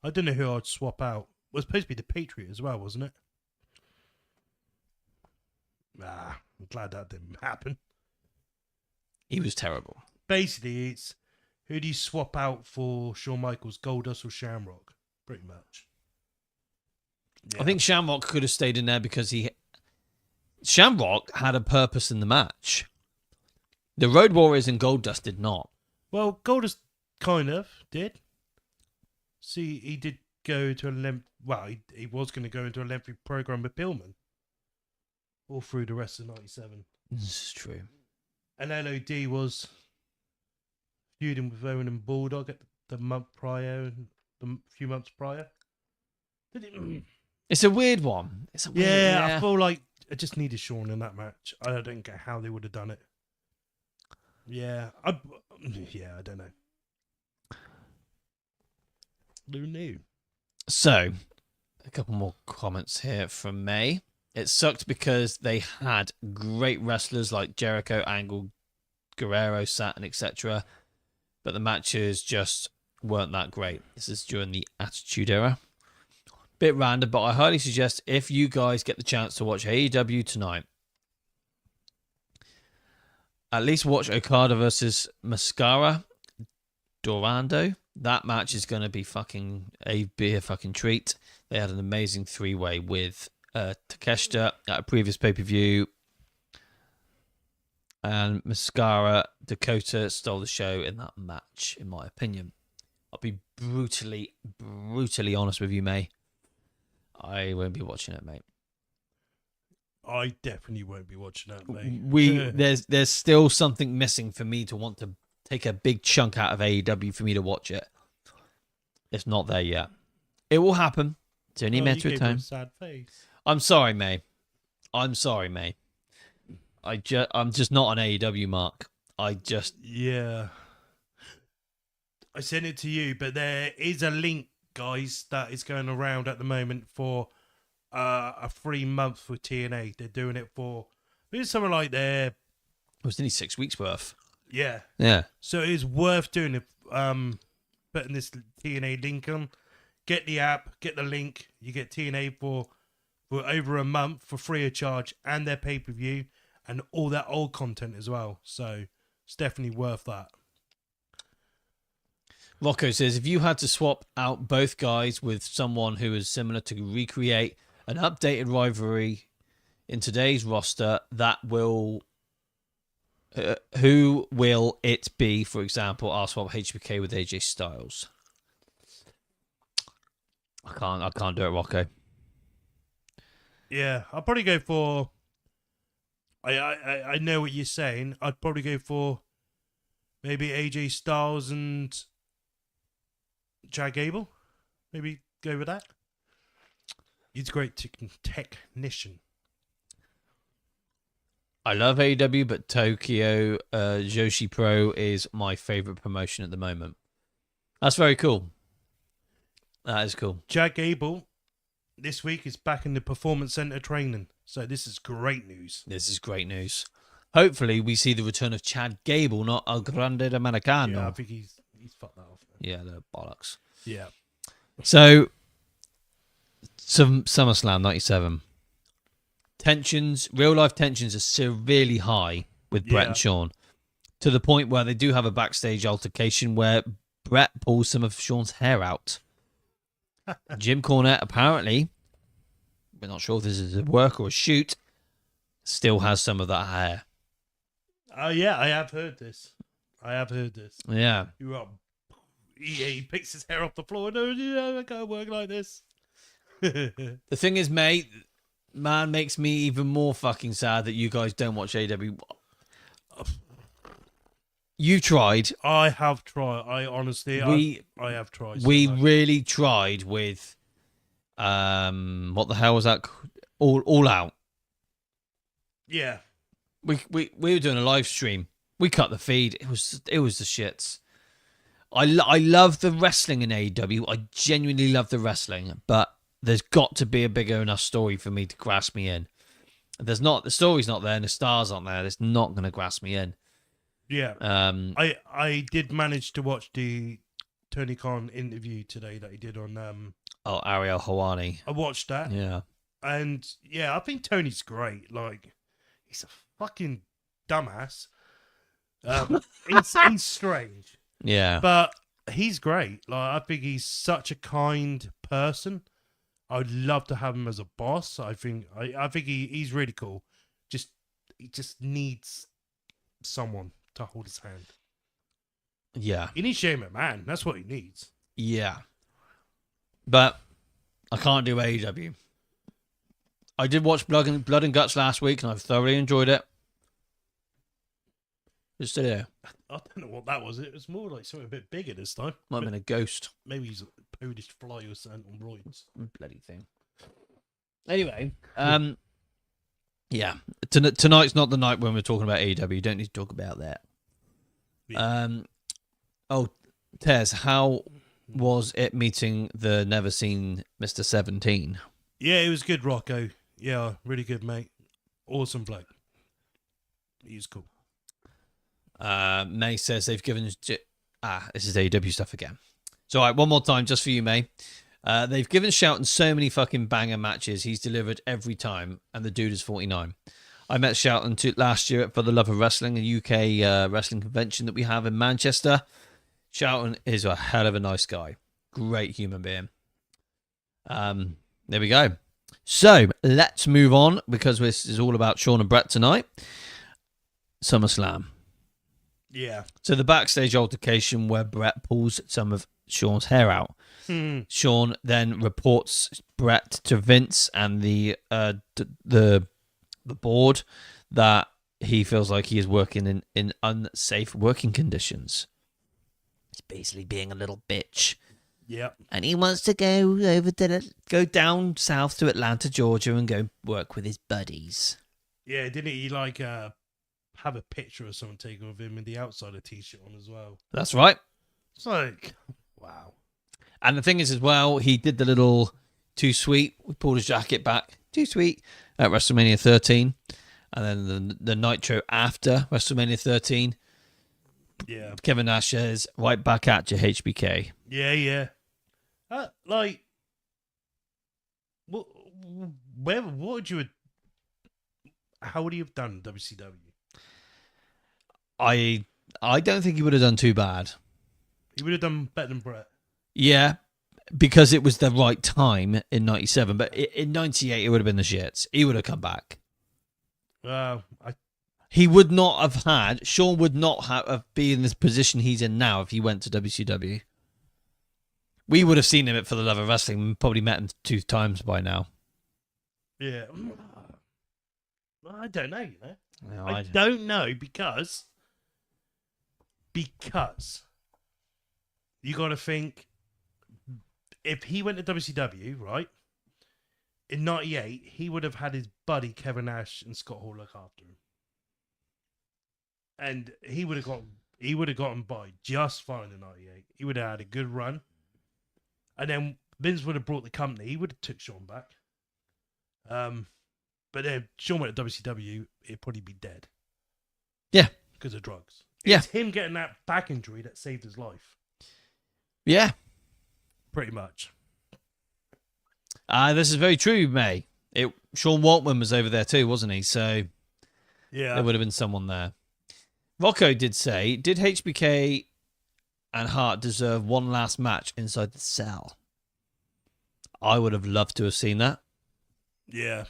don't know who I'd swap out. It was supposed to be the Patriot as well, wasn't it? I'm glad that didn't happen. He was terrible. Basically, it's who do you swap out for Shawn Michaels, Goldust or Shamrock? Pretty much. Yeah. I think Shamrock could have stayed in there because Shamrock had a purpose in the match. The Road Warriors and Goldust did not. Well, Goldust kind of did. See, he did go to a length. Well, he was going to go into a lengthy program with Pillman all through the rest of '97. This is true. And LOD was feuding with Owen and Bulldog at the month prior, the few months prior. Did it? It's a weird one. I feel like I just needed Shawn in that match. I don't get how they would have done it. Yeah, I don't know. Who knew? So, a couple more comments here from May. It sucked because they had great wrestlers like Jericho, Angle, Guerrero, Saturn, etc. But the matches just weren't that great. This is during the Attitude Era. Bit random, but I highly suggest if you guys get the chance to watch AEW tonight, at least watch Okada versus Mascara Dorando. That match is going to be a fucking treat. They had an amazing 3-way with Takeshita at a previous pay-per-view. And Mascara Dakota stole the show in that match, in my opinion. I'll be brutally honest with you, May. I won't be watching it, mate. I definitely won't be watching that, mate. There's still something missing for me to want to take a big chunk out of AEW for me to watch it. It's not there yet. It will happen. It's only a matter of time. Sad face. I'm sorry, May. I'm just not an AEW mark. Yeah. I sent it to you, but there is a link, guys, that is going around at the moment for a 3 month for TNA. They're doing it for it's something like it was nearly 6 weeks worth. Yeah. So it is worth doing it. Putting this TNA link on. Get the app, get the link. You get TNA for over a month for free of charge, and their pay-per-view and all that old content as well. So it's definitely worth that. Rocco says, if you had to swap out both guys with someone who is similar to recreate an updated rivalry in today's roster, who will it be? For example, I'll swap HBK with AJ Styles. I can't do it, Rocco. Yeah, I'll probably go for. I know what you're saying. I'd probably go for maybe AJ Styles and Chad Gable. Maybe go with that. He's a great technician. I love AEW, but Tokyo Joshi Pro is my favorite promotion at the moment. That's very cool. That is cool. Chad Gable this week is back in the Performance Center training. So this is great news. This is great news. Hopefully we see the return of Chad Gable, not El Grande Americano. Yeah, I think he's fucked that off. Yeah, the bollocks. Yeah. So, SummerSlam 97. Tensions, real life tensions are severely high with Bret and Shawn, to the point where they do have a backstage altercation where Bret pulls some of Shawn's hair out. Jim Cornette, apparently, we're not sure if this is a work or a shoot, still has some of that hair. Oh, yeah, I have heard this. Yeah. He picks his hair off the floor. No, I can't work like this. The thing is, mate, man, makes me even more fucking sad that you guys don't watch AW. You've tried. I have tried. I honestly, I have tried. So we much. really tried with, what the hell was that? All Out. Yeah. We were doing a live stream. We cut the feed. It was the shits. I love the wrestling in AEW. I genuinely love the wrestling, but there's got to be a bigger enough story for me to grasp me in. If the story's not there and the stars aren't there, it's not going to grasp me in. Yeah. I did manage to watch the Tony Khan interview today that he did on Ariel Helwani. I watched that. Yeah. And yeah, I think Tony's great. Like, he's a fucking dumbass. He's strange, Yeah. but he's great. Like, I think he's such a kind person. I'd love to have him as a boss. I think he's really cool. He just needs someone to hold his hand. Yeah. He needs Shane McMahon. That's what he needs. Yeah. But I can't do AEW. I did watch Blood and Guts last week, and I've thoroughly enjoyed it. It's still there. I don't know what that was. It was more like something a bit bigger this time. Might have been a ghost. Maybe he's a Polish fly or something on roids. Bloody thing. Anyway, yeah. Tonight's not the night when we're talking about AEW. You don't need to talk about that. Yeah. Oh, Tez, how was it meeting the never seen Mr. 17? Yeah, it was good, Rocco. Yeah, really good, mate. Awesome bloke. He's cool. May says they've given... this is AEW stuff again. So, all right, one more time just for you, May. They've given Shelton so many fucking banger matches. He's delivered every time, and the dude is 49. I met Shelton last year for the Love of Wrestling, a UK wrestling convention that we have in Manchester. Shelton is a hell of a nice guy. Great human being. There we go. So, let's move on, because this is all about Shawn and Bret tonight. SummerSlam. Yeah. So the backstage altercation where Bret pulls some of Shawn's hair out. Shawn then reports Bret to Vince and the board that he feels like he is working in unsafe working conditions. He's basically being a little bitch. Yep. And he wants to go down south to Atlanta, Georgia, and go work with his buddies. Yeah, didn't he have a picture or something taken of him with the Outsider t-shirt on as well? That's right. It's like, wow. And the thing is, as well, he did the little too sweet. We pulled his jacket back. Too sweet at WrestleMania 13. And then the Nitro after WrestleMania 13. Yeah. Kevin Nash says, right back at you, HBK. Yeah. Like, what would you... How would he have done WCW? I don't think he would have done too bad. He would have done better than Bret. Yeah, because it was the right time in 97. But in 98, it would have been the shits. He would have come back. He would not have had... Shawn would not have been in this position he's in now if he went to WCW. We would have seen him for the Love of Wrestling and probably met him 2 times by now. Yeah. I don't know, you know. No, I don't know because you got to think, if he went to WCW, right, in 98, he would have had his buddy Kevin Nash and Scott Hall look after him. And he would have gotten by just fine in 98. He would have had a good run. And then Vince would have brought the company. He would have took Shawn back. But then Shawn went to WCW, he'd probably be dead. Yeah. Because of drugs. Yeah. It's him getting that back injury that saved his life. Yeah. Pretty much. This is very true, May. Sean Waltman was over there too, wasn't he? So yeah, there would have been someone there. Rocco did say, did HBK and Hart deserve one last match inside the cell? I would have loved to have seen that. Yeah.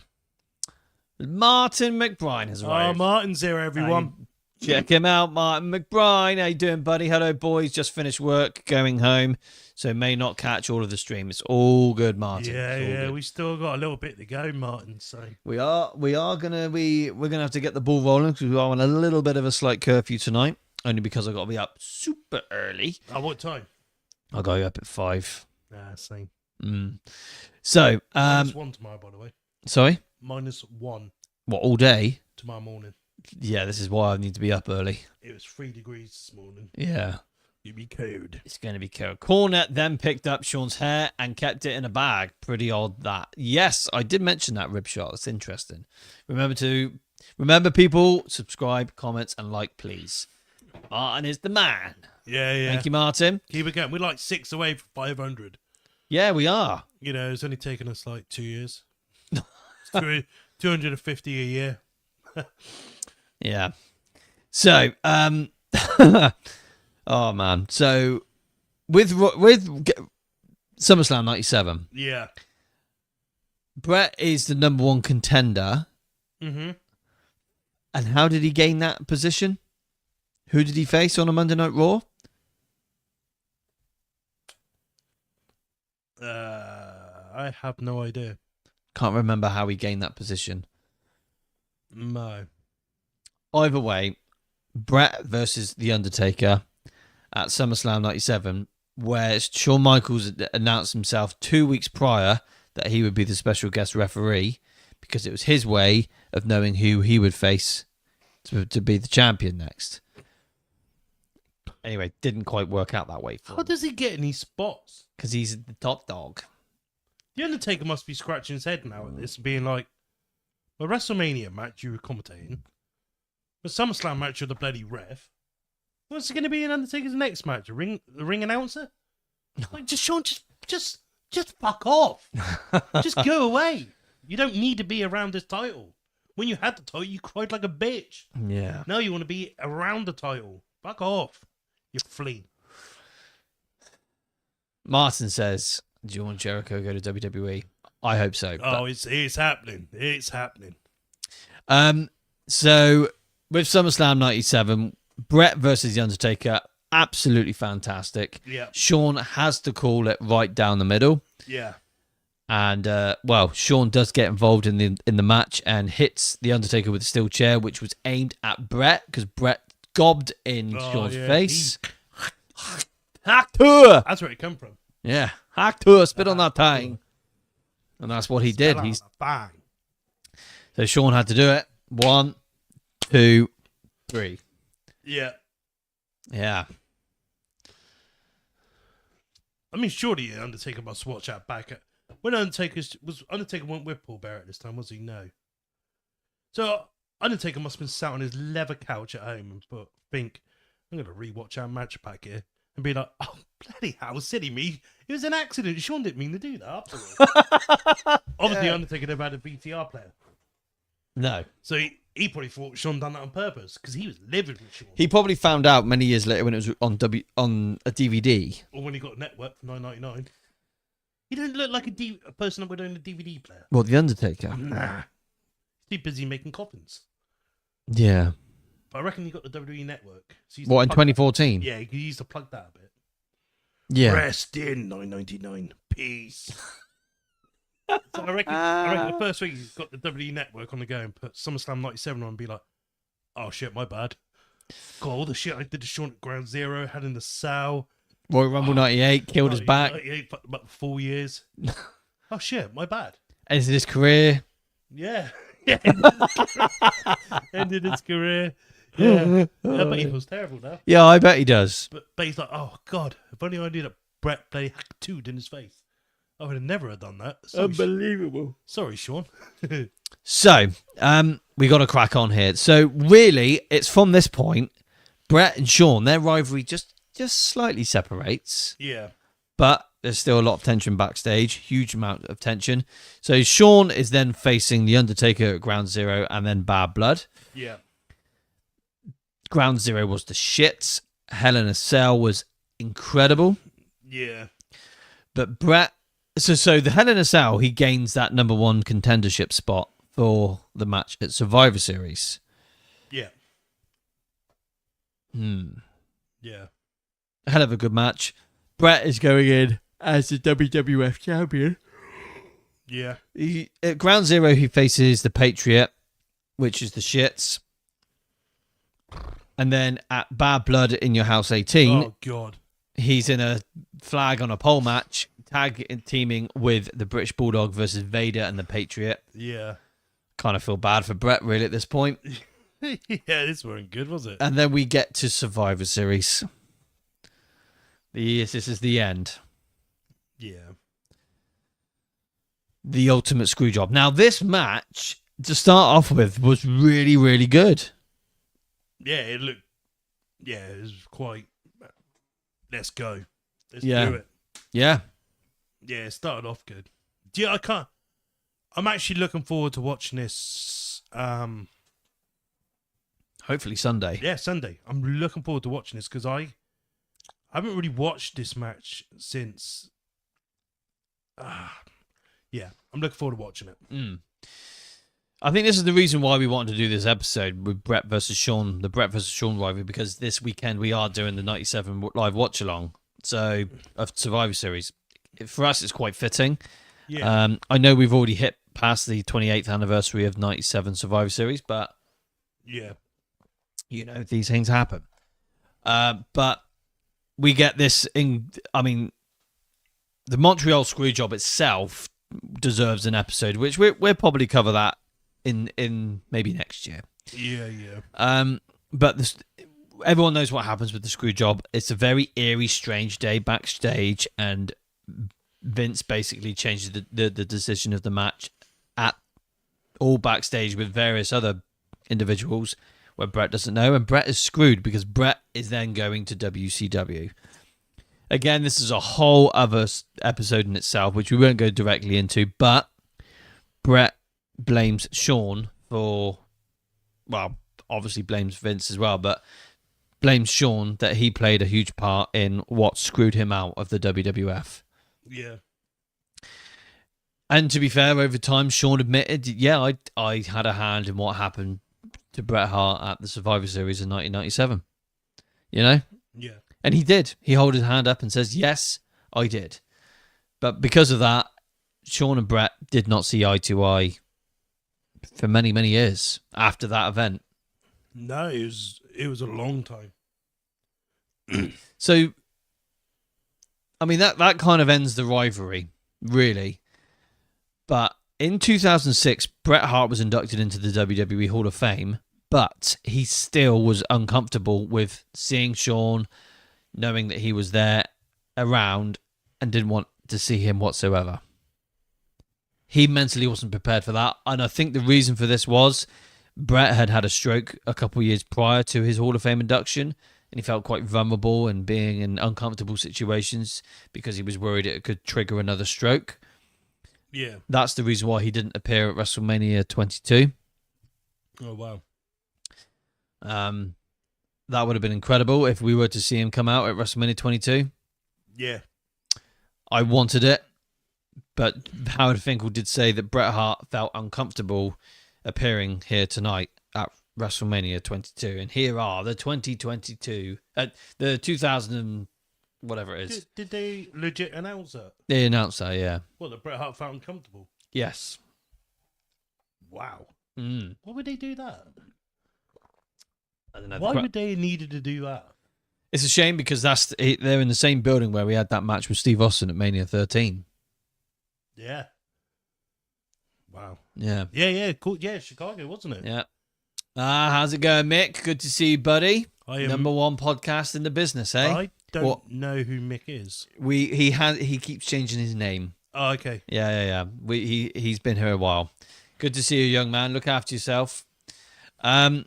Martin McBride has arrived. Oh, Martin's here, everyone. Check him out, Martin McBride. How you doing, buddy? Hello, boys. Just finished work, going home, so may not catch all of the stream. It's all good, Martin. Yeah, good. We still got a little bit to go, Martin. So we're gonna have to get the ball rolling because we are on a little bit of a slight curfew tonight, only because I got to be up super early. At what time? I'll go up at 5. Same. So, -1 tomorrow, by the way. Sorry? -1. What, all day? Tomorrow morning. Yeah, this is why I need to be up early. It was 3 degrees this morning. Yeah. You'd be cold. It's going to be cold. Cornette then picked up Shawn's hair and kept it in a bag. Pretty odd that. Yes, I did mention that rib shot. That's interesting. Remember people, subscribe, comments, and like, please. Martin is the man. Yeah. Thank you, Martin. Keep it going. We're like 6 away from 500. Yeah, we are. You know, it's only taken us like 2 years. 250 a year. Yeah. So, Oh man. So with SummerSlam 97, Yeah. Bret is the number one contender. Mm-hmm. And how did he gain that position? Who did he face on a Monday Night Raw? I have no idea. Can't remember how he gained that position. No. Either way, Bret versus The Undertaker at SummerSlam 97, where Shawn Michaels announced himself 2 weeks prior that he would be the special guest referee because it was his way of knowing who he would face to be the champion next. Anyway, didn't quite work out that way for How him does he get any spots? because he's the top dog. The Undertaker must be scratching his head now at this, being like, a WrestleMania match you were commentating, a SummerSlam match with the bloody ref. What's it going to be in Undertaker's next match? The ring announcer? Like, just Sean, just fuck off. Just go away. You don't need to be around this title. When you had the title, you cried like a bitch. Yeah. Now you want to be around the title. Fuck off. You flea. Martin says, do you want Jericho to go to WWE? I hope so. Oh, it's happening. It's happening. So with SummerSlam 97, Bret versus The Undertaker, absolutely fantastic. Yeah. Shawn has to call it right down the middle. Yeah. And Shawn does get involved in the match and hits The Undertaker with a steel chair, which was aimed at Bret because Bret gobbed in Shawn's face. Hack to That's where it come from. Yeah, hack to spit on that thing. And that's what he did. He's bang. So Shawn had to do it. 1, 2, 3. Yeah. Yeah. I mean, surely Undertaker must watch that back. When Undertaker went with Paul Bearer this time, was he? No. So Undertaker must have been sat on his leather couch at home and think, I'm going to rewatch our match back here and be like, oh, bloody hell, silly me. It was an accident. Shawn didn't mean to do that afterwards. Obviously, Undertaker never had a VTR player. No. So he probably thought Shawn done that on purpose because he was livid with Shawn. He probably found out many years later when it was on a DVD. Or when he got a network for $9.99. He didn't look like a person that would own a DVD player. What, The Undertaker? Nah. He's too busy making coffins. Yeah. But I reckon he got the WWE network. So What, in 2014? Yeah, he used to plug that a bit. Yeah. Rest in $9.99. Peace. So I reckon the first week he's got the WWE network on the go and put SummerSlam 97 on and be like, oh shit, my bad. God, all the shit I did to Shawn at Ground Zero, had in the cell. Royal Rumble 98, killed his back. 98 for about 4 years. Oh shit, my bad. Ended his career. Yeah. Ended his career. Yeah. I bet he feels terrible now. Yeah, I bet he does. But he's like, oh god, if only I knew that Bret played Hack 2 in his face. I would have never done that. Sorry, Unbelievable. Sorry, Shawn. So, we got to crack on here. So, really, it's from this point, Bret and Shawn, their rivalry just slightly separates. Yeah. But there's still a lot of tension backstage, huge amount of tension. So, Shawn is then facing The Undertaker at Ground Zero and then Bad Blood. Yeah. Ground Zero was the shits. Hell in a Cell was incredible. Yeah. But Bret... So the Hell in a Cell, he gains that number one contendership spot for the match at Survivor Series. Yeah. Yeah. Hell of a good match. Bret is going in as the WWF champion. Yeah. At Ground Zero, he faces the Patriot, which is the shits. And then at Bad Blood in Your House 18, Oh god. he's in a flag on a pole match, teaming with the British Bulldog versus Vader and the Patriot. Yeah. Kind of feel bad for Bret, really, at this point. Yeah, this weren't good, was it? And then we get to Survivor Series. This is the end. Yeah. The ultimate screw job. Now, this match, to start off with, was really, really good. Yeah, it looked... Yeah, it was quite... Let's go. Let's Yeah. do it. Yeah. Yeah, it started off good. Yeah, I'm actually looking forward to watching this Hopefully Sunday. Yeah, Sunday. I'm looking forward to watching this because I haven't really watched this match since. Yeah, I'm looking forward to watching it. I think this is the reason why we wanted to do this episode with Bret versus Shawn, the Bret versus Shawn rivalry, because this weekend we are doing the 97 live watch along, so of Survivor Series. For us, it's quite fitting. Yeah. I know we've already hit past the 28th anniversary of 97 Survivor Series, but Yeah. you know, these things happen. But we get this in, I mean, the Montreal Screwjob itself deserves an episode, which we'll probably cover that in maybe next year. Yeah. But everyone knows what happens with the Screwjob. It's a very eerie, strange day backstage, and Vince basically changes the decision of the match at all backstage with various other individuals where Bret doesn't know, and Bret is screwed because Bret is then going to WCW. Again, this is a whole other episode in itself, which we won't go directly into, but Bret blames Shawn for, well, obviously blames Vince as well, but blames Shawn that he played a huge part in what screwed him out of the WWF. Yeah. And to be fair, over time, Shawn admitted, yeah, I had a hand in what happened to Bret Hart at the Survivor Series in 1997. You know? Yeah. And he did. He held his hand up and says, yes, I did. But because of that, Shawn and Bret did not see eye to eye for many, many years after that event. No, it was a long time. So, I mean, that kind of ends the rivalry, really. But in 2006, Bret Hart was inducted into the WWE Hall of Fame, but he still was uncomfortable with seeing Shawn, knowing that he was there around, and didn't want to see him whatsoever. He mentally wasn't prepared for that, and I think the reason for this was Bret had had a stroke a couple of years prior to his Hall of Fame induction, and he felt quite vulnerable and being in uncomfortable situations because he was worried it could trigger another stroke. Yeah. That's the reason why he didn't appear at WrestleMania 22. Oh, wow. That would have been incredible if we were to see him come out at WrestleMania 22. Yeah. I wanted it, but Howard Finkel did say that Bret Hart felt uncomfortable appearing here tonight at WrestleMania 22. And here are the 2022, the 2000 and whatever it is. Did they legit announce that? They announced that, yeah. What, that Bret Hart felt uncomfortable? Yes. Wow. Mm. Why would they do that? I don't know. Why would they needed to do that? It's a shame because they're in the same building where we had that match with Steve Austin at Mania 13. Yeah. Wow. Yeah. Yeah, cool. Yeah, Chicago, wasn't it? Yeah. How's it going, Mick? Good to see you, buddy. Number one podcast in the business, eh? I don't know who Mick is. He keeps changing his name. Oh, okay. Yeah. He's been here a while. Good to see you, young man. Look after yourself. So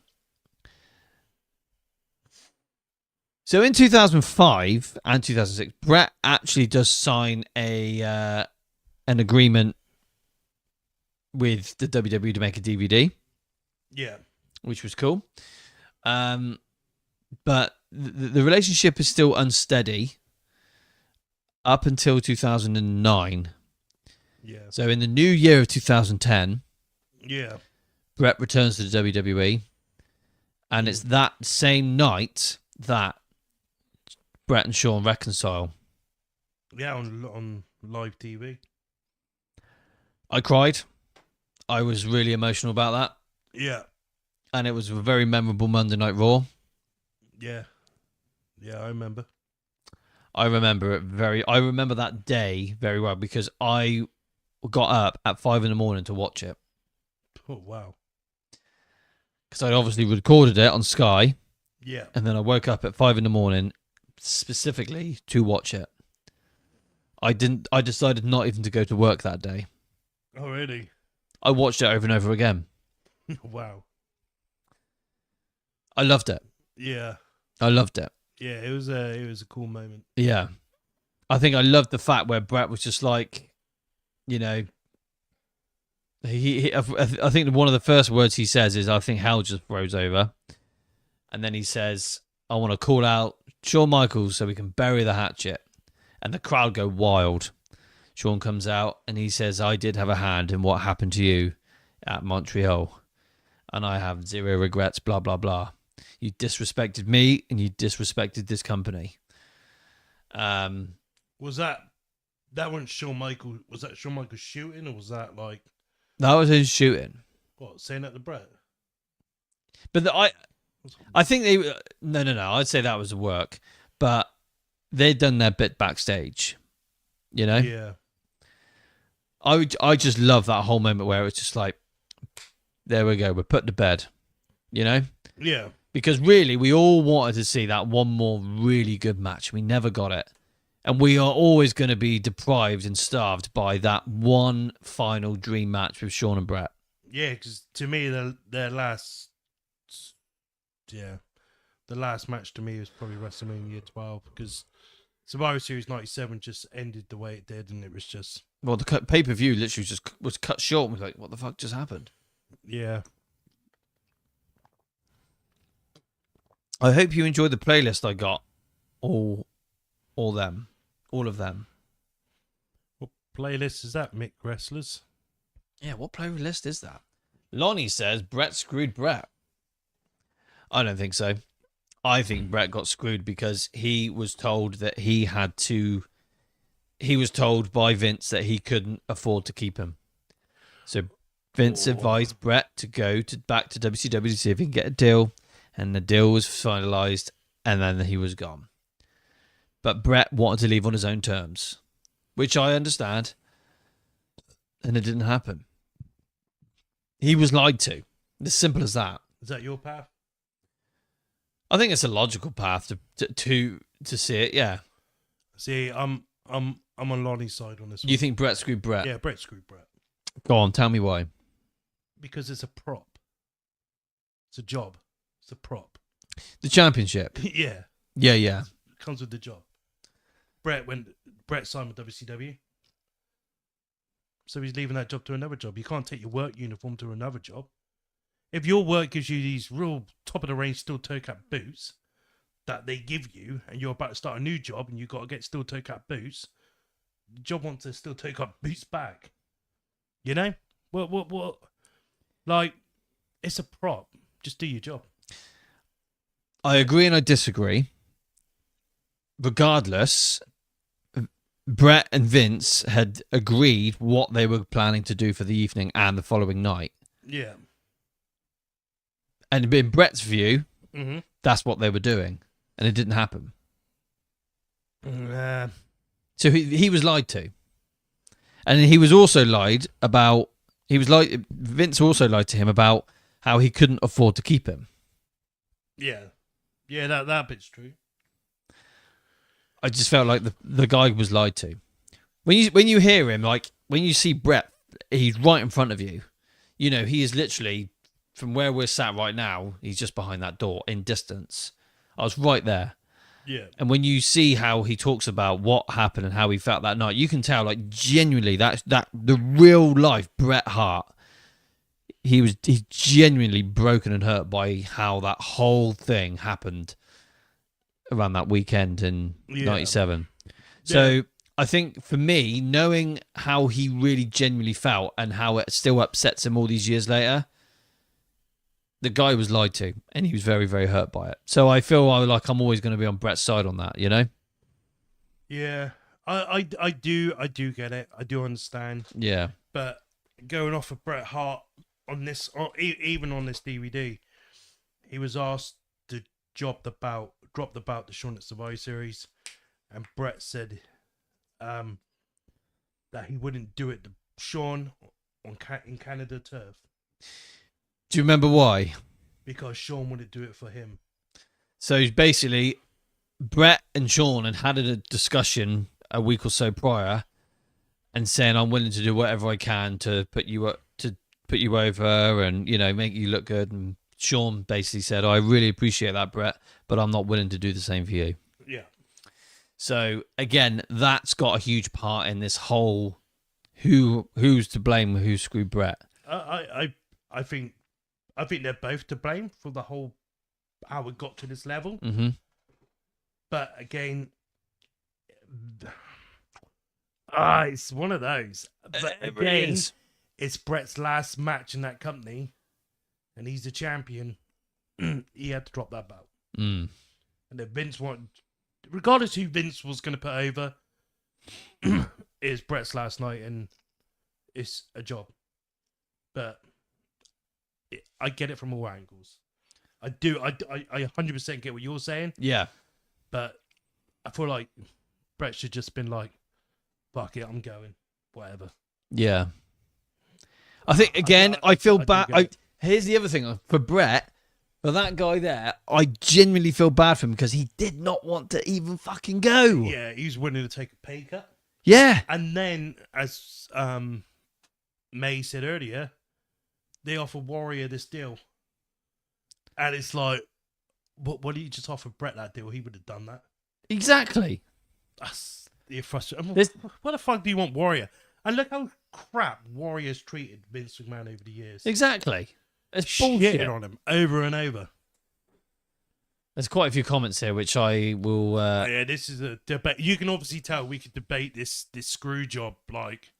in 2005 and 2006, Bret actually does sign an agreement with the WWE to make a DVD. Yeah. Which was cool. But the relationship is still unsteady up until 2009. Yeah. So in the new year of 2010, Yeah. Bret returns to the WWE, and it's that same night that Bret and Shawn reconcile. Yeah, on live TV. I cried. I was really emotional about that. Yeah. And it was a very memorable Monday Night Raw. Yeah. Yeah, I remember. I remember that day very well because I got up at 5 a.m. to watch it. Oh, wow. Because I'd obviously recorded it on Sky. Yeah. And then I woke up at 5 a.m. specifically to watch it. I decided not even to go to work that day. Oh, really? I watched it over and over again. Wow. I loved it. Yeah. I loved it. Yeah, it was a cool moment. Yeah. I think I loved the fact where Bret was just like, you know, I think one of the first words he says is, I think hell just froze over. And then he says, I want to call out Shawn Michaels so we can bury the hatchet. And the crowd go wild. Shawn comes out and he says, I did have a hand in what happened to you at Montreal. And I have zero regrets, blah, blah, blah. You disrespected me and you disrespected this company. Was that wasn't Shawn Michaels? Was that Shawn Michaels shooting, or was that like That was his shooting. what, saying that to Bret? But I think they no. I'd say that was work, but they'd done their bit backstage. You know, Yeah. I just love that whole moment where it's just like, there we go, we're put to bed. You know, Yeah. because really we all wanted to see that one more really good match. We never got it, and we are always going to be deprived and starved by that one final dream match with Shawn and Bret. Yeah, because to me, their last, the last match to me was probably WrestleMania 12, because Survivor Series 97 just ended the way it did, and it was just, Well, the pay-per-view literally just was cut short. And was like, what the fuck just happened? yeah. I hope you enjoyed the playlist I got. All of them. What playlist is that, Mick Wrestlers? Yeah, what playlist is that? Lonnie says Bret screwed Bret. I don't think so. I think Bret got screwed because he was told that he was told by Vince that he couldn't afford to keep him. So Vince advised Bret to go back to WCW to see if he can get a deal, and the deal was finalized, and then he was gone. But Bret wanted to leave on his own terms, which I understand, and it didn't happen. He was lied to. As simple as that. Is that your path? I think it's a logical path to see it. Yeah. See, I'm on Lonnie's side on this one. You think Bret screwed Bret? Yeah, Bret screwed Bret. Go on, tell me why. Because it's a prop. It's a job. It's a prop. The championship. Yeah. Yeah. It comes with the job. Bret signed with WCW. So he's leaving that job to another job. You can't take your work uniform to another job. If your work gives you these real top of the range steel toe cap boots that they give you, and you're about to start a new job and you've got to get steel toe cap boots, the job wants the steel toe cap boots back. You know? What? Like, it's a prop. Just do your job. I agree and I disagree. Regardless, Bret and Vince had agreed what they were planning to do for the evening and the following night. Yeah. And in Bret's view, Mm-hmm. that's what they were doing. And it didn't happen. Uh, So he was lied to. And he was also lied about... Vince also lied to him about how he couldn't afford to keep him. yeah. Yeah, that bit's true. I just felt like the guy was lied to. When you hear him, like when you see Bret, he's right in front of you. You know, he is literally from where we're sat right now. He's just behind that door in distance. I was right there. Yeah. And when you see how he talks about what happened and how he felt that night, you can tell like genuinely that the real life Bret Hart. He's genuinely broken and hurt by how that whole thing happened around that weekend in 97. So I think for me, knowing how he really genuinely felt and how it still upsets him all these years later, the guy was lied to and he was very, very hurt by it. So I feel like I'm always going to be on Bret's side on that, you know? Yeah. I do get it. I do understand. Yeah. But going off of Bret Hart on this, even on this DVD, he was asked to drop the bout to Shawn at Survivor Series, and Bret said that he wouldn't do it to Shawn in Canada turf Do you remember why? because Shawn wouldn't do it for him. So basically, Bret and Shawn had a discussion a week or so prior, and saying I'm willing to do whatever I can to put you over, and you know make you look good. And Shawn basically said, "I really appreciate that, Bret, but I'm not willing to do the same for you." Yeah. So again, that's got a huge part in this whole who's to blame, who screwed Bret. I think they're both to blame for the whole how it got to this level. Mm-hmm. But again, it's one of those. But It really again, is. it's Bret's last match in that company, and he's the champion. He had to drop that belt. Mm. And then Vince wanted, regardless who Vince was going to put over, it's Bret's last night, and it's a job. But I get it from all angles. I do. I 100% get what you're saying. Yeah. But I feel like Bret should just been like, fuck it, I'm going. Whatever. Yeah. I think, again, I feel bad. do get it. Here's the other thing. For Bret, for that guy there, I genuinely feel bad for him because he did not want to even fucking go. Yeah, he's willing to take a pay cut. Yeah. And then, as May said earlier, they offer Warrior this deal. And it's like, what do you just offer Bret that deal? He would have done that. Exactly. That's frustrating. There's- What the fuck do you want Warrior? And look how crap Warrior's treated Vince McMahon over the years. Exactly. It's bullshit. Shitting on him over and over. There's quite a few comments here, which I will... Yeah, this is a debate. You can obviously tell we could debate this screw job. Like,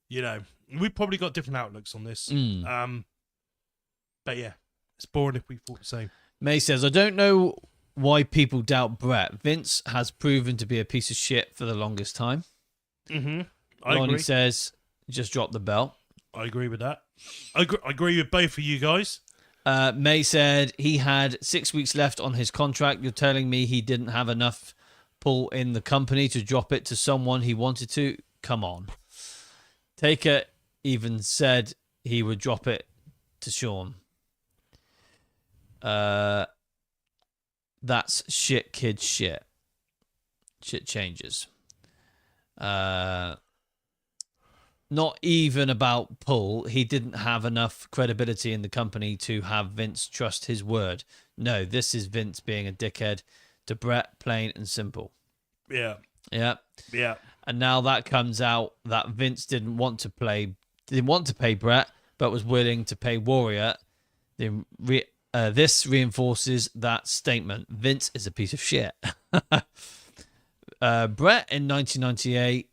you know, we've probably got different outlooks on this. But yeah, it's boring if we thought the same. May says, I don't know why people doubt Bret. Vince has proven to be a piece of shit for the longest time. Mm-hmm. I Lonnie agree. says, just drop the belt. I agree with that. I agree with both of you guys. May said he had 6 weeks left on his contract. You're telling me he didn't have enough pull in the company to drop it to someone he wanted to? Come on. Taker even said he would drop it to Shawn. That's shit, kid, shit. Shit changes. Not even about pull. He didn't have enough credibility in the company to have Vince trust his word. No, this is Vince being a dickhead to Bret, plain and simple. Yeah. Yeah. Yeah. And now that comes out that Vince didn't want to pay Bret, but was willing to pay Warrior. This reinforces that statement. Vince is a piece of shit. Bret in 1998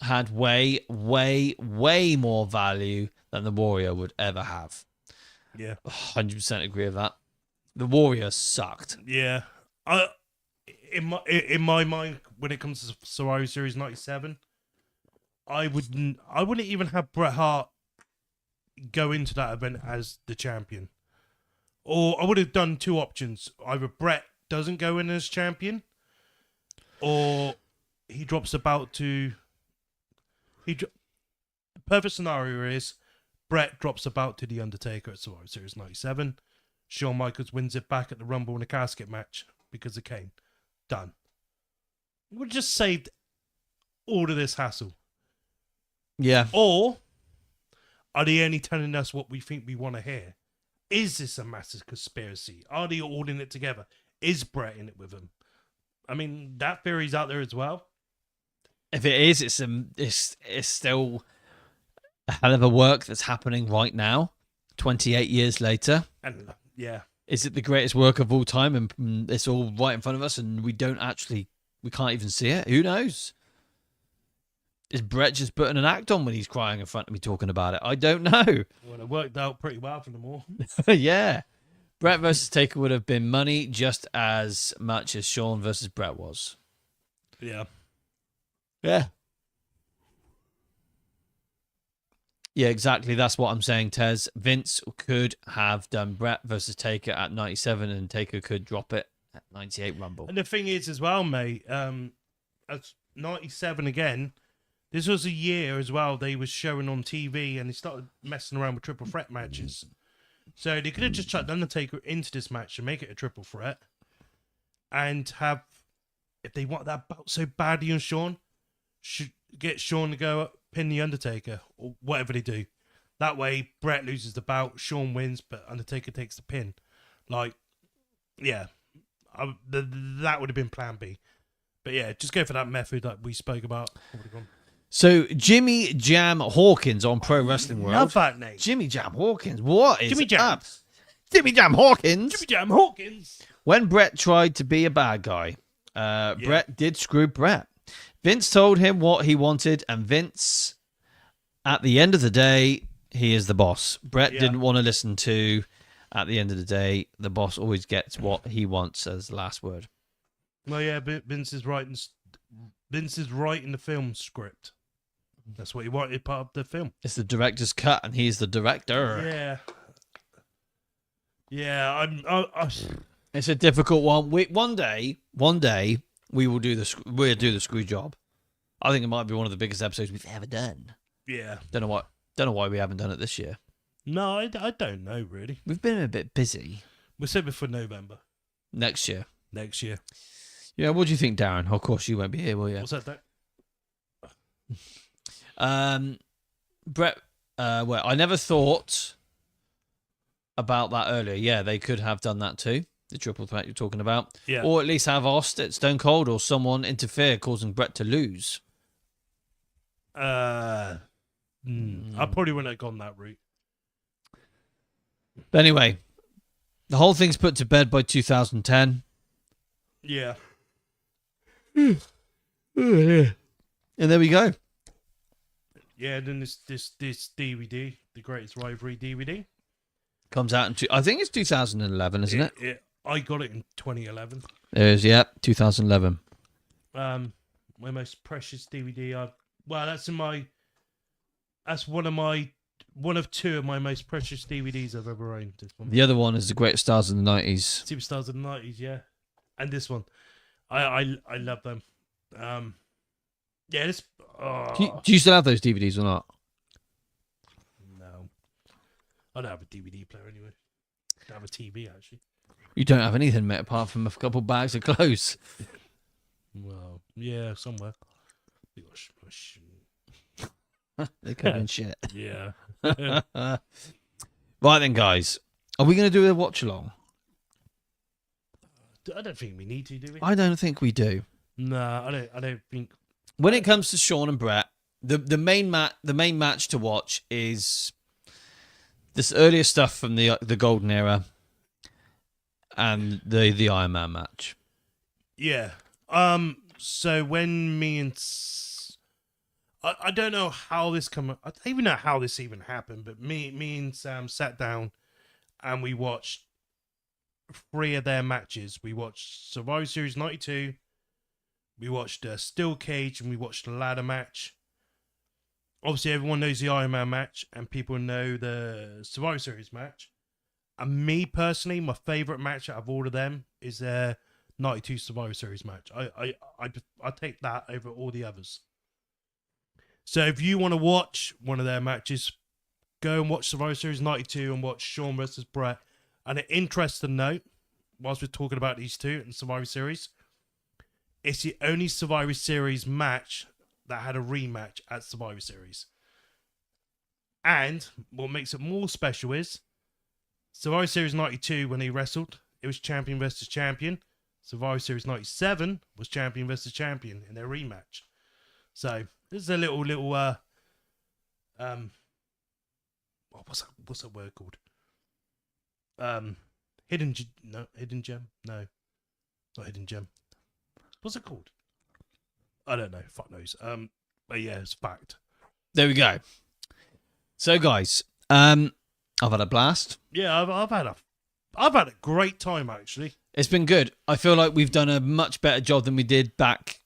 had way, way, way more value than the Warrior would ever have. Yeah. 100% agree with that. The Warrior sucked. Yeah. In my mind, when it comes to Survivor Series 97, I wouldn't even have Bret Hart go into that event as the champion. Or I would have done two options. Either Bret doesn't go in as champion, or he drops the belt to... The perfect scenario is Bret drops the belt to The Undertaker at Survivor Series 97. Shawn Michaels wins it back at the Rumble in a casket match because of Kane. Done. We just saved all of this hassle. Yeah. Or are they only telling us what we think we want to hear? Is this a massive conspiracy? Are they all in it together? Is Bret in it with them? I mean, that theory's out there as well. If it is, it's still a hell of a work that's happening right now, 28 years later. And yeah. Is it the greatest work of all time and it's all right in front of us and we can't even see it? Who knows? Is Bret just putting an act on when he's crying in front of me talking about it? I don't know. Well, it worked out pretty well for them all. Yeah. Bret versus Taker would have been money just as much as Shawn versus Bret was. Yeah. Yeah. Yeah, exactly. That's what I'm saying, Tez. Vince could have done Bret versus Taker at 97 and Taker could drop it at 98 Rumble. And the thing is as well, mate, at 97 again, this was a year as well they was showing on TV and they started messing around with triple threat matches. So they could have just chucked The Undertaker into this match and make it a triple threat. And have, if they want that belt so badly on Shawn, should get Shawn to go up, pin The Undertaker, or whatever they do. That way, Bret loses the belt, Shawn wins, but Undertaker takes the pin. Like, yeah, that would have been plan B. But yeah, just go for that method that we spoke about. So, Jimmy Jam Hawkins on Pro Wrestling World. Love that name. Jimmy Jam Hawkins. What is Jimmy Jam. up? Jimmy Jam Hawkins. Jimmy Jam Hawkins. When Bret tried to be a bad guy, Bret did screw Bret. Vince told him what he wanted, and Vince, at the end of the day, he is the boss. Bret didn't want to listen to. At the end of the day, the boss always gets what he wants as the last word. Well, yeah, Vince is writing the film script. That's what he wanted part of the film. It's the director's cut, and he's the director. Yeah. Yeah, It's a difficult one. One day, we will do the screw job. I think it might be one of the biggest episodes we've ever done. Yeah. Don't know why we haven't done it this year. No, I don't know really. We've been a bit busy. We're saving for November Next year. Yeah, what do you think, Darren? Of course, you won't be here, will you? What's that? Bret. Well, I never thought about that earlier. Yeah, they could have done that too. The triple threat you're talking about. Yeah. Or at least have Austin, Stone Cold, or someone interfere, causing Bret to lose. I probably wouldn't have gone that route. But anyway, the whole thing's put to bed by 2010. Yeah. And there we go. Yeah, and then this DVD, the Greatest Rivalry DVD, Comes out in, I think it's 2011, isn't it? I got it in 2011. It is, yeah, 2011. My most precious DVD. That's one of two of my most precious DVDs I've ever owned. This one. The other one is the Great Stars of the 90s. Superstars of the 90s, yeah. And this one. I love them. Yeah, this... Do you still have those DVDs or not? No. I don't have a DVD player anyway. I don't have a TV, actually. You don't have anything, mate, apart from a couple bags of clothes. Well, yeah, somewhere. They're covered in shit. Yeah. Right then, guys. Are we going to do a watch-along? I don't think we need to, do we? I don't think we do. No, I don't think... When it comes to Shawn and Bret, the main match to watch is this earlier stuff from the Golden Era and the Iron Man match. Yeah. So when me and I don't know how this I don't even know how this even happened, but me and Sam sat down and we watched 3 of their matches. We watched Survivor Series 92. We watched Steel Cage, and we watched the ladder match. Obviously, everyone knows the Iron Man match, and people know the Survivor Series match. And me, personally, my favourite match out of all of them is their 92 Survivor Series match. I take that over all the others. So if you want to watch one of their matches, go and watch Survivor Series 92 and watch Shawn versus Bret. And an interesting note, whilst we're talking about these two in Survivor Series, it's the only Survivor Series match that had a rematch at Survivor Series. And what makes it more special is Survivor Series 92, when they wrestled, it was champion versus champion. Survivor Series 97 was champion versus champion in their rematch. So this is a little what's that word called? Hidden gem? No, not hidden gem. What's it called? I don't know. Fuck knows. But yeah, it's fact. There we go. So, guys, I've had a blast. Yeah, I've had a great time, actually. It's been good. I feel like we've done a much better job than we did back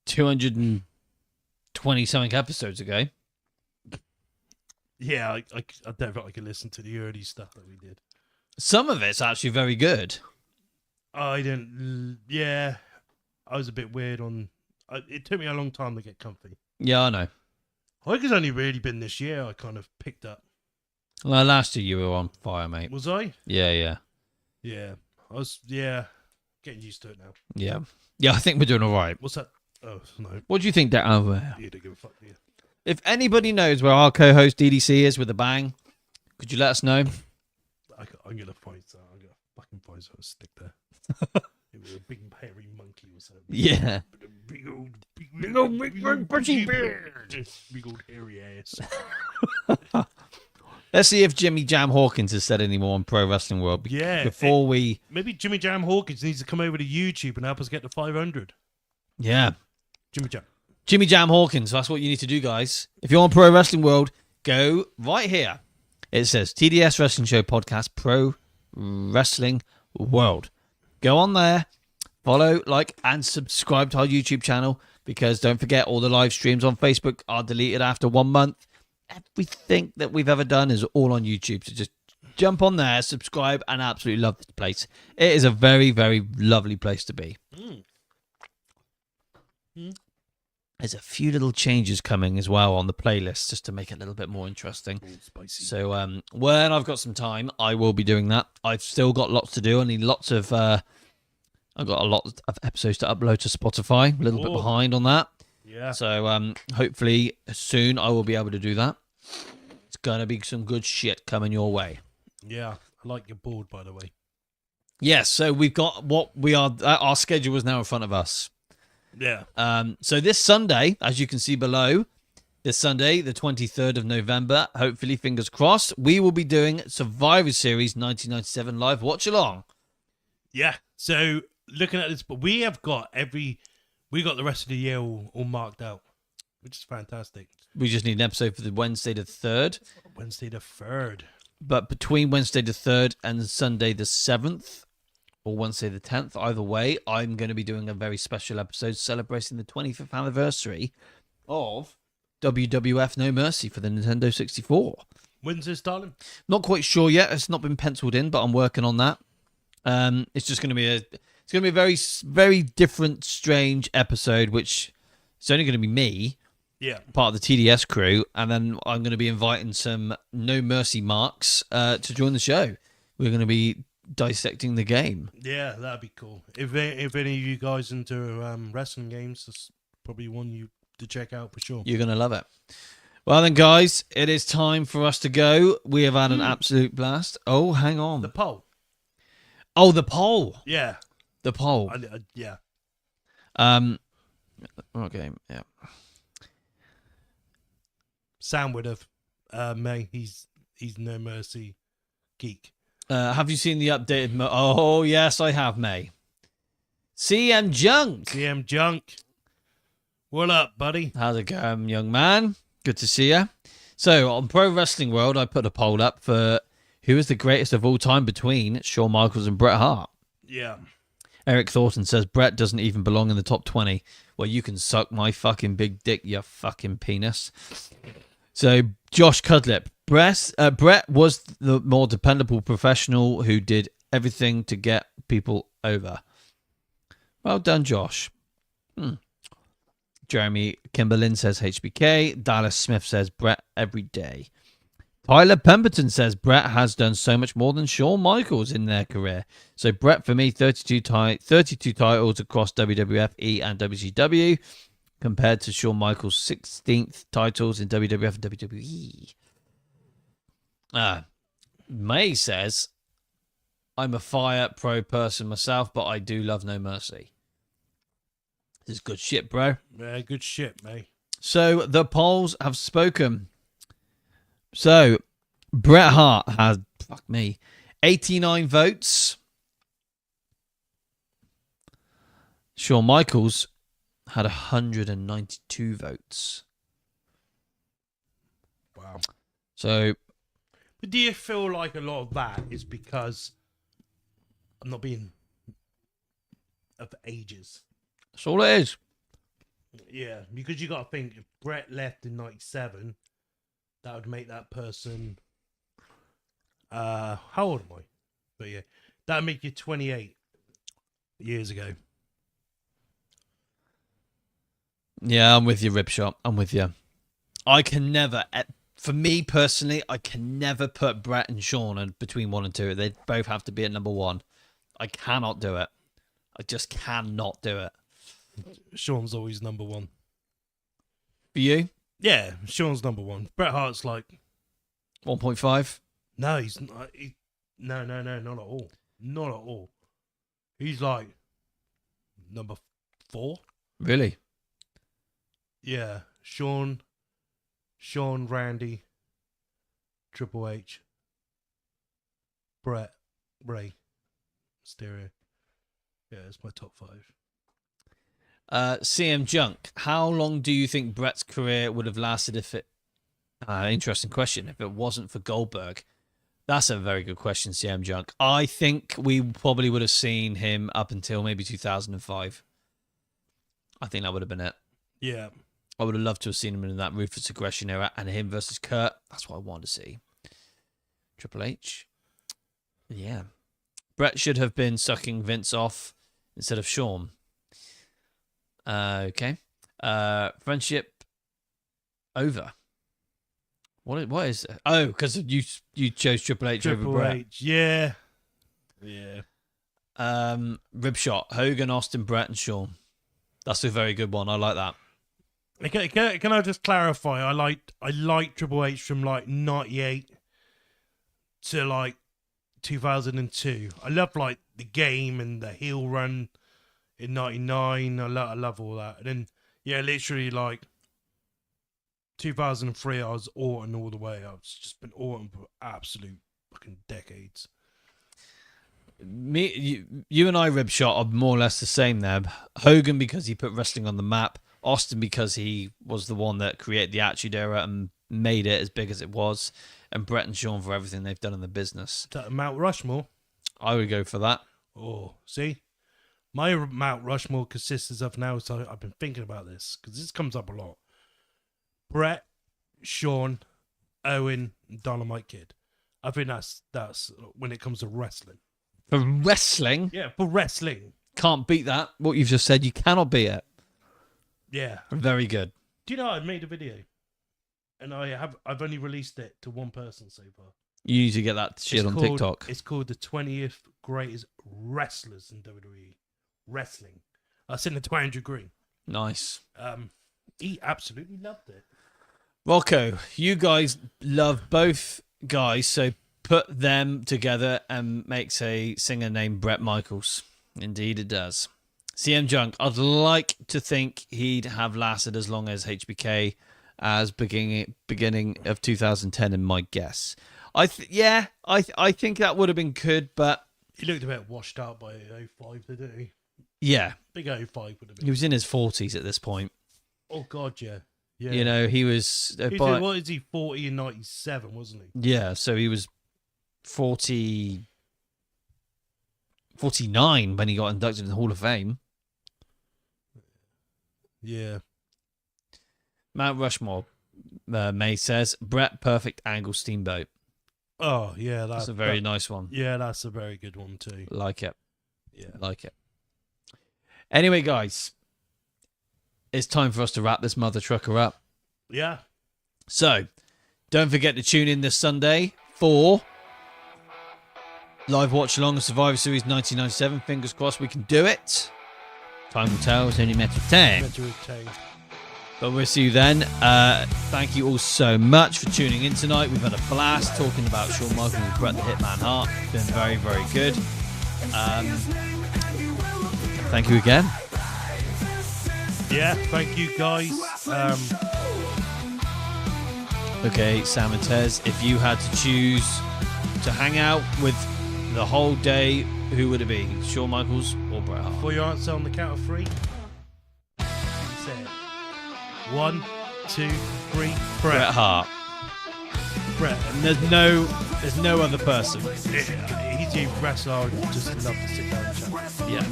220 something episodes ago. Yeah, I don't think I can listen to the early stuff that we did. Some of it's actually very good. I didn't. Yeah, I was a bit weird on. It took me a long time to get comfy. Yeah, I know. I think it's only really been this year I kind of picked up. Well, last year you were on fire, mate. Was I? Yeah. Yeah, I was. Yeah, getting used to it now. Yeah. I think we're doing all right. What's that? Oh no. What do you think, Dan? You don't give a fuck, do you? If anybody knows where our co-host DDC is with a bang, could you let us know? I'm gonna find that. I'm gonna fucking find something to stick there. It was a big hairy monkey or something. Yeah. Big old bushy beard. Big old hairy ass. Let's see if Jimmy Jam Hawkins has said any more on Pro Wrestling World. Yeah. Before we... Maybe Jimmy Jam Hawkins needs to come over to YouTube and help us get to 500. Yeah. Jimmy Jam Hawkins. That's what you need to do, guys. If you're on Pro Wrestling World, go right here. It says TDS Wrestling Show Podcast Pro Wrestling World. Go on there, follow, like, and subscribe to our YouTube channel, because don't forget, all the live streams on Facebook are deleted after 1 month. Everything that we've ever done is all on YouTube. So just jump on there, subscribe, and absolutely love this place. It is a very, very lovely place to be. There's a few little changes coming as well on the playlist, just to make it a little bit more interesting. Spicy. So when I've got some time, I will be doing that. I've still got lots to do. I need lots of... I've got a lot of episodes to upload to Spotify. A little bit behind on that. Yeah. So hopefully soon I will be able to do that. It's going to be some good shit coming your way. Yeah. I like your board, by the way. Yes, so we've got what we are... Our schedule is now in front of us. Yeah. So this Sunday, as you can see below, this Sunday, the 23rd of November, hopefully, fingers crossed, we will be doing Survivor Series 1997 live watch along. Yeah. So looking at this, but we got the rest of the year all marked out, which is fantastic. We just need an episode for the Wednesday the 3rd. Wednesday the 3rd. But between Wednesday the 3rd and Sunday the 7th, or Wednesday the 10th, either way, I'm going to be doing a very special episode celebrating the 25th anniversary of WWF No Mercy for the Nintendo 64. When's this, darling? Not quite sure yet. It's not been penciled in, but I'm working on that. It's just going to be a very, very different, strange episode, which it's only going to be me, part of the TDS crew, and then I'm going to be inviting some No Mercy marks to join the show. We're going to be dissecting the game. Yeah, that'd be cool. If any of you guys into wrestling games, that's probably one you to check out for sure. You're going to love it. Well then, guys, it is time for us to go. We have had an absolute blast. Oh, hang on. The poll. Oh, the poll. Yeah. The poll. Yeah. Okay, yeah. Sam would have. May, he's No Mercy geek. Have you seen the updated... Oh, yes, I have, May. CM Junk. CM Junk. What up, buddy? How's it going, young man? Good to see you. So, on Pro Wrestling World, I put a poll up for who is the greatest of all time between Shawn Michaels and Bret Hart. Yeah. Eric Thornton says Bret doesn't even belong in the top 20. Well, you can suck my fucking big dick, you fucking penis. So, Josh Cudlip. Bret was the more dependable professional who did everything to get people over. Well done, Josh. Jeremy Kimberlin says HBK. Dallas Smith says Bret every day. Tyler Pemberton says Bret has done so much more than Shawn Michaels in their career. So Bret, for me, 32 titles across WWF, E, and WCW, compared to Shawn Michaels' 16th titles in WWF and WWE. May says, I'm a Fire Pro person myself, but I do love No Mercy. This is good shit, bro. Yeah, good shit, mate. So the polls have spoken. So Bret Hart had, 89 votes. Shawn Michaels had 192 votes. Wow. So... But do you feel like a lot of that is because I'm not being of ages? That's all it is. Yeah, because you got to think if Bret left in 97, that would make that person. How old am I? But yeah, that would make you 28 years ago. Yeah, I'm with you, Ripshot. I'm with you. I can never, for me personally, I can never put Bret and Shawn between 1 and 2. They both have to be at number 1. I cannot do it. I just cannot do it. Shawn's always number 1. For you? Yeah, Shawn's number 1. Bret Hart's like 1.5? No, he's not. No, not at all. Not at all. He's like number 4. Really? Yeah, Shawn, Randy, Triple H, Bret, Ray, Mysterio. Yeah, it's my top 5. CM Junk, how long do you think Bret's career would have lasted if it... interesting question. If it wasn't for Goldberg. That's a very good question, CM Junk. I think we probably would have seen him up until maybe 2005. I think that would have been it. Yeah. I would have loved to have seen him in that Ruthless Aggression era, and him versus Kurt. That's what I wanted to see. Triple H. Yeah. Bret should have been sucking Vince off instead of Shawn. Okay. Friendship over. What is it? Oh, because you chose Triple H over Bret. H, yeah. Yeah. Ribshot. Hogan, Austin, Bret, and Shawn. That's a very good one. I like that. Can I just clarify? I like Triple H from like 98 to like 2002. I love like the game and the heel run in 99. I love all that. And then yeah, literally like 2003, I was Orton all the way. I've just been Orton for absolute fucking decades. You and I, Ribshot, are more or less the same there. Hogan because he put wrestling on the map. Austin because he was the one that created the Attitude Era and made it as big as it was. And Bret and Shawn for everything they've done in the business. Is that Mount Rushmore? I would go for that. Oh, see? My Mount Rushmore consists of now, so I've been thinking about this, because this comes up a lot. Bret, Shawn, Owen, and Dynamite Kid. I think that's when it comes to wrestling. For wrestling? Yeah, for wrestling. Can't beat that. What you've just said, you cannot beat it. Yeah. Very good. Do you know I made a video? And I've only released it to one person so far. You need to get that shit on TikTok. It's called the 20th Greatest Wrestlers in WWE. Wrestling. I sent it to Andrew Green. Nice. He absolutely loved it. Rocco, you guys love both guys, so put them together and makes a singer named Bret Michaels. Indeed it does. CM Junk, I'd like to think he'd have lasted as long as HBK as beginning of 2010 in my guess. I think that would have been good, but he looked a bit washed out by 05, didn't he? Yeah. Big 05 would have been. He was in his 40s at this point. Oh, God, yeah. Yeah. You know, he was... what is he, 40 in 97, wasn't he? Yeah, so he was 49 when he got inducted in the Hall of Fame. Yeah. Mount Rushmore, May says, Bret, perfect angle Steamboat. Oh, yeah. That's a very nice one. Yeah, that's a very good one, too. Like it. Yeah. Like it. Anyway, guys, it's time for us to wrap this mother trucker up. Yeah. So, don't forget to tune in this Sunday for live watch along of Survivor Series 1997. Fingers crossed we can do it. Time will tell. It's only a matter of time. But we'll see you then. Thank you all so much for tuning in tonight. We've had a blast talking about Shawn Michaels and Bret the Hitman Hart. It's been very, very good. Thank you again. Yeah, thank you guys. Okay, Sam and Tez, if you had to choose to hang out with the whole day, who would it be? Shawn Michaels or Bret Hart? For your answer on the count of 3. Say it. 1, 2, 3. Bret Hart. Bret. And there's no other person. He's a wrestler. I would just love to sit down and chat. Yeah.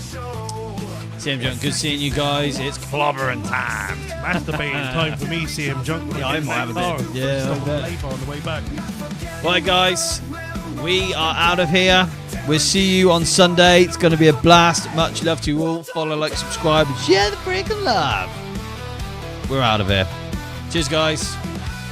CM Junk, good seeing you guys. It's clobbering time. Masturbating time for me, CM Junk. Yeah, I might have a bit. Yeah, I bet. On the way back. Right, guys, we are out of here. We'll see you on Sunday. It's going to be a blast. Much love to you all. Follow, like, subscribe, and share the freaking love. We're out of here. Cheers, guys.